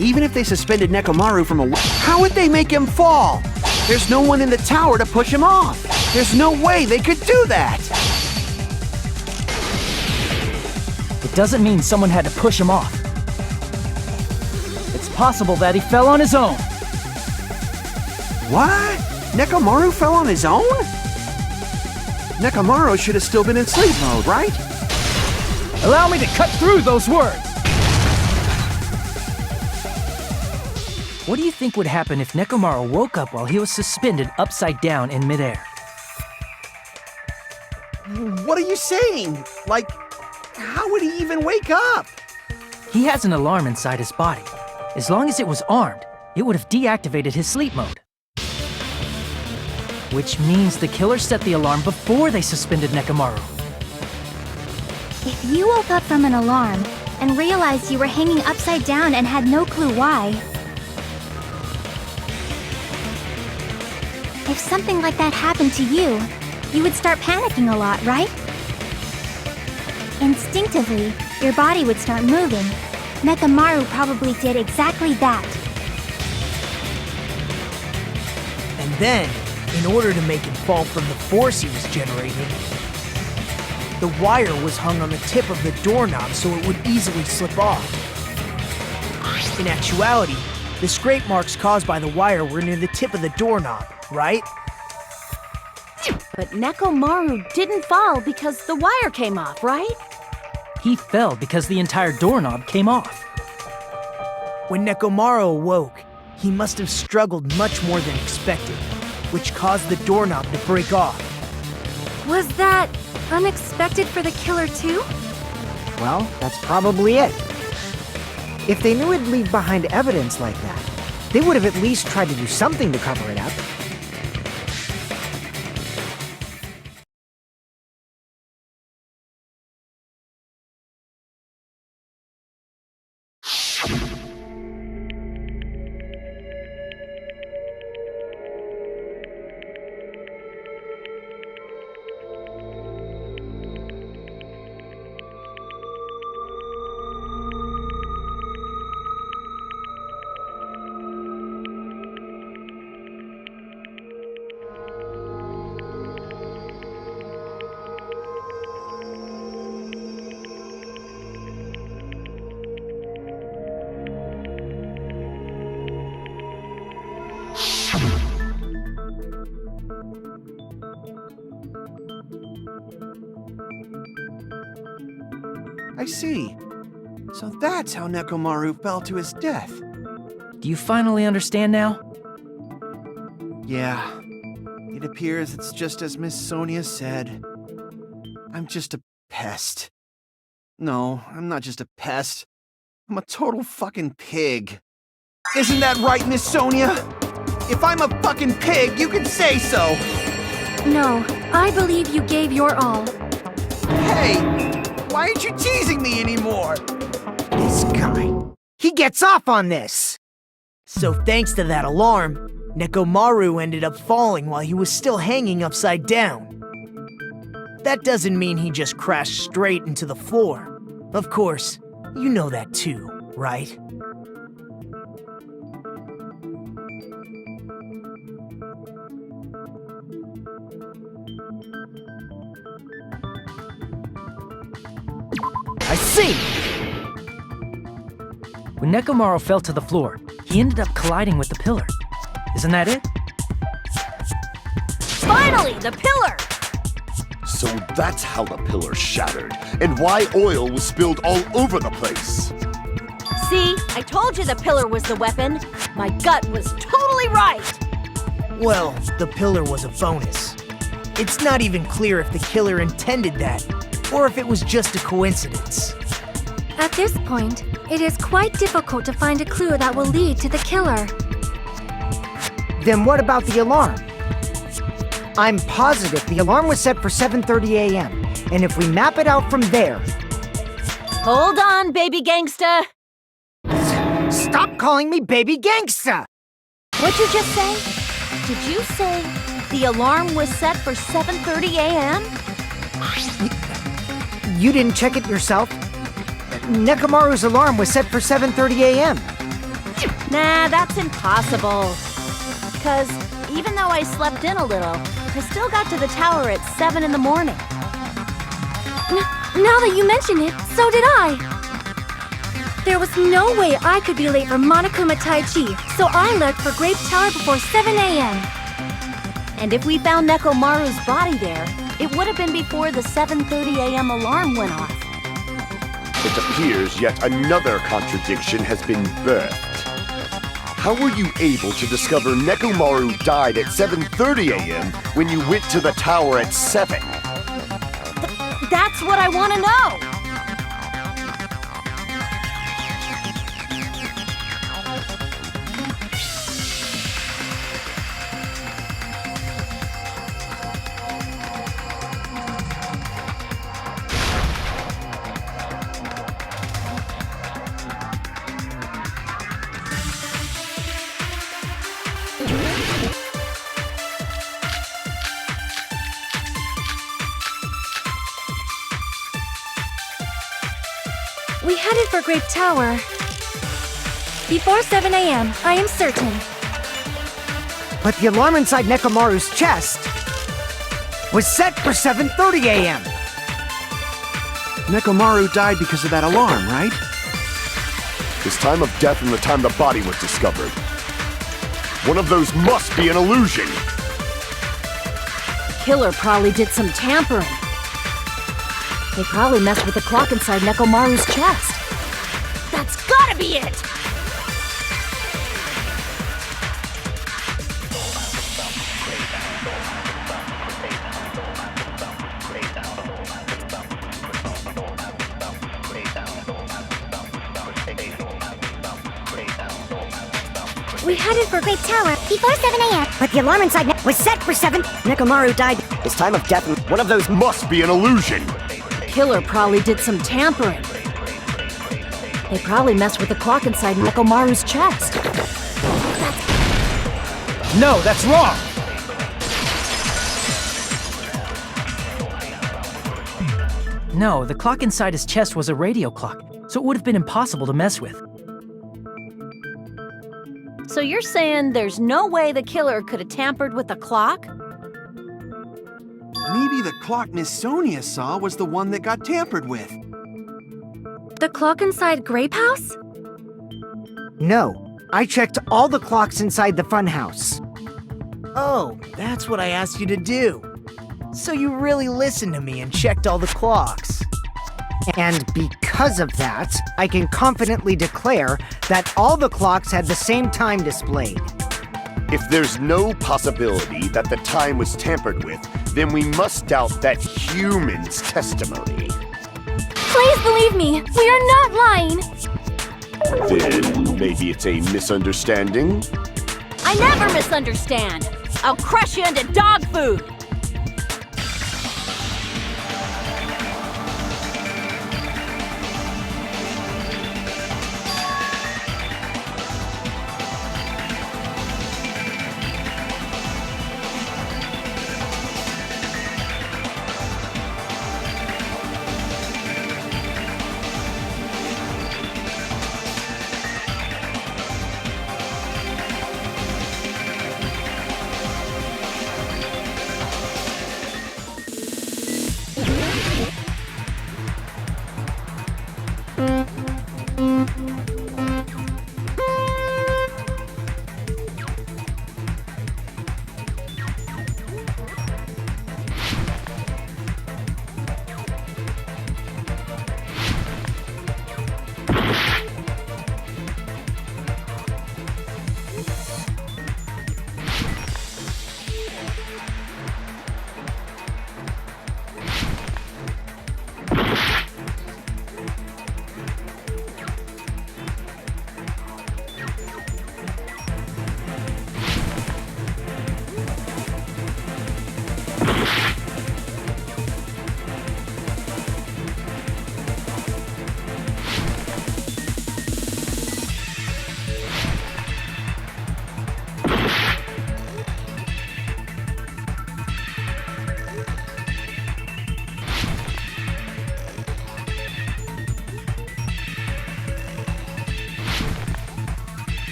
Even if they suspended Nekomaru from a... How would they make him fall? There's no one in the tower to push him off. There's no way they could do that! It doesn't mean someone had to push him off. It's possible that he fell on his own. What? Nekomaru fell on his own? Nekomaru should have still been in sleep mode, right? Allow me to cut through those words! What do you think would happen if Nekomaru woke up while he was suspended upside down in midair? What are you saying? Like, how would he even wake up? He has an alarm inside his body. As long as it was armed, it would have deactivated his sleep mode. Which means the killer set the alarm before they suspended Nekomaru. If you woke up from an alarm and realized you were hanging upside down and had no clue why, if something like that happened to you, you would start panicking a lot, right? Instinctively, your body would start moving. Nekomaru probably did exactly that. And then, in order to make him fall from the force he was generating, the wire was hung on the tip of the doorknob so it would easily slip off. In actuality, the scrape marks caused by the wire were near the tip of the doorknob, right? But Nekomaru didn't fall because the wire came off, right? He fell because the entire doorknob came off. When Nekomaru awoke, he must have struggled much more than expected, which caused the doorknob to break off. Was that unexpected for the killer too? Well, that's probably it. If they knew it'd leave behind evidence like that, they would have at least tried to do something to cover it up. I see. So that's how Nekomaru fell to his death. Do you finally understand now? Yeah. It appears it's just as Miss Sonia said. I'm just a pest. No, I'm not just a pest. I'm a total fucking pig. Isn't that right, Miss Sonia? If I'm a fucking pig, you can say so! No, I believe you gave your all. Hey! Why aren't you teasing me anymore? This guy. He gets off on this! So thanks to that alarm, Nekomaru ended up falling while he was still hanging upside down. That doesn't mean he just crashed straight into the floor. Of course, you know that too, right? I see! When Nekomaru fell to the floor, he ended up colliding with the pillar. Isn't that it? Finally, the pillar! So that's how the pillar shattered, and why oil was spilled all over the place. See, I told you the pillar was the weapon. My gut was totally right. Well, the pillar was a bonus. It's not even clear if the killer intended that, or if it was just a coincidence. At this point, it is quite difficult to find a clue that will lead to the killer. Then what about the alarm? I'm positive the alarm was set for 7:30 a.m., and if we map it out from there... Hold on, baby gangsta. Stop calling me baby gangsta! What'd you just say? Did you say the alarm was set for 7:30 a.m.? You didn't check it yourself? Nekomaru's alarm was set for 7:30 a.m. Nah, that's impossible. Because even though I slept in a little, I still got to the tower at 7 in the morning. Now that you mention it, so did I. There was no way I could be late for Monokuma Tai Chi, so I left for Grape Tower before 7 a.m. And if we found Nekomaru's body there, it would have been before the 7:30 a.m. alarm went off. It appears yet another contradiction has been birthed. How were you able to discover Nekomaru died at 7:30 a.m. when you went to the tower at 7? That's what I want to know! We headed for Grape Tower before 7 a.m., I am certain. But the alarm inside Nekomaru's chest was set for 7:30 a.m. Nekomaru died because of that alarm, right? His time of death and the time the body was discovered. One of those must be an illusion. Killer probably did some tampering. They probably messed with the clock inside Nekomaru's chest. That's gotta be it! We headed for Grape Tower before 7 a.m. But the alarm inside was set for 7. Nekomaru died. His time of death and one of those must be an illusion. Killer probably did some tampering. They probably messed with the clock inside Nekomaru's chest. No, that's wrong! No, the clock inside his chest was a radio clock, so it would have been impossible to mess with. So you're saying there's no way the killer could have tampered with the clock? Maybe the clock Miss Sonia saw was the one that got tampered with. The clock inside Grape House? No, I checked all the clocks inside the funhouse. Oh, that's what I asked you to do. So you really listened to me and checked all the clocks. And because of that, I can confidently declare that all the clocks had the same time displayed. If there's no possibility that the time was tampered with, then we must doubt that human's testimony. Please believe me, we are not lying! Then maybe it's a misunderstanding? I never misunderstand! I'll crush you into dog food!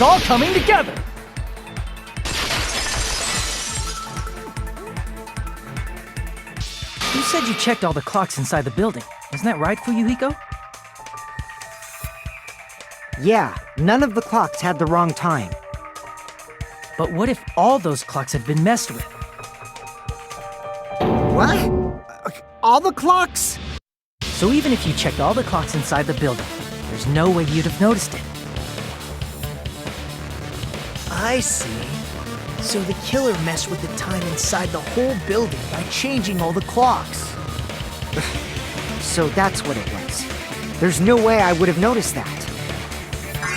all coming together! You said you checked all the clocks inside the building. Isn't that right, Fuyuhiko? Yeah, none of the clocks had the wrong time. But what if all those clocks had been messed with? What? All the clocks? So even if you checked all the clocks inside the building, there's no way you'd have noticed it. I see. So the killer messed with the time inside the whole building by changing all the clocks. So that's what it was. There's no way I would have noticed that.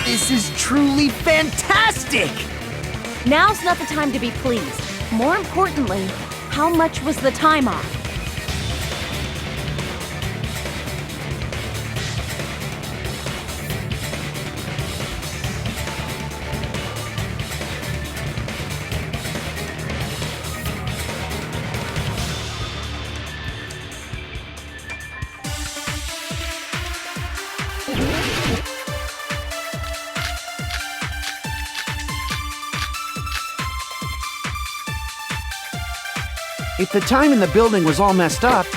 This is truly fantastic! Now's not the time to be pleased. More importantly, how much was the time off? If the time in the building was all messed up,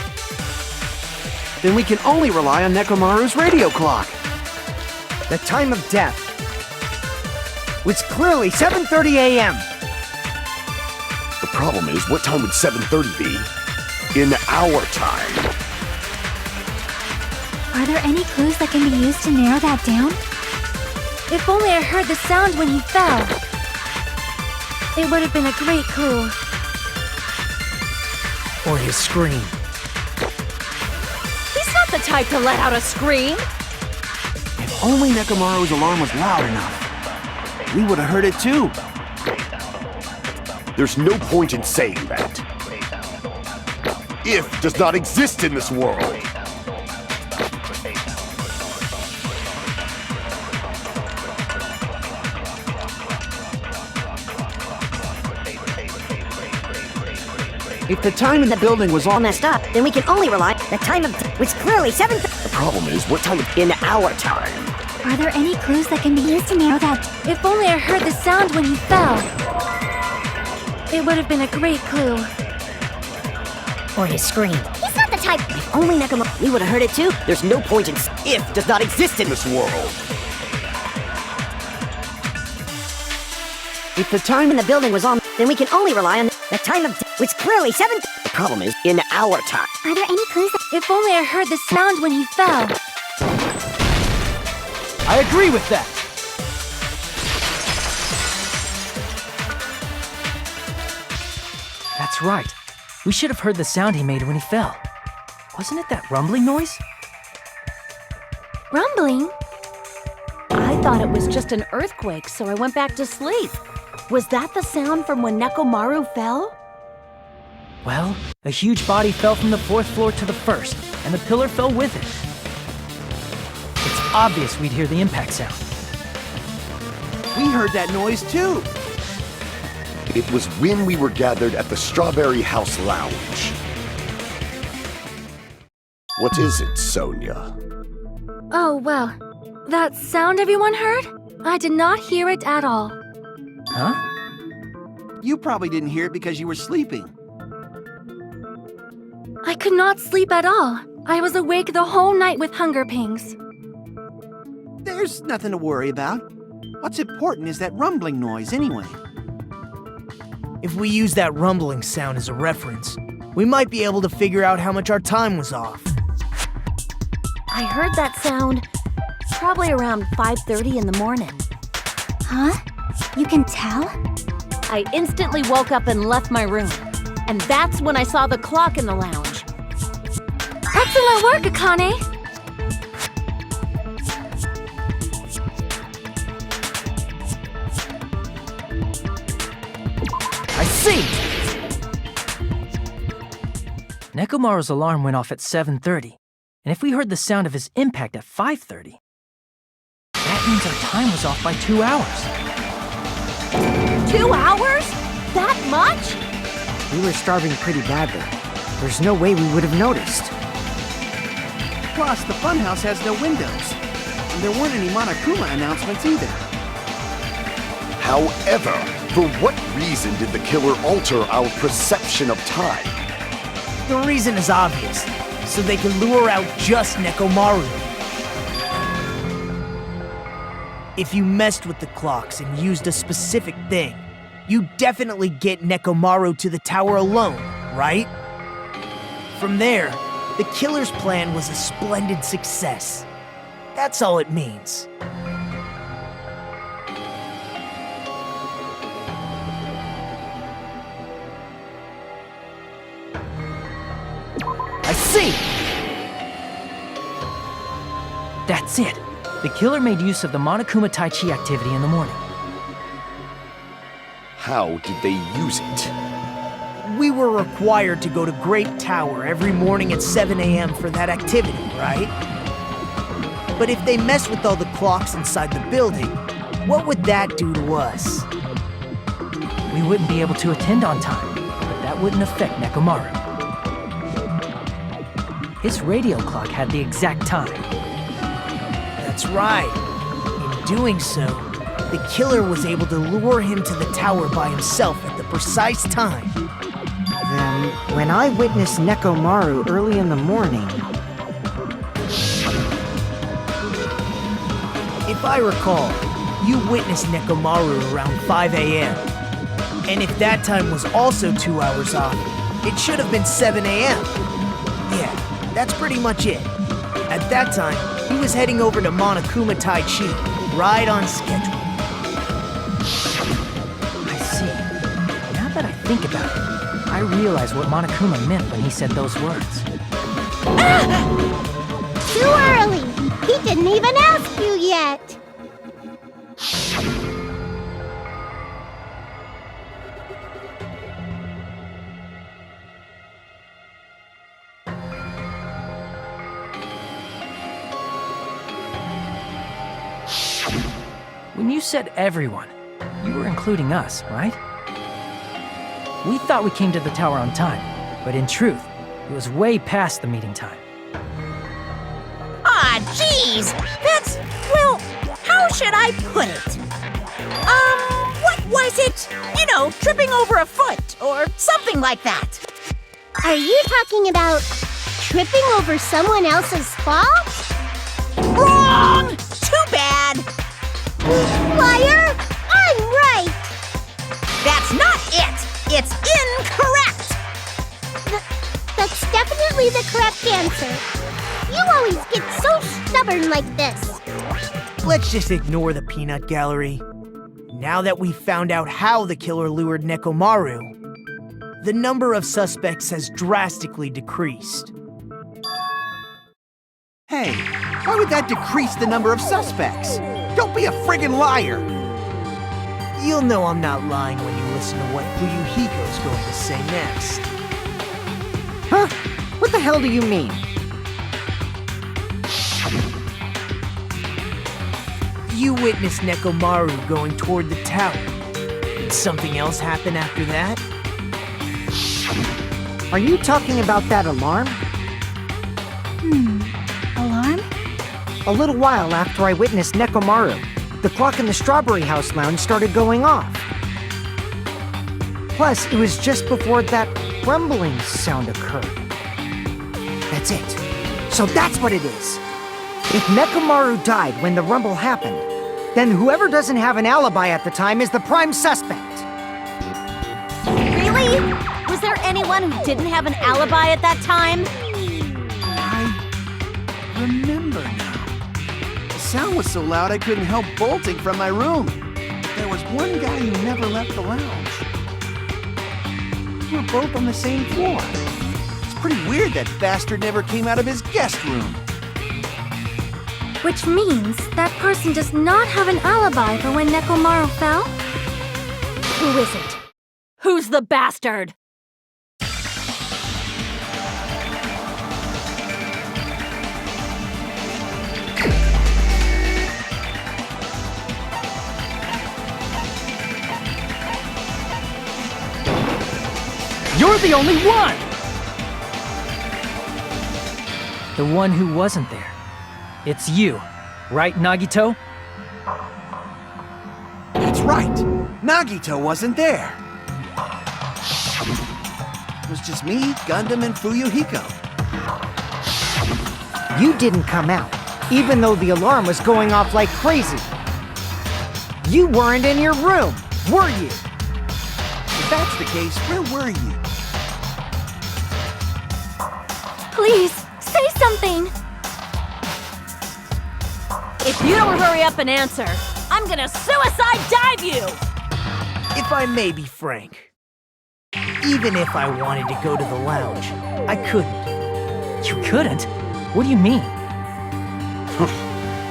then we can only rely on Nekomaru's radio clock. The time of death was clearly 7:30 a.m. The problem is, what time would 7:30 be in our time? Are there any clues that can be used to narrow that down? If only I heard the sound when he fell. It would have been a great clue. Or his scream. He's not the type to let out a scream. If only Nekomaru's alarm was loud enough, we would have heard it too. There's no point in saying that. If does not exist in this world. If the time in the building was all messed up, Then we can only rely the time of was clearly 7. The problem is, what time in our time? Are there any clues that can be used to narrow that? If only I heard the sound when he fell. It would have been a great clue. Or his scream. He's not the type. If only Nekomaru, we would have heard it too. There's no point in If does not exist in this world. If the time in the building was on, then we can only rely on the time of which clearly 7. The problem is, in our time. Are there any clues that... If only I heard the sound when he fell. I agree with that! That's right. We should have heard the sound he made when he fell. Wasn't it that rumbling noise? Rumbling? I thought it was just an earthquake, so I went back to sleep. Was that the sound from when Nekomaru fell? Well, a huge body fell from the 4th floor to the 1st, and the pillar fell with it. It's obvious we'd hear the impact sound. we heard that noise too. It was when we were gathered at the Strawberry House Lounge. What is it, Sonia? Oh, well. That sound everyone heard? I did not hear it at all. Huh? You probably didn't hear it because you were sleeping. I could not sleep at all. I was awake the whole night with hunger pangs. There's nothing to worry about. What's important is that rumbling noise anyway. If we use that rumbling sound as a reference, we might be able to figure out how much our time was off. I heard that sound probably around 5:30 in the morning. Huh? You can tell? I instantly woke up and left my room. And that's when I saw the clock in the lounge. Excellent work, Akane! I see! Nekomaru's alarm went off at 7:30, and if we heard the sound of his impact at 5:30, that means our time was off by 2 hours. 2 hours? That much? We were starving pretty badly. There's no way we would have noticed. Plus, the funhouse has no windows. And there weren't any Monokuma announcements either. However, for what reason did the killer alter our perception of time? The reason is obvious. So they can lure out just Nekomaru. If you messed with the clocks and used a specific thing, you definitely get Nekomaru to the tower alone, right? From there, the killer's plan was a splendid success. That's all it means. I see! That's it. The killer made use of the Monokuma Tai Chi activity in the morning. How did they use it? We were required to go to Grape Tower every morning at 7 a.m. for that activity, right? But if they mess with all the clocks inside the building, what would that do to us? We wouldn't be able to attend on time, but that wouldn't affect Nekomaru. His radio clock had the exact time. That's right. In doing so, the killer was able to lure him to the tower by himself at the precise time. Then, when I witnessed Nekomaru early in the morning... If I recall, you witnessed Nekomaru around 5 a.m. And if that time was also 2 hours off, it should have been 7 a.m. Yeah, that's pretty much it. At that time, he was heading over to Monokuma Tai Chi, right on schedule. I see. Now that I think about it, I realize what Monokuma meant when he said those words. Too early! He didn't even ask you yet! When you said everyone, you were including us, right? We thought we came to the tower on time, but in truth, it was way past the meeting time. Ah, jeez! That's, well, how should I put it? What was it? You know, tripping over a foot, or something like that. Are you talking about tripping over someone else's fault? Wrong! Too bad! Liar! I'm right! That's not it! It's incorrect! That's definitely the correct answer. You always get so stubborn like this. Let's just ignore the peanut gallery. Now that we've found out how the killer lured Nekomaru, the number of suspects has drastically decreased. Hey, why would that decrease the number of suspects? Don't be a friggin' liar! You'll know I'm not lying when you listen to what Fuyuhiko's going to say next. Huh? What the hell do you mean? You witnessed Nekomaru going toward the tower. Did something else happen after that? Are you talking about that alarm? Alarm? A little while after I witnessed Nekomaru, the clock in the Strawberry House lounge started going off. Plus, it was just before that rumbling sound occurred. That's it. So that's what it is. If Nekomaru died when the rumble happened, then whoever doesn't have an alibi at the time is the prime suspect. Really? Was there anyone who didn't have an alibi at that time? I remember now. The sound was so loud I couldn't help bolting from my room. But there was one guy who never left the lounge. We were both on the same floor. It's pretty weird that bastard never came out of his guest room. Which means that person does not have an alibi for when Nekomaru fell? Who is it? Who's the bastard? You're the only one! The one who wasn't there. It's you, right, Nagito? That's right. Nagito wasn't there. It was just me, Gundam, and Fuyuhiko. You didn't come out, even though the alarm was going off like crazy. You weren't in your room, were you? If that's the case, where were you? Please, say something! If you don't hurry up and answer, I'm gonna suicide dive you! If I may be frank, even if I wanted to go to the lounge, I couldn't. You couldn't? What do you mean?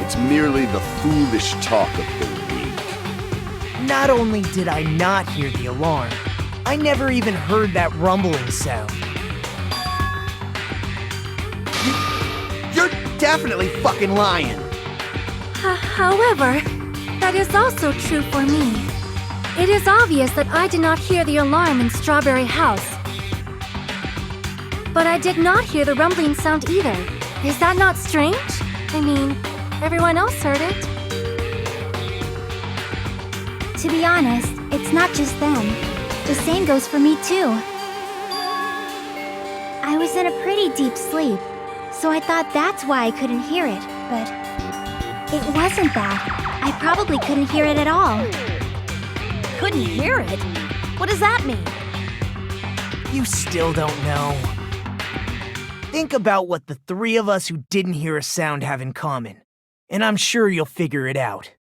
It's merely the foolish talk of the weak. Not only did I not hear the alarm, I never even heard that rumbling sound. You're definitely fucking lying. However, that is also true for me. It is obvious that I did not hear the alarm in Strawberry House. But I did not hear the rumbling sound either. Is that not strange? I mean, everyone else heard it. To be honest, it's not just them. The same goes for me too. I was in a pretty deep sleep, so I thought that's why I couldn't hear it, but it wasn't that. I probably couldn't hear it at all. Couldn't hear it? What does that mean? You still don't know. Think about what the three of us who didn't hear a sound have in common, and I'm sure you'll figure it out.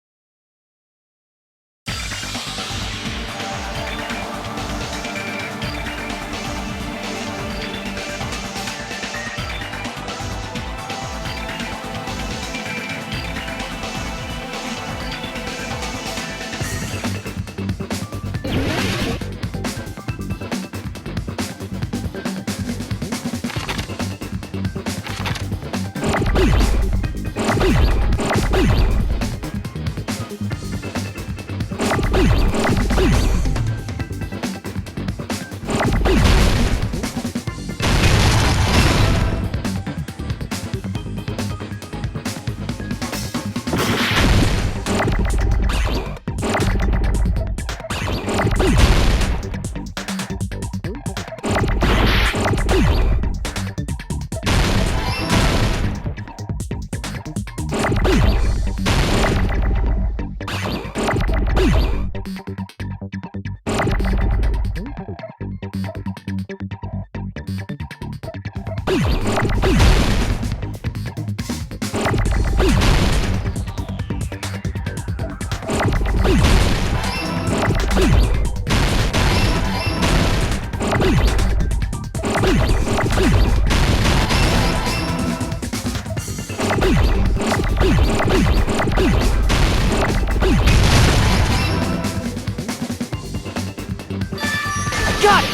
Got it!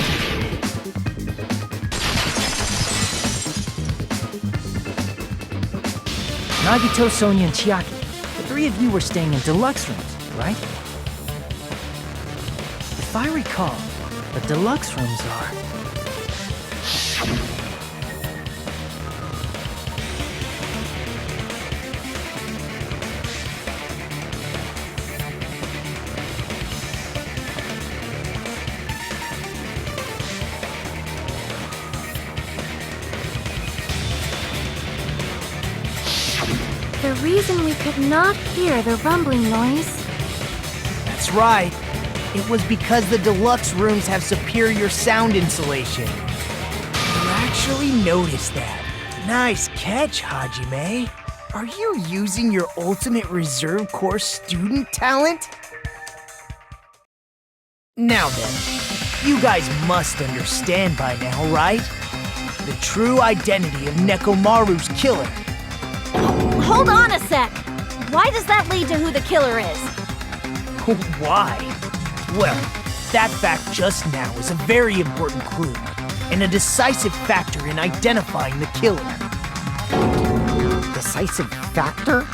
Nagito, Sonia, and Chiaki. The three of you were staying in deluxe rooms, right? If I recall, the deluxe rooms are... The reason we could not hear the rumbling noise... That's right. It was because the deluxe rooms have superior sound insulation. You actually noticed that. Nice catch, Hajime. Are you using your ultimate reserve corps student talent? Now then, you guys must understand by now, right? The true identity of Nekomaru's killer. Hold on a sec! Why does that lead to who the killer is? Why? Well, that fact just now is a very important clue, and a decisive factor in identifying the killer. Decisive factor?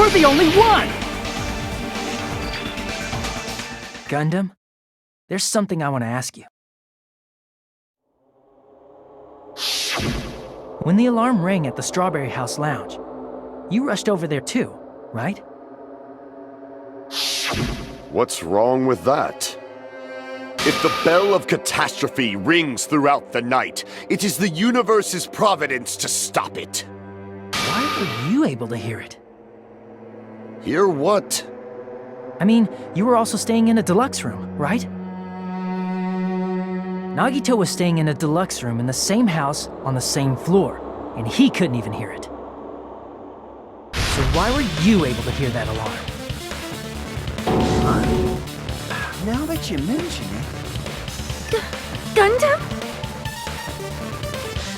You're the only one! Gundam, there's something I want to ask you. When the alarm rang at the Strawberry House Lounge, you rushed over there too, right? What's wrong with that? If the bell of catastrophe rings throughout the night, it is the universe's providence to stop it. Why were you able to hear it? Hear what? I mean, you were also staying in a deluxe room, right? Nagito was staying in a deluxe room in the same house on the same floor, and he couldn't even hear it. So why were you able to hear that alarm? Now that you mention it... Gundam?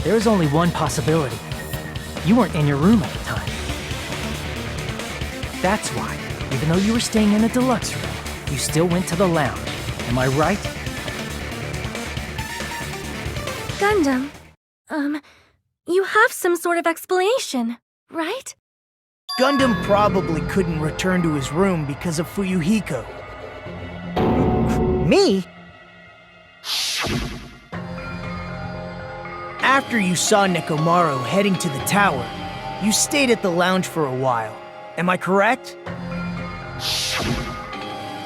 There is only one possibility. You weren't in your room at the time. That's why, even though you were staying in a deluxe room, you still went to the lounge. Am I right? Gundam, you have some sort of explanation, right? Gundam probably couldn't return to his room because of Fuyuhiko. Me? After you saw Nekomaru heading to the tower, you stayed at the lounge for a while. Am I correct?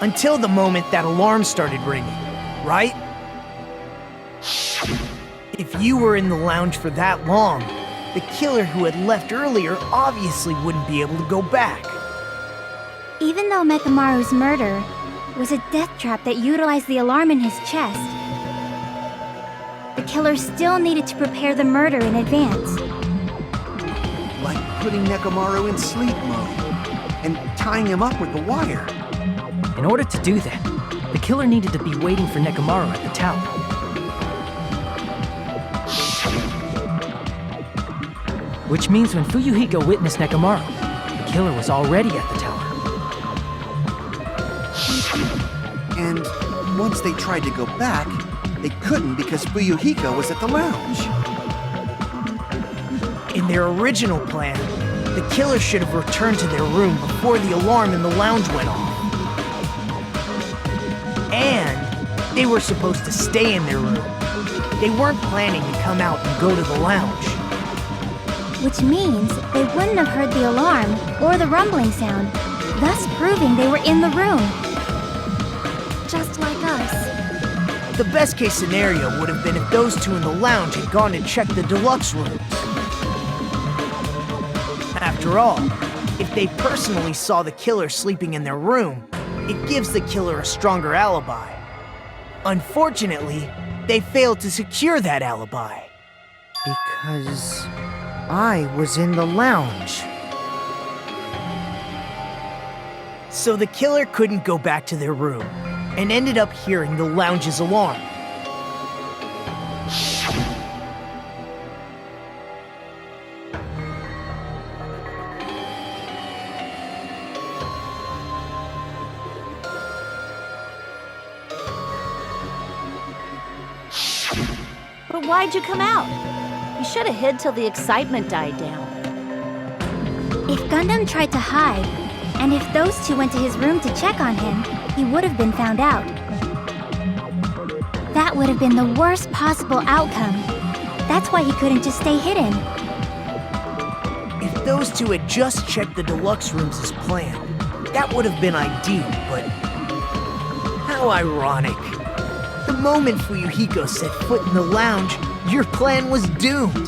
Until the moment that alarm started ringing, right? If you were in the lounge for that long, the killer who had left earlier obviously wouldn't be able to go back. Even though Mekamaru's murder was a death trap that utilized the alarm in his chest, the killer still needed to prepare the murder in advance. Like putting Nekomaru in sleep mode and tying him up with the wire. In order to do that, the killer needed to be waiting for Nekomaru at the tower. Which means when Fuyuhiko witnessed Nekomaru, the killer was already at the tower. And once they tried to go back, they couldn't because Fuyuhiko was at the lounge. In their original plan, the killer should have returned to their room before the alarm in the lounge went off. And they were supposed to stay in their room. They weren't planning to come out and go to the lounge. Which means they wouldn't have heard the alarm or the rumbling sound, thus proving they were in the room. Just like us. The best case scenario would have been if those two in the lounge had gone and checked the deluxe rooms. After all, if they personally saw the killer sleeping in their room, it gives the killer a stronger alibi. Unfortunately, they failed to secure that alibi. Because I was in the lounge. So the killer couldn't go back to their room, and ended up hearing the lounge's alarm. But why'd you come out? You should have hid till the excitement died down. If Gundam tried to hide, and if those two went to his room to check on him, he would have been found out. That would have been the worst possible outcome. That's why he couldn't just stay hidden. If those two had just checked the deluxe rooms as planned, that would have been ideal, but how ironic. The moment Fuyuhiko set foot in the lounge, your plan was doomed.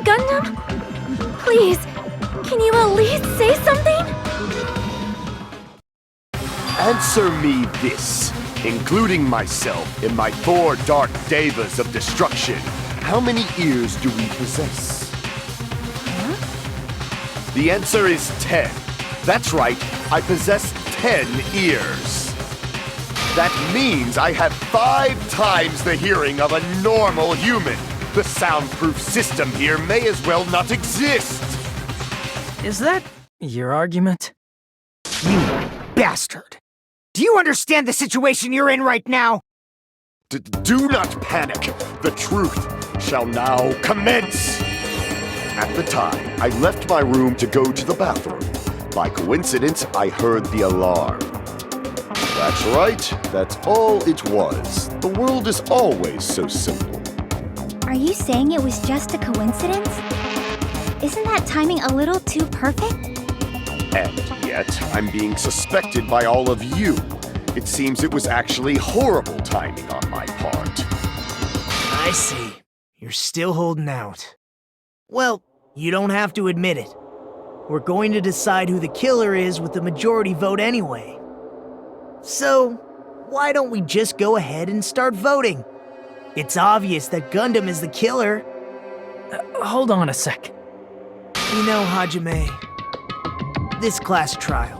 Gundam? Please, can you at least say something? Answer me this, including myself in my 4 dark devas of destruction. How many ears do we possess? Huh? The answer is 10. That's right, I possess 10 ears. That means I have 5 times the hearing of a normal human. The soundproof system here may as well not exist. Is that your argument? You bastard! Do you understand the situation you're in right now? Do not panic. The truth shall now commence. At the time, I left my room to go to the bathroom. By coincidence, I heard the alarm. That's right, that's all it was. The world is always so simple. Are you saying it was just a coincidence? Isn't that timing a little too perfect? And yet, I'm being suspected by all of you. It seems it was actually horrible timing on my part. I see. You're still holding out. Well, you don't have to admit it. We're going to decide who the killer is with the majority vote anyway. So, why don't we just go ahead and start voting? It's obvious that Gundam is the killer. Hold on a sec. You know, Hajime, this class trial,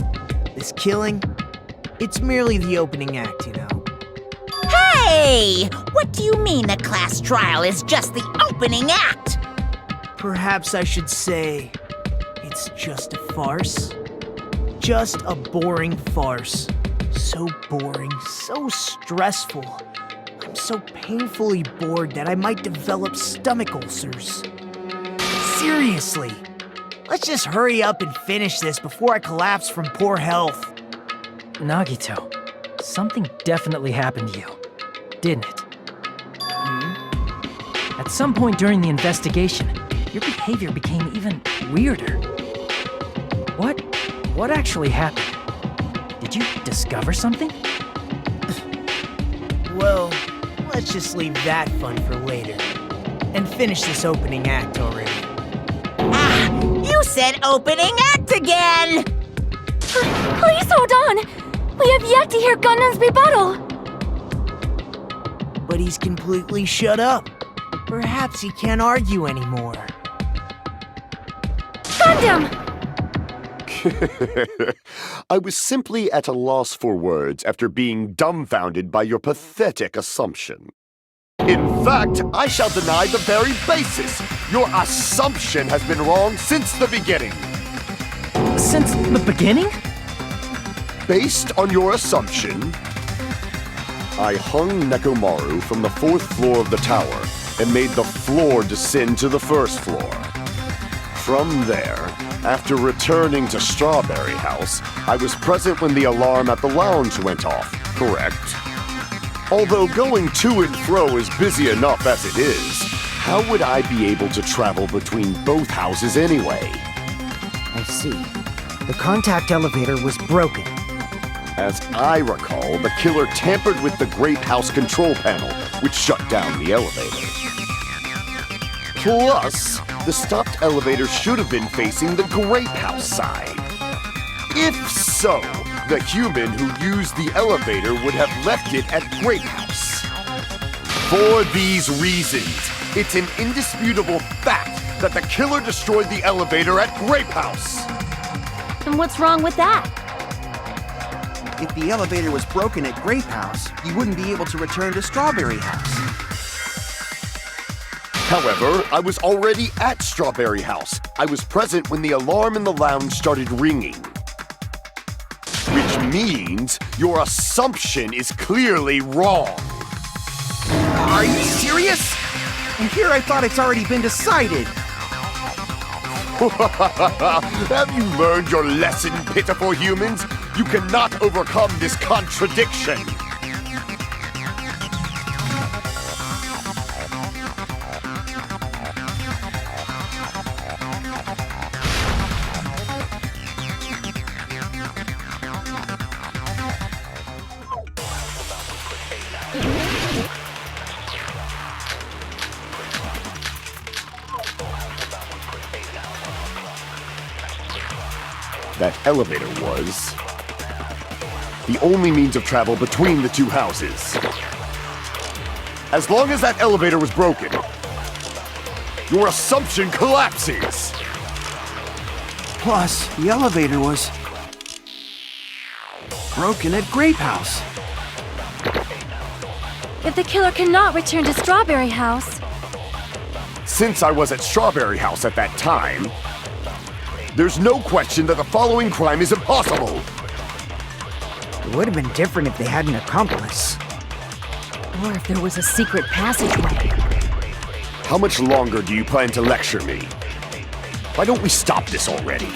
this killing, it's merely the opening act, you know. Hey! What do you mean a class trial is just the opening act? Perhaps I should say, it's just a farce. Just a boring farce. So boring, so stressful. I'm so painfully bored that I might develop stomach ulcers. Seriously, let's just hurry up and finish this before I collapse from poor health. Nagito, something definitely happened to you, didn't it? At some point during the investigation, your behavior became even weirder. What actually happened? Did you discover something? Well, let's just leave that fun for later. And finish this opening act already. Ah! You said opening act again! Please hold on! We have yet to hear Gundam's rebuttal! But he's completely shut up. Perhaps he can't argue anymore. Gundam! I was simply at a loss for words after being dumbfounded by your pathetic assumption. In fact, I shall deny the very basis. Your assumption has been wrong since the beginning. Since the beginning? Based on your assumption, I hung Nekomaru from the 4th floor of the tower and made the floor descend to the 1st floor. From there, after returning to Strawberry House, I was present when the alarm at the lounge went off, correct? Although going to and fro is busy enough as it is, how would I be able to travel between both houses anyway? I see. The contact elevator was broken. As I recall, the killer tampered with the Grape House control panel, which shut down the elevator. Plus, the stopped elevator should have been facing the Grape House side. If so, the human who used the elevator would have left it at Grape House. For these reasons, it's an indisputable fact that the killer destroyed the elevator at Grape House. And what's wrong with that? If the elevator was broken at Grape House, you wouldn't be able to return to Strawberry House. However, I was already at Strawberry House. I was present when the alarm in the lounge started ringing. Which means your assumption is clearly wrong. Are you serious? And here I thought it's already been decided. Have you learned your lesson, pitiful humans? You cannot overcome this contradiction. That elevator was the only means of travel between the two houses. As long as that elevator was broken, your assumption collapses. Plus, the elevator was broken at Grape House. If the killer cannot return to Strawberry House, Since I was at Strawberry House at that time, there's no question that the following crime is impossible. It would have been different if they had an accomplice. Or if there was a secret passageway. How much longer do you plan to lecture me? Why don't we stop this already?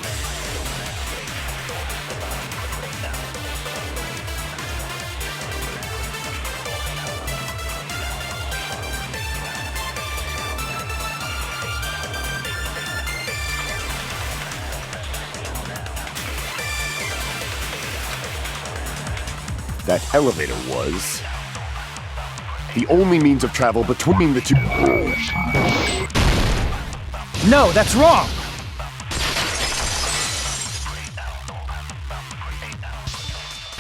That elevator was the only means of travel between the two. No, that's wrong!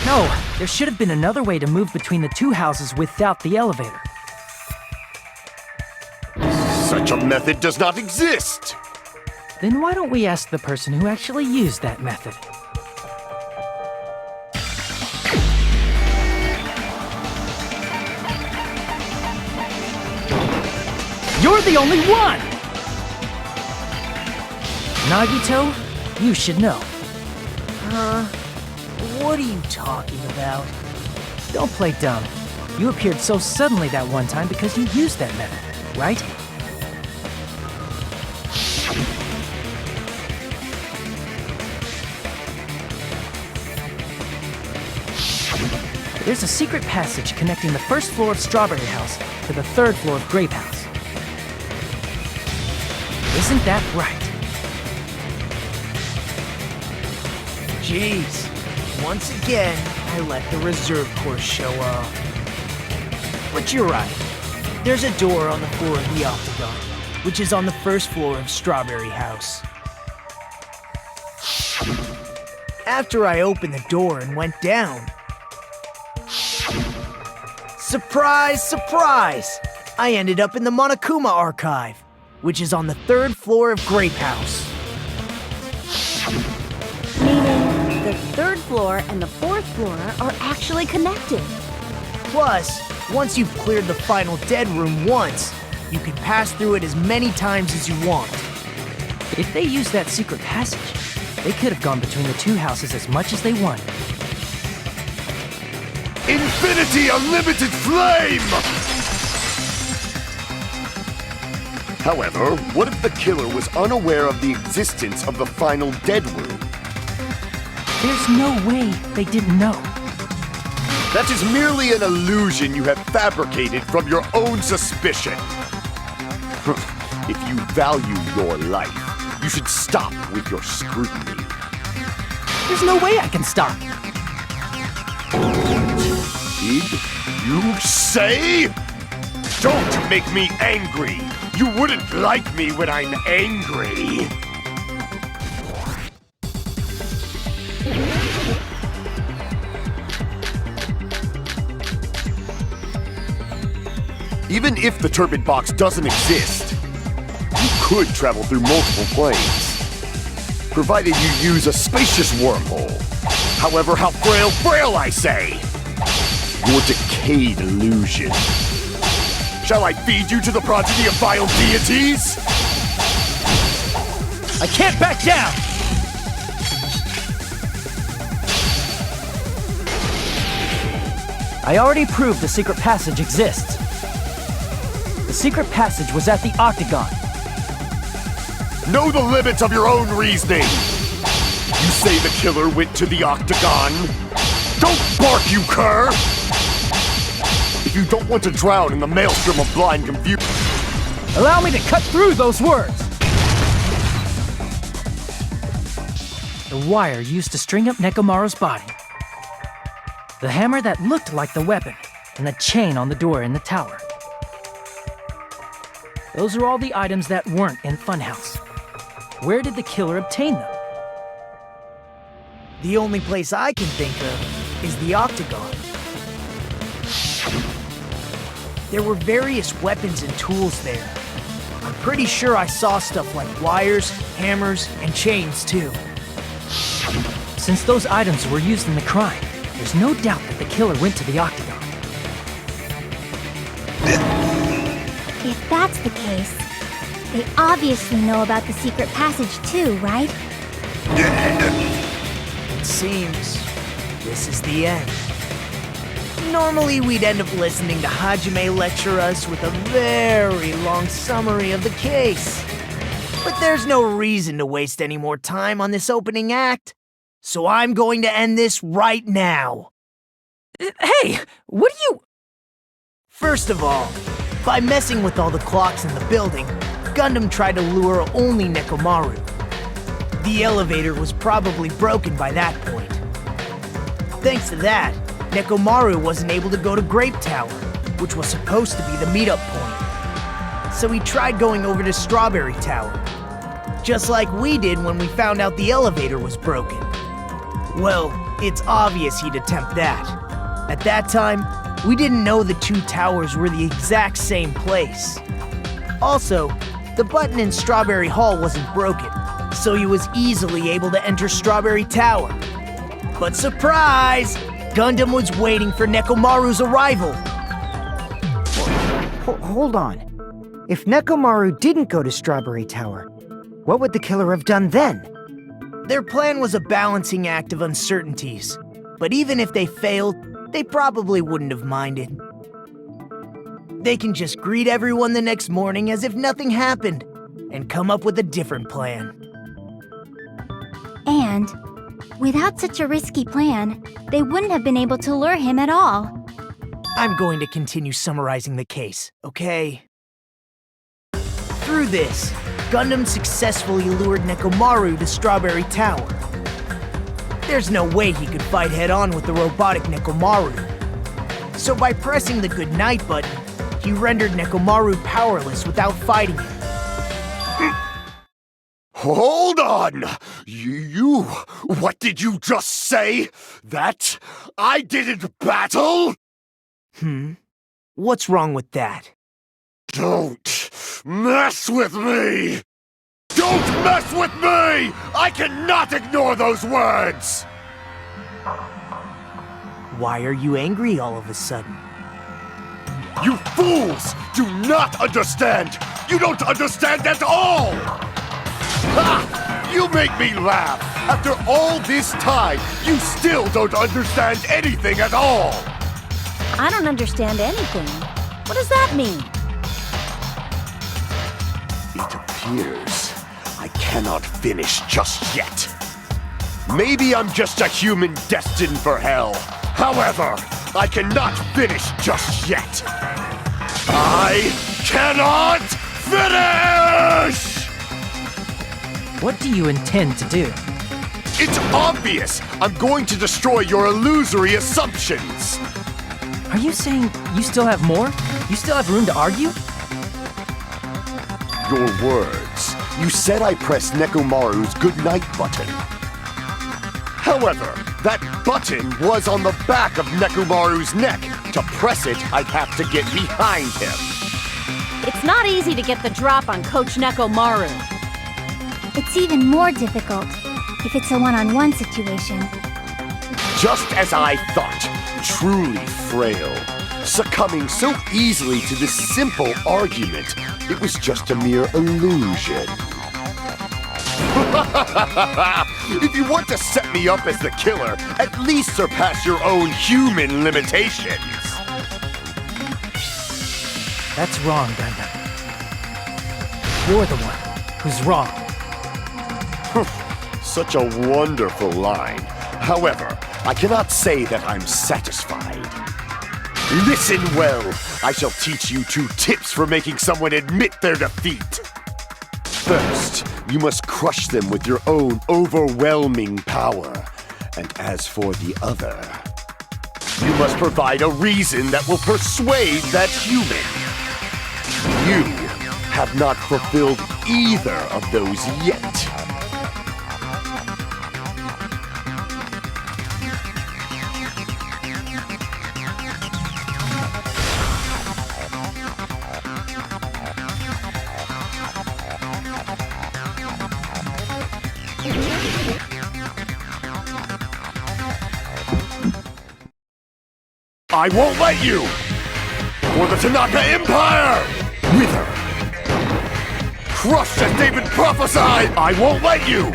No, there should have been another way to move between the two houses without the elevator. Such a method does not exist! Then why don't we ask the person who actually used that method? You're the only one! Nagito, you should know. What are you talking about? Don't play dumb. You appeared so suddenly that one time because you used that method, right? There's a secret passage connecting the first floor of Strawberry House to the third floor of Grape House. Isn't that right? Jeez. Once again, I let the reserve course show up. But you're right. There's a door on the floor of the Octagon, which is on the first floor of Strawberry House. After I opened the door and went down, surprise, surprise! I ended up in the Monokuma Archive, which is on the third floor of Grape House. Meaning, the third floor and the fourth floor are actually connected. Plus, once you've cleared the final dead room once, you can pass through it as many times as you want. If they used that secret passage, they could have gone between the two houses as much as they wanted. Infinity Unlimited Flame! However, what if the killer was unaware of the existence of the final dead room? There's no way they didn't know. That is merely an illusion you have fabricated from your own suspicion. If you value your life, you should stop with your scrutiny. There's no way I can stop. Did you say? Don't make me angry! You wouldn't like me when I'm angry! Even if the turbid box doesn't exist, you could travel through multiple planes, provided you use a spacious wormhole. However, how frail I say! Your decayed illusion. Shall I feed you to the progeny of vile deities? I can't back down! I already proved the secret passage exists. The secret passage was at the Octagon. Know the limits of your own reasoning! You say the killer went to the Octagon? Don't bark, you cur! If you don't want to drown in the maelstrom of blind confusion... Allow me to cut through those words! The wire used to string up Nekomaru's body. The hammer that looked like the weapon, and the chain on the door in the tower. Those are all the items that weren't in Funhouse. Where did the killer obtain them? The only place I can think of is the Octagon. There were various weapons and tools there. I'm pretty sure I saw stuff like wires, hammers, and chains too. Since those items were used in the crime, there's no doubt that the killer went to the Octagon. If that's the case, they obviously know about the secret passage too, right? It seems this is the end. Normally we'd end up listening to Hajime lecture us with a very long summary of the case. But there's no reason to waste any more time on this opening act. So I'm going to end this right now. Hey, what are you... First of all, by messing with all the clocks in the building, Gundam tried to lure only Nekomaru. The elevator was probably broken by that point. Thanks to that, Nekomaru wasn't able to go to Grape Tower, which was supposed to be the meetup point. So he tried going over to Strawberry Tower, just like we did when we found out the elevator was broken. Well, it's obvious he'd attempt that. At that time, we didn't know the two towers were the exact same place. Also, the button in Strawberry Hall wasn't broken, so he was easily able to enter Strawberry Tower. But surprise! Gundam was waiting for Nekomaru's arrival. Hold on. If Nekomaru didn't go to Strawberry Tower, what would the killer have done then? Their plan was a balancing act of uncertainties, but even if they failed, they probably wouldn't have minded. They can just greet everyone the next morning as if nothing happened, and come up with a different plan. And, without such a risky plan, they wouldn't have been able to lure him at all. I'm going to continue summarizing the case, okay? Through this, Gundam successfully lured Nekomaru to Strawberry Tower. There's no way he could fight head-on with the robotic Nekomaru. So by pressing the goodnight button, he rendered Nekomaru powerless without fighting him. Hold on! What did you just say? That I didn't battle? What's wrong with that? Don't mess with me! Don't mess with me! I cannot ignore those words! Why are you angry all of a sudden? You fools do not understand! You don't understand at all! Ha! You make me laugh! After all this time, you still don't understand anything at all! I don't understand anything. What does that mean? It appears I cannot finish just yet. Maybe I'm just a human destined for hell. However, I cannot finish just yet. I cannot finish! What do you intend to do? It's obvious! I'm going to destroy your illusory assumptions! Are you saying you still have more? You still have room to argue? Your words. You said I pressed Nekomaru's goodnight button. However, that button was on the back of Nekomaru's neck. To press it, I'd have to get behind him. It's not easy to get the drop on Coach Nekomaru. It's even more difficult if it's a one-on-one situation. Just as I thought, truly frail. Succumbing so easily to this simple argument, it was just a mere illusion. If you want to set me up as the killer, at least surpass your own human limitations. That's wrong, Gundam. You're the one who's wrong. Such a wonderful line. However, I cannot say that I'm satisfied. Listen well. I shall teach you 2 tips for making someone admit their defeat. First, you must crush them with your own overwhelming power. And as for the other, you must provide a reason that will persuade that human. You have not fulfilled either of those yet. I won't let you! For the Tanaka Empire! Wither! Crushed as David prophesied! I won't let you!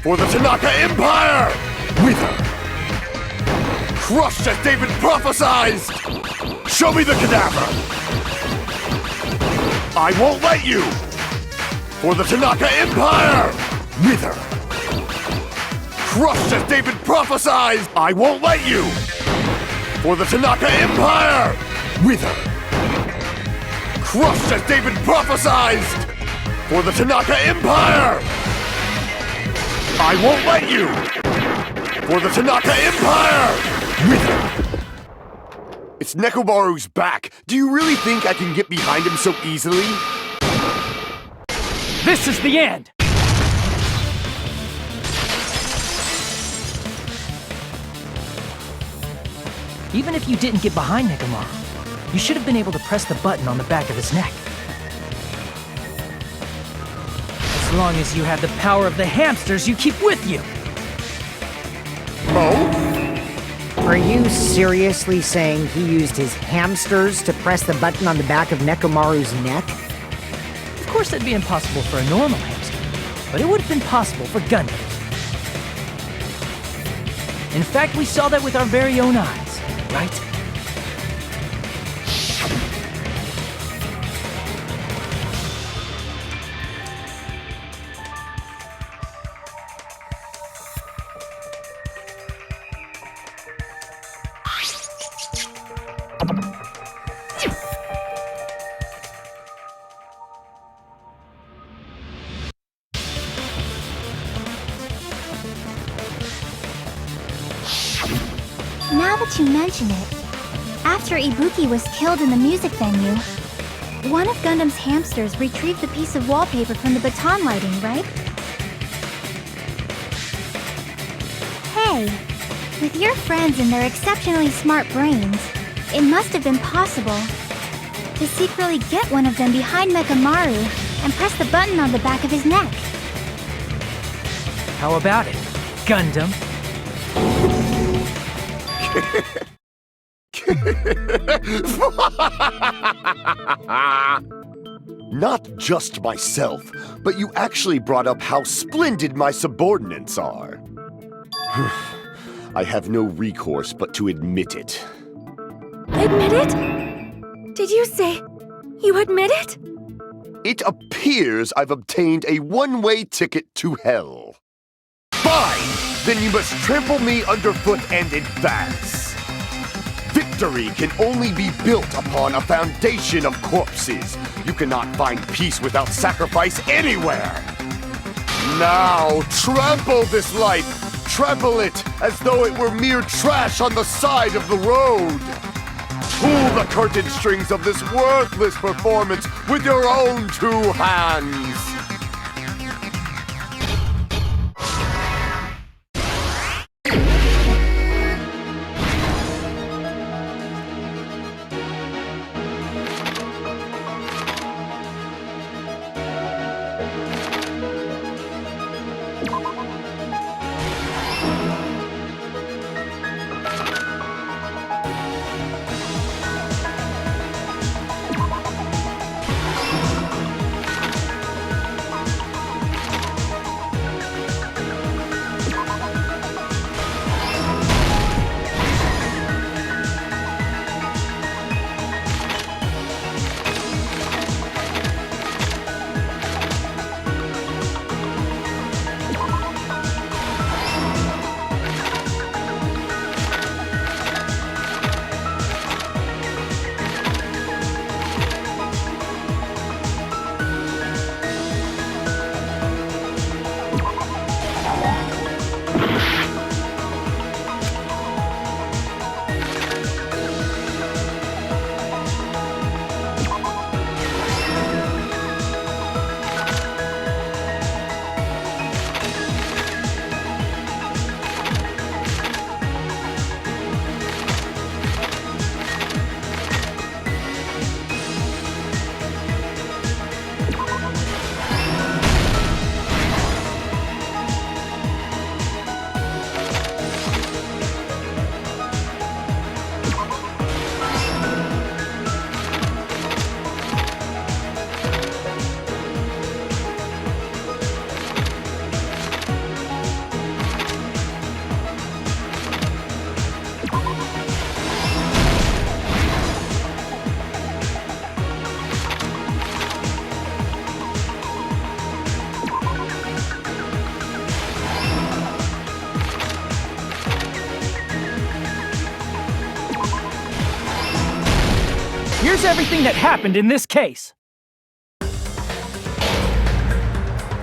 For the Tanaka Empire! Wither! Crushed as David prophesies! Show me the cadaver! I won't let you! For the Tanaka Empire! Wither! Crushed as David prophesied! I won't let you! For the Tanaka Empire! Wither! Crushed as David prophesied! For the Tanaka Empire! I won't let you! For the Tanaka Empire! Wither! It's Nekomaru's back. Do you really think I can get behind him so easily? This is the end! Even if you didn't get behind Nekomaru, you should have been able to press the button on the back of his neck. As long as you have the power of the hamsters you keep with you. Oh? Are you seriously saying he used his hamsters to press the button on the back of Nekomaru's neck? Of course that'd be impossible for a normal hamster, but it would have been possible for Gundams. In fact, we saw that with our very own eyes, right? Now that you mention it, after Ibuki was killed in the music venue, one of Gundam's hamsters retrieved the piece of wallpaper from the baton lighting, right? Hey, with your friends and their exceptionally smart brains, it must have been possible to secretly get one of them behind Nekomaru and press the button on the back of his neck. How about it, Gundam? Not just myself, but you actually brought up how splendid my subordinates are. I have no recourse but to admit it. Admit it? Did you say you admit it? It appears I've obtained a one-way ticket to hell. Fine! Then you must trample me underfoot and advance. Victory can only be built upon a foundation of corpses. You cannot find peace without sacrifice anywhere. Now, trample this life. Trample it as though it were mere trash on the side of the road. Pull the curtain strings of this worthless performance with your own two hands. Here's everything that happened in this case.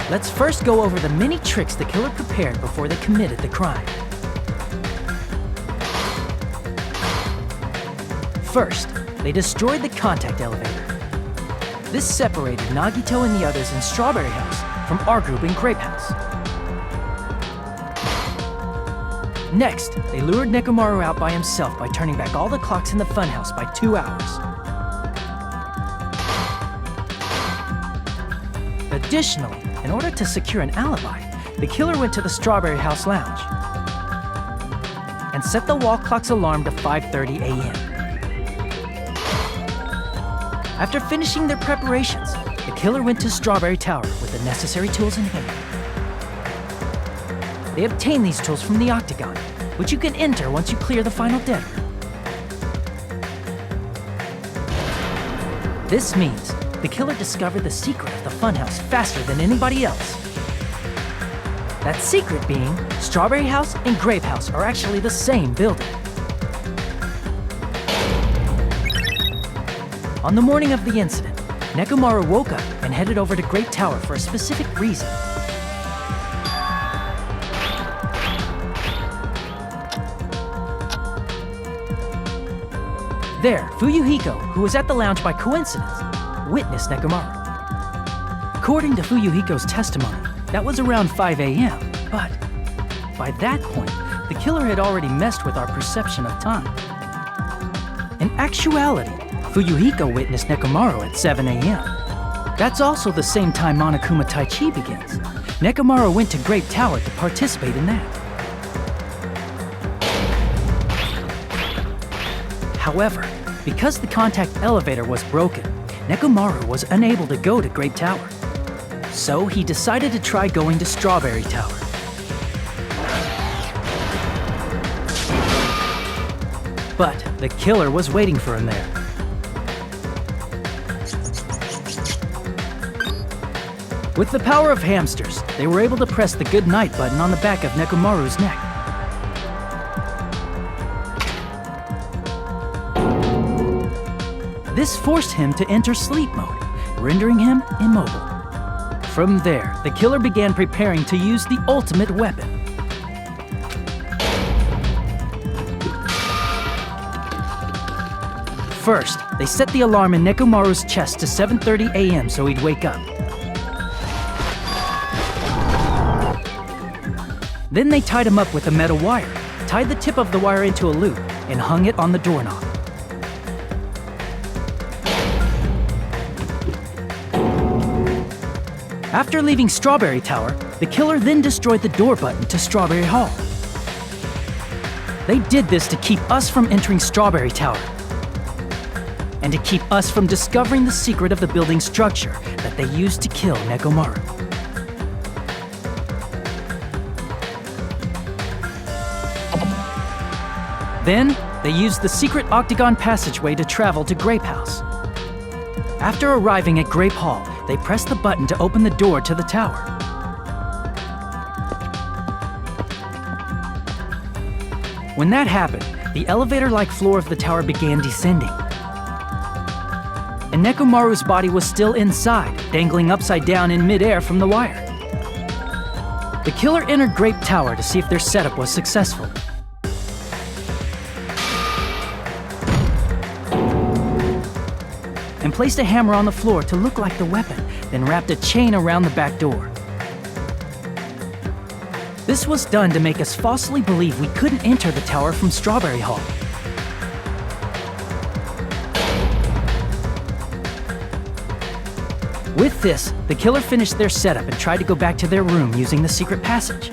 Let's first go over the many tricks the killer prepared before they committed the crime. First, they destroyed the contact elevator. This separated Nagito and the others in Strawberry House from our group in Grape House. Next, they lured Nekomaru out by himself by turning back all the clocks in the funhouse by 2 hours. Additionally, in order to secure an alibi, the killer went to the Strawberry House lounge and set the wall clock's alarm to 5:30 a.m. After finishing their preparations, the killer went to Strawberry Tower with the necessary tools in hand. They obtained these tools from the Octagon, which you can enter once you clear the final dead room. This means the killer discovered the secret of the funhouse faster than anybody else. That secret being, Strawberry House and Grape House are actually the same building. On the morning of the incident, Nekomaru woke up and headed over to Grape Tower for a specific reason. There, Fuyuhiko, who was at the lounge by coincidence, witnessed Nekomaru. According to Fuyuhiko's testimony, that was around 5 a.m., but by that point, the killer had already messed with our perception of time. In actuality, Fuyuhiko witnessed Nekomaru at 7 a.m. That's also the same time Monokuma Taichi begins. Nekomaru went to Grape Tower to participate in that. However, because the contact elevator was broken, Nekomaru was unable to go to Grape Tower. So he decided to try going to Strawberry Tower. But the killer was waiting for him there. With the power of hamsters, they were able to press the good night button on the back of Nekomaru's neck. This forced him to enter sleep mode, rendering him immobile. From there, the killer began preparing to use the ultimate weapon. First, they set the alarm in Nekomaru's chest to 7:30 a.m. so he'd wake up. Then they tied him up with a metal wire, tied the tip of the wire into a loop, and hung it on the doorknob. After leaving Strawberry Tower, the killer then destroyed the door button to Strawberry Hall. They did this to keep us from entering Strawberry Tower, and to keep us from discovering the secret of the building's structure that they used to kill Nekomaru. Then, they used the secret Octagon passageway to travel to Grape House. After arriving at Grape Hall, they pressed the button to open the door to the tower. When that happened, the elevator-like floor of the tower began descending. And Nekomaru's body was still inside, dangling upside down in midair from the wire. The killer entered Grape Tower to see if their setup was successful. And placed a hammer on the floor to look like the weapon, then wrapped a chain around the back door. This was done to make us falsely believe we couldn't enter the tower from Strawberry Hall. With this, the killer finished their setup and tried to go back to their room using the secret passage,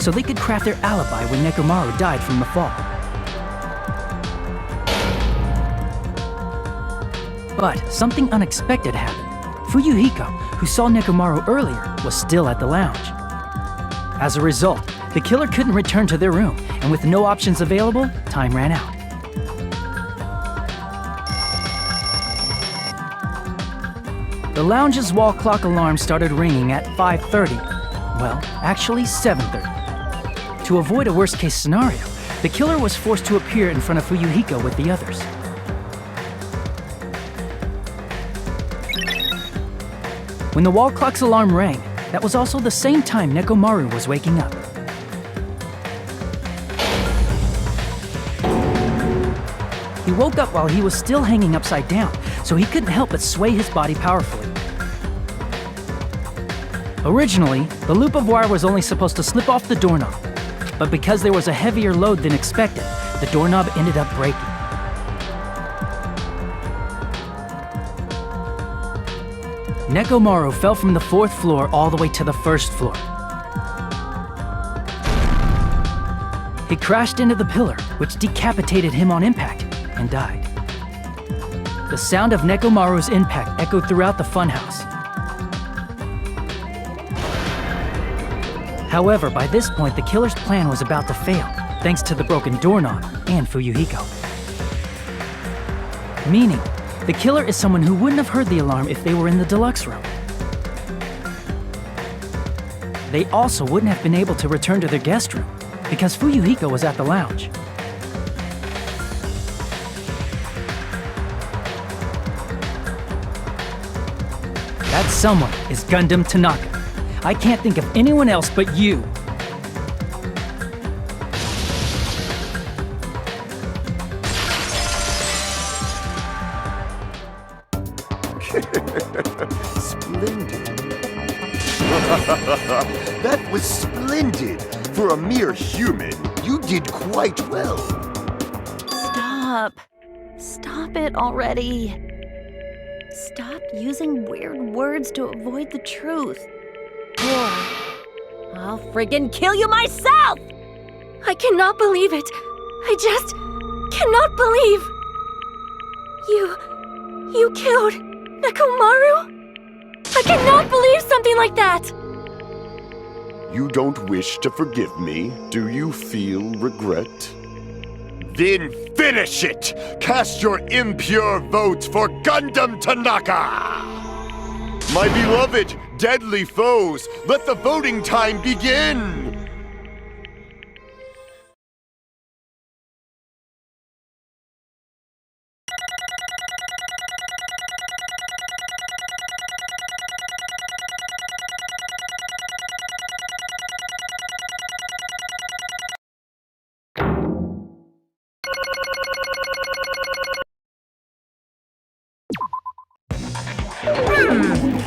so they could craft their alibi when Nekomaru died from the fall. But something unexpected happened. Fuyuhiko, who saw Nekomaru earlier, was still at the lounge. As a result, the killer couldn't return to their room, and with no options available, time ran out. The lounge's wall clock alarm started ringing at 5:30. Well, actually 7:30. To avoid a worst-case scenario, the killer was forced to appear in front of Fuyuhiko with the others. When the wall clock's alarm rang, that was also the same time Nekomaru was waking up. He woke up while he was still hanging upside down, so he couldn't help but sway his body powerfully. Originally, the loop of wire was only supposed to slip off the doorknob, but because there was a heavier load than expected, the doorknob ended up breaking. Nekomaru fell from the 4th floor all the way to the 1st floor. He crashed into the pillar, which decapitated him on impact, and died. The sound of Nekomaru's impact echoed throughout the funhouse. However, by this point, the killer's plan was about to fail, thanks to the broken doorknob and Fuyuhiko. Meaning, the killer is someone who wouldn't have heard the alarm if they were in the deluxe room. They also wouldn't have been able to return to their guest room, because Fuyuhiko was at the lounge. That someone is Gundam Tanaka. I can't think of anyone else but you. Splendid. That was splendid. For a mere human, you did quite well. Stop. Stop it already. Stop using weird words to avoid the truth. Or I'll friggin' kill you myself! I cannot believe it. I just cannot believe. You killed Nekomaru? I cannot believe something like that! You don't wish to forgive me? Do you feel regret? Then finish it! Cast your impure vote for Gundam Tanaka! My beloved, deadly foes, let the voting time begin!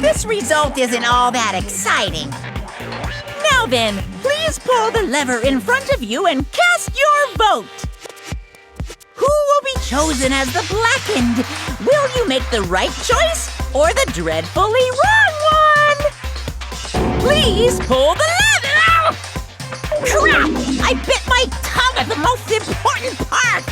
This result isn't all that exciting. Now then, please pull the lever in front of you and cast your vote. Who will be chosen as the blackened? Will you make the right choice or the dreadfully wrong one? Please pull the lever! Crap! I bit my tongue at the most important part!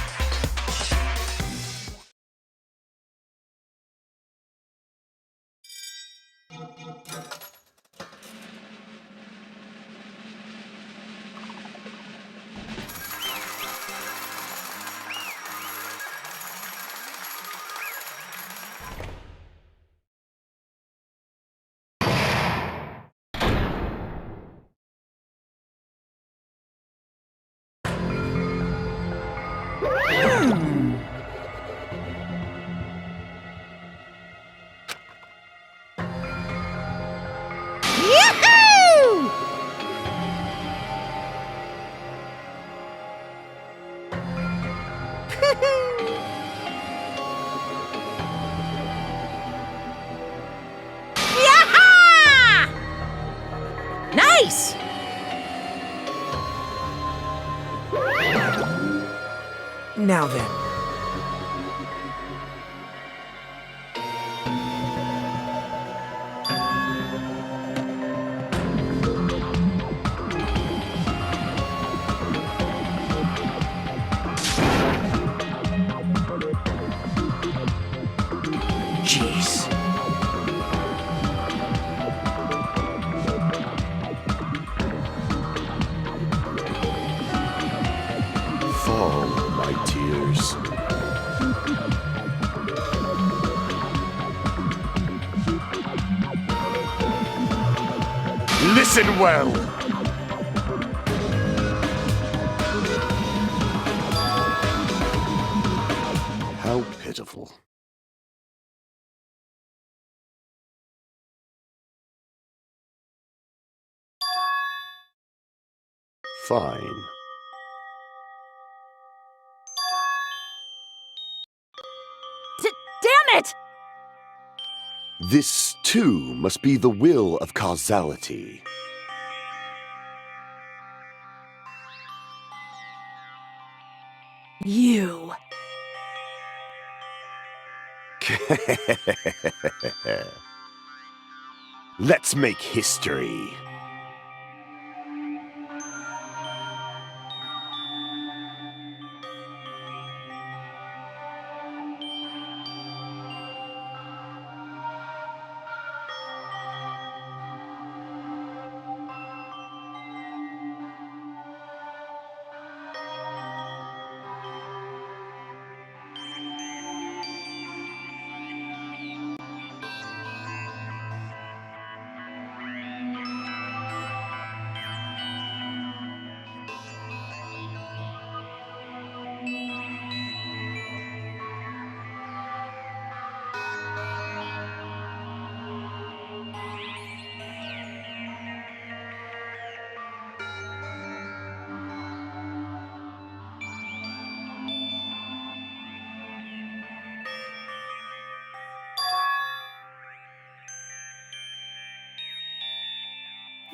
Nice! Now then. Jeez. Fall, my tears. Listen well. How pitiful. Fine. Damn it! This, too, must be the will of causality. You. Let's make history.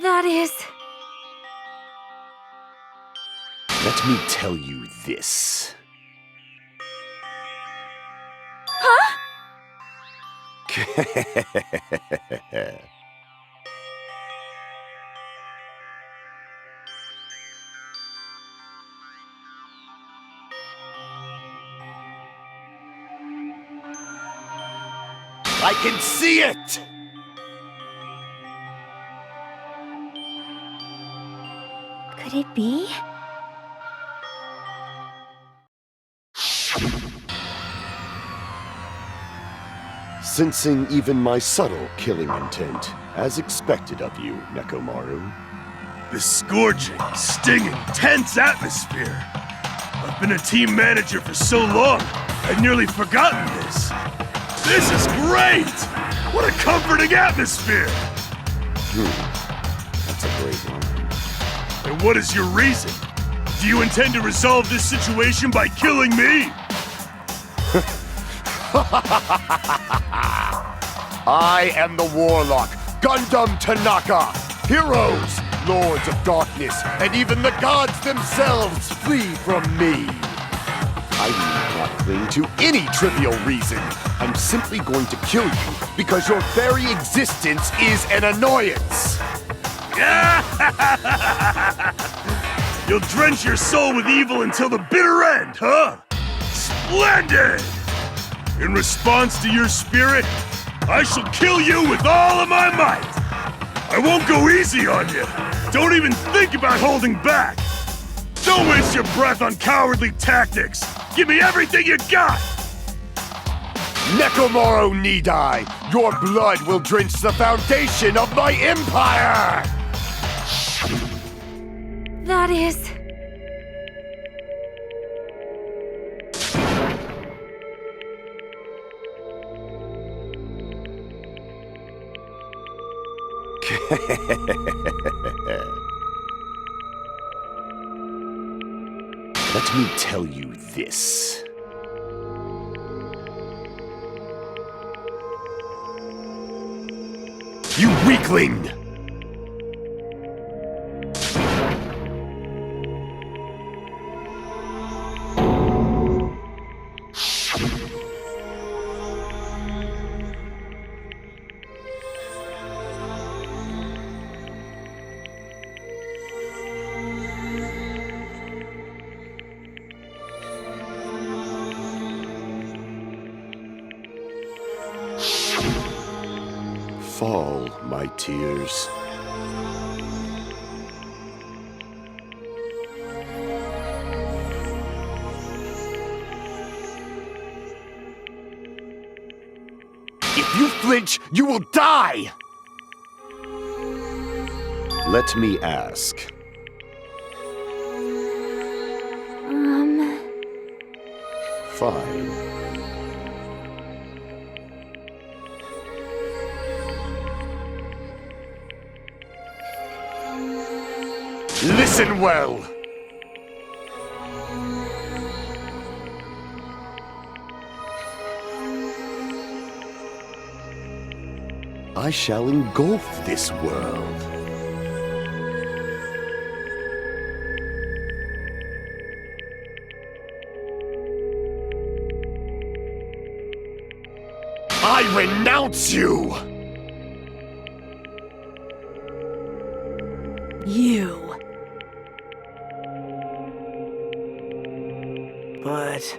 That is... Let me tell you this. Huh? I can see it! Could it be? Sensing even my subtle killing intent, as expected of you, Nekomaru. The scorching, stinging, tense atmosphere. I've been a team manager for so long, I'd nearly forgotten this. This is great! What a comforting atmosphere! That's a great one. And what is your reason? Do you intend to resolve this situation by killing me? I am the Warlock, Gundam Tanaka. Heroes, Lords of Darkness, and even the gods themselves flee from me. I need not cling to any trivial reason. I'm simply going to kill you because your very existence is an annoyance. You'll drench your soul with evil until the bitter end, huh? Splendid! In response to your spirit, I shall kill you with all of my might! I won't go easy on you! Don't even think about holding back! Don't waste your breath on cowardly tactics! Give me everything you got! Nekomaru Nidai, your blood will drench the foundation of my empire! That is... Let me tell you this. You weakling! Fall, my tears. If you flinch, you will die! Let me ask. Fine. Listen well. I shall engulf this world. I renounce you! You. But...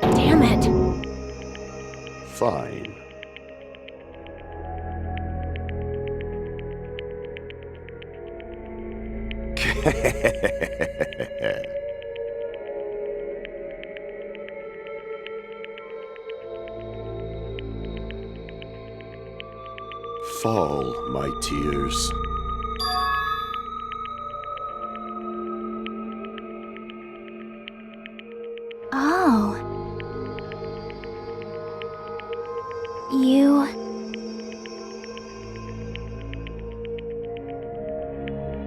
Damn it. Fine. Fall, my tears. Oh. You...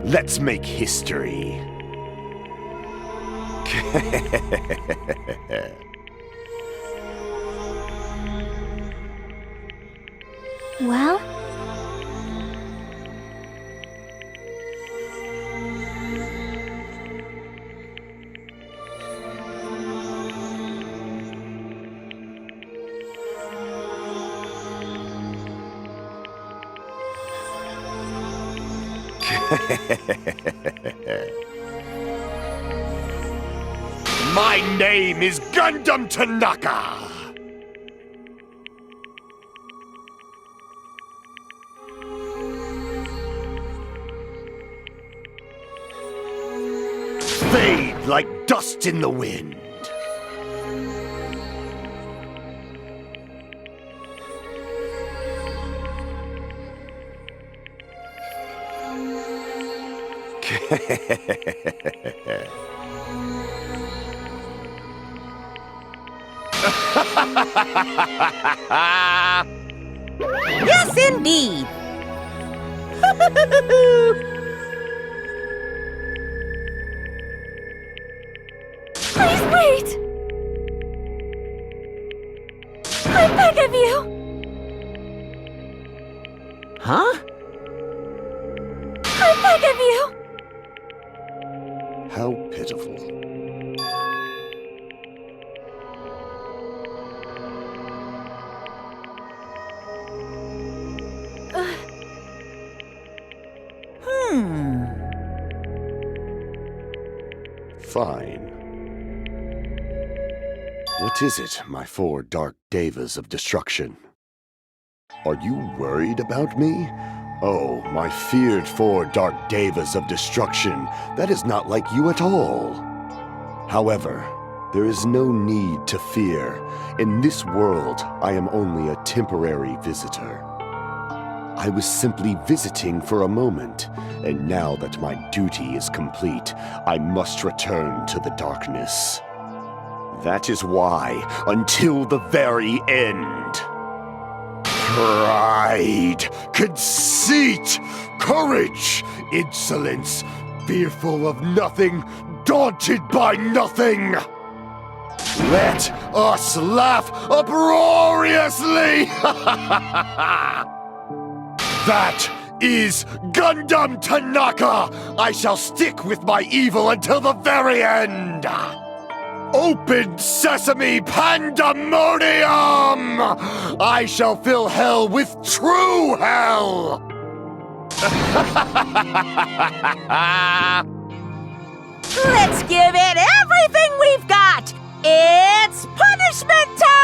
Let's make history. well? My name is Gundam Tanaka! Fade like dust in the wind. Yes, indeed. Please wait! I beg of you! Huh? I beg of you! How pitiful. Fine. What is it, my four dark devas of destruction? Are you worried about me? Oh, my feared four dark devas of destruction, that is not like you at all. However, there is no need to fear. In this world, I am only a temporary visitor. I was simply visiting for a moment, and now that my duty is complete, I must return to the darkness. That is why, until the very end, pride, conceit, courage, insolence, fearful of nothing, daunted by nothing. Let us laugh uproariously! That is Gundam Tanaka! I shall stick with my evil until the very end! Open sesame pandemonium! I shall fill hell with true hell! Let's give it everything we've got! It's punishment time!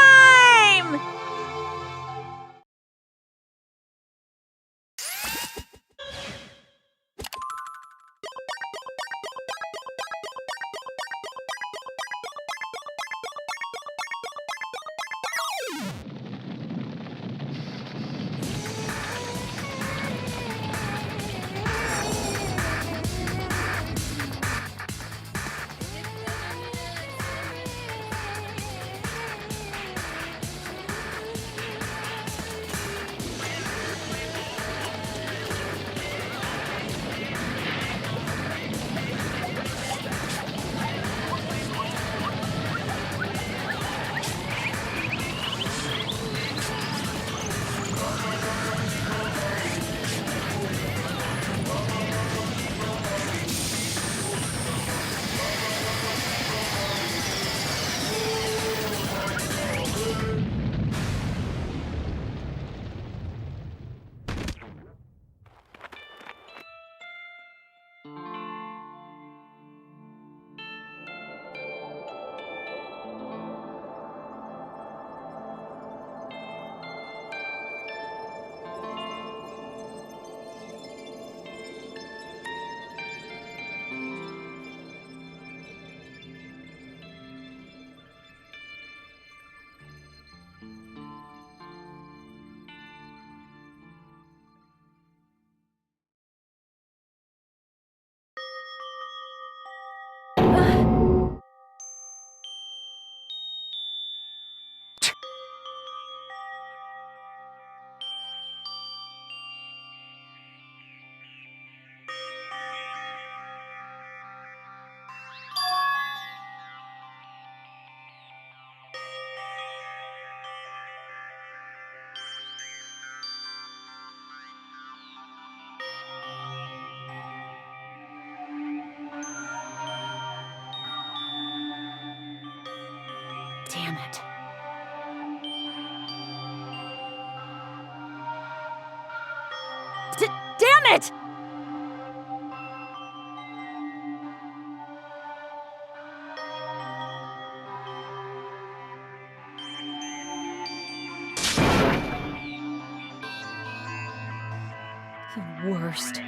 worst.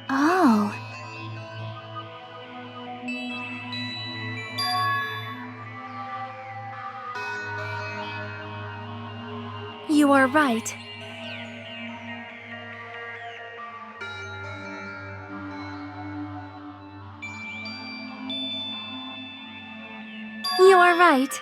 Oh. You are right. You are right.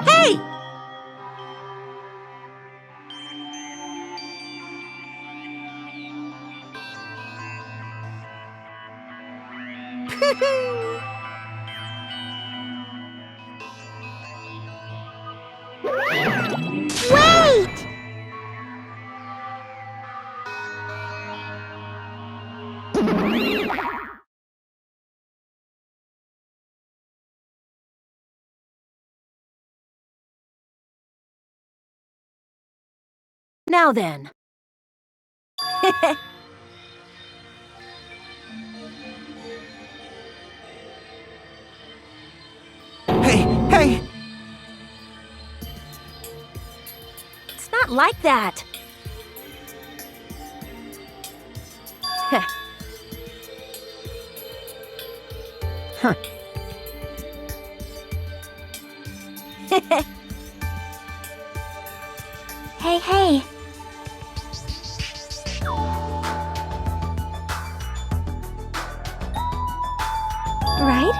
Hey! Wait! Now then. Hey, hey! It's not like that. Huh. Hey, hey. Right?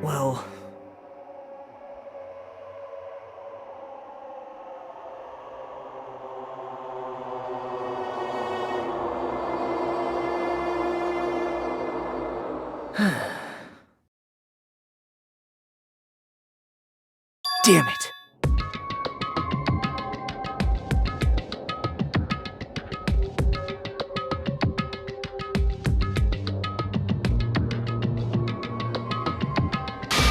Well... Damn it!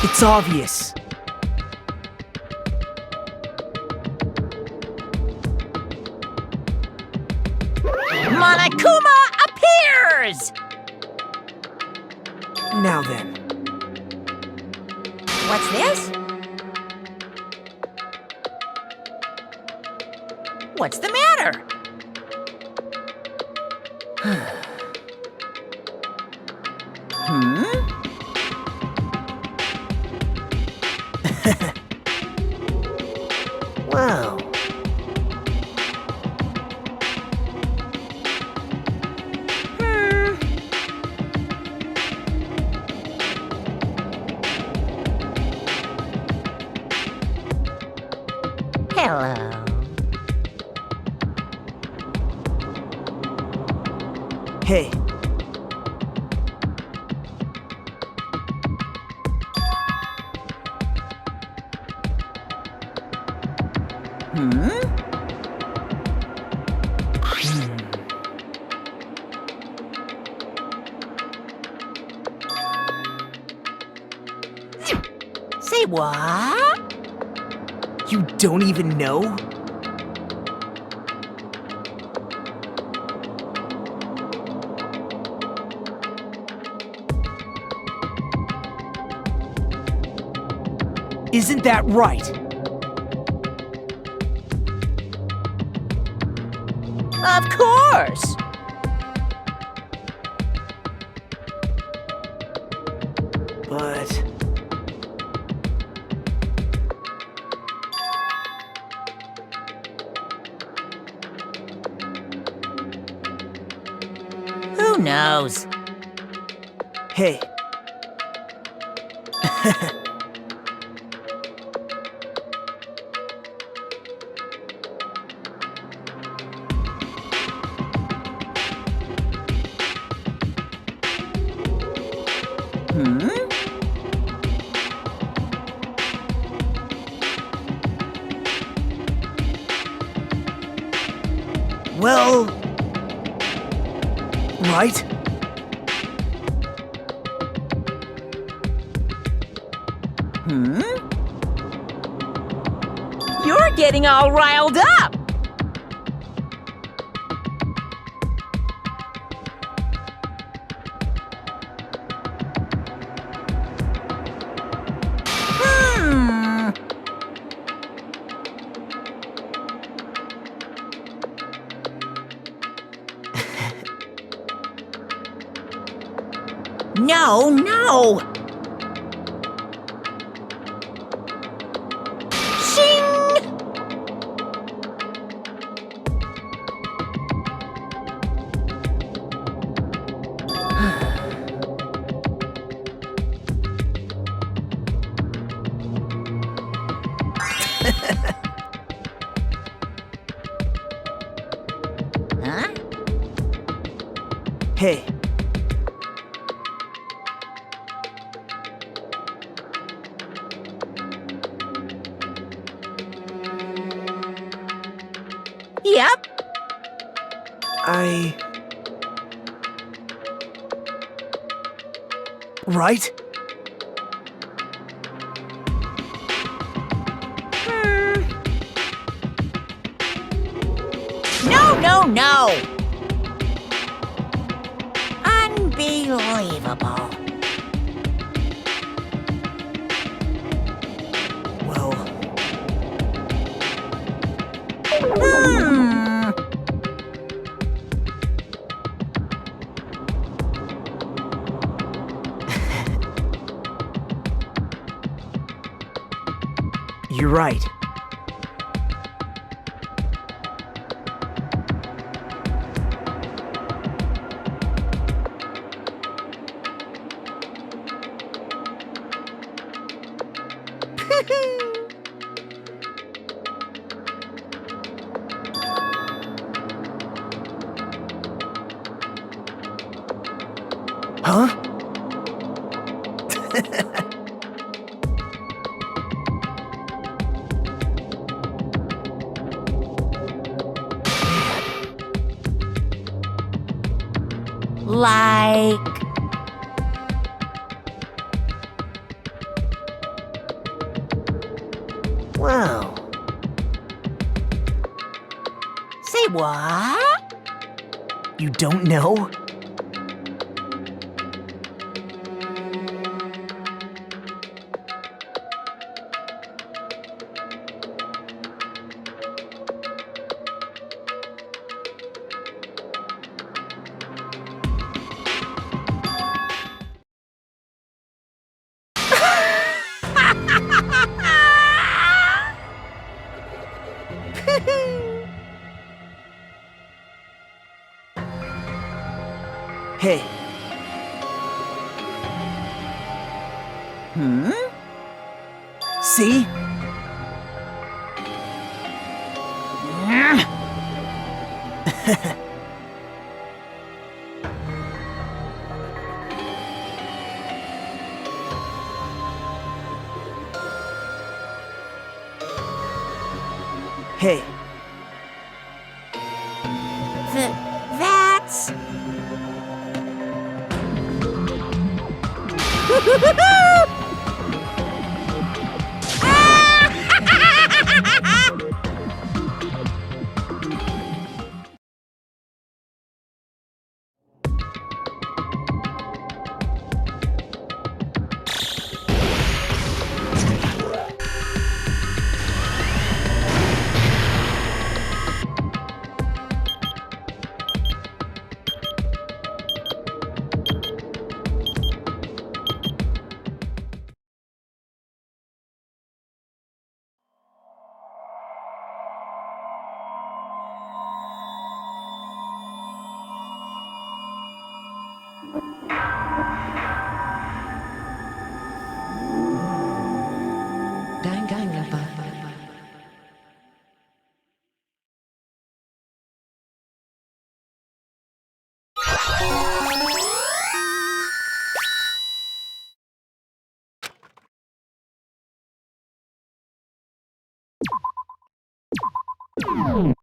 It's obvious. Monokuma appears! Now then. What's this? What's the matter? Hmm? Wow. Hello. Hey. Say what? You don't even know? Isn't that right? Of course. But... Who knows? Hey. Well... Right? You're getting all riled up. No, no! Shing! Huh? Hey. Yep. Right? No, no, no! Unbelievable. Well... You're right. Huh? Like... Wow. Say what? You don't know? Hey. See? Hey, That's... Hmm.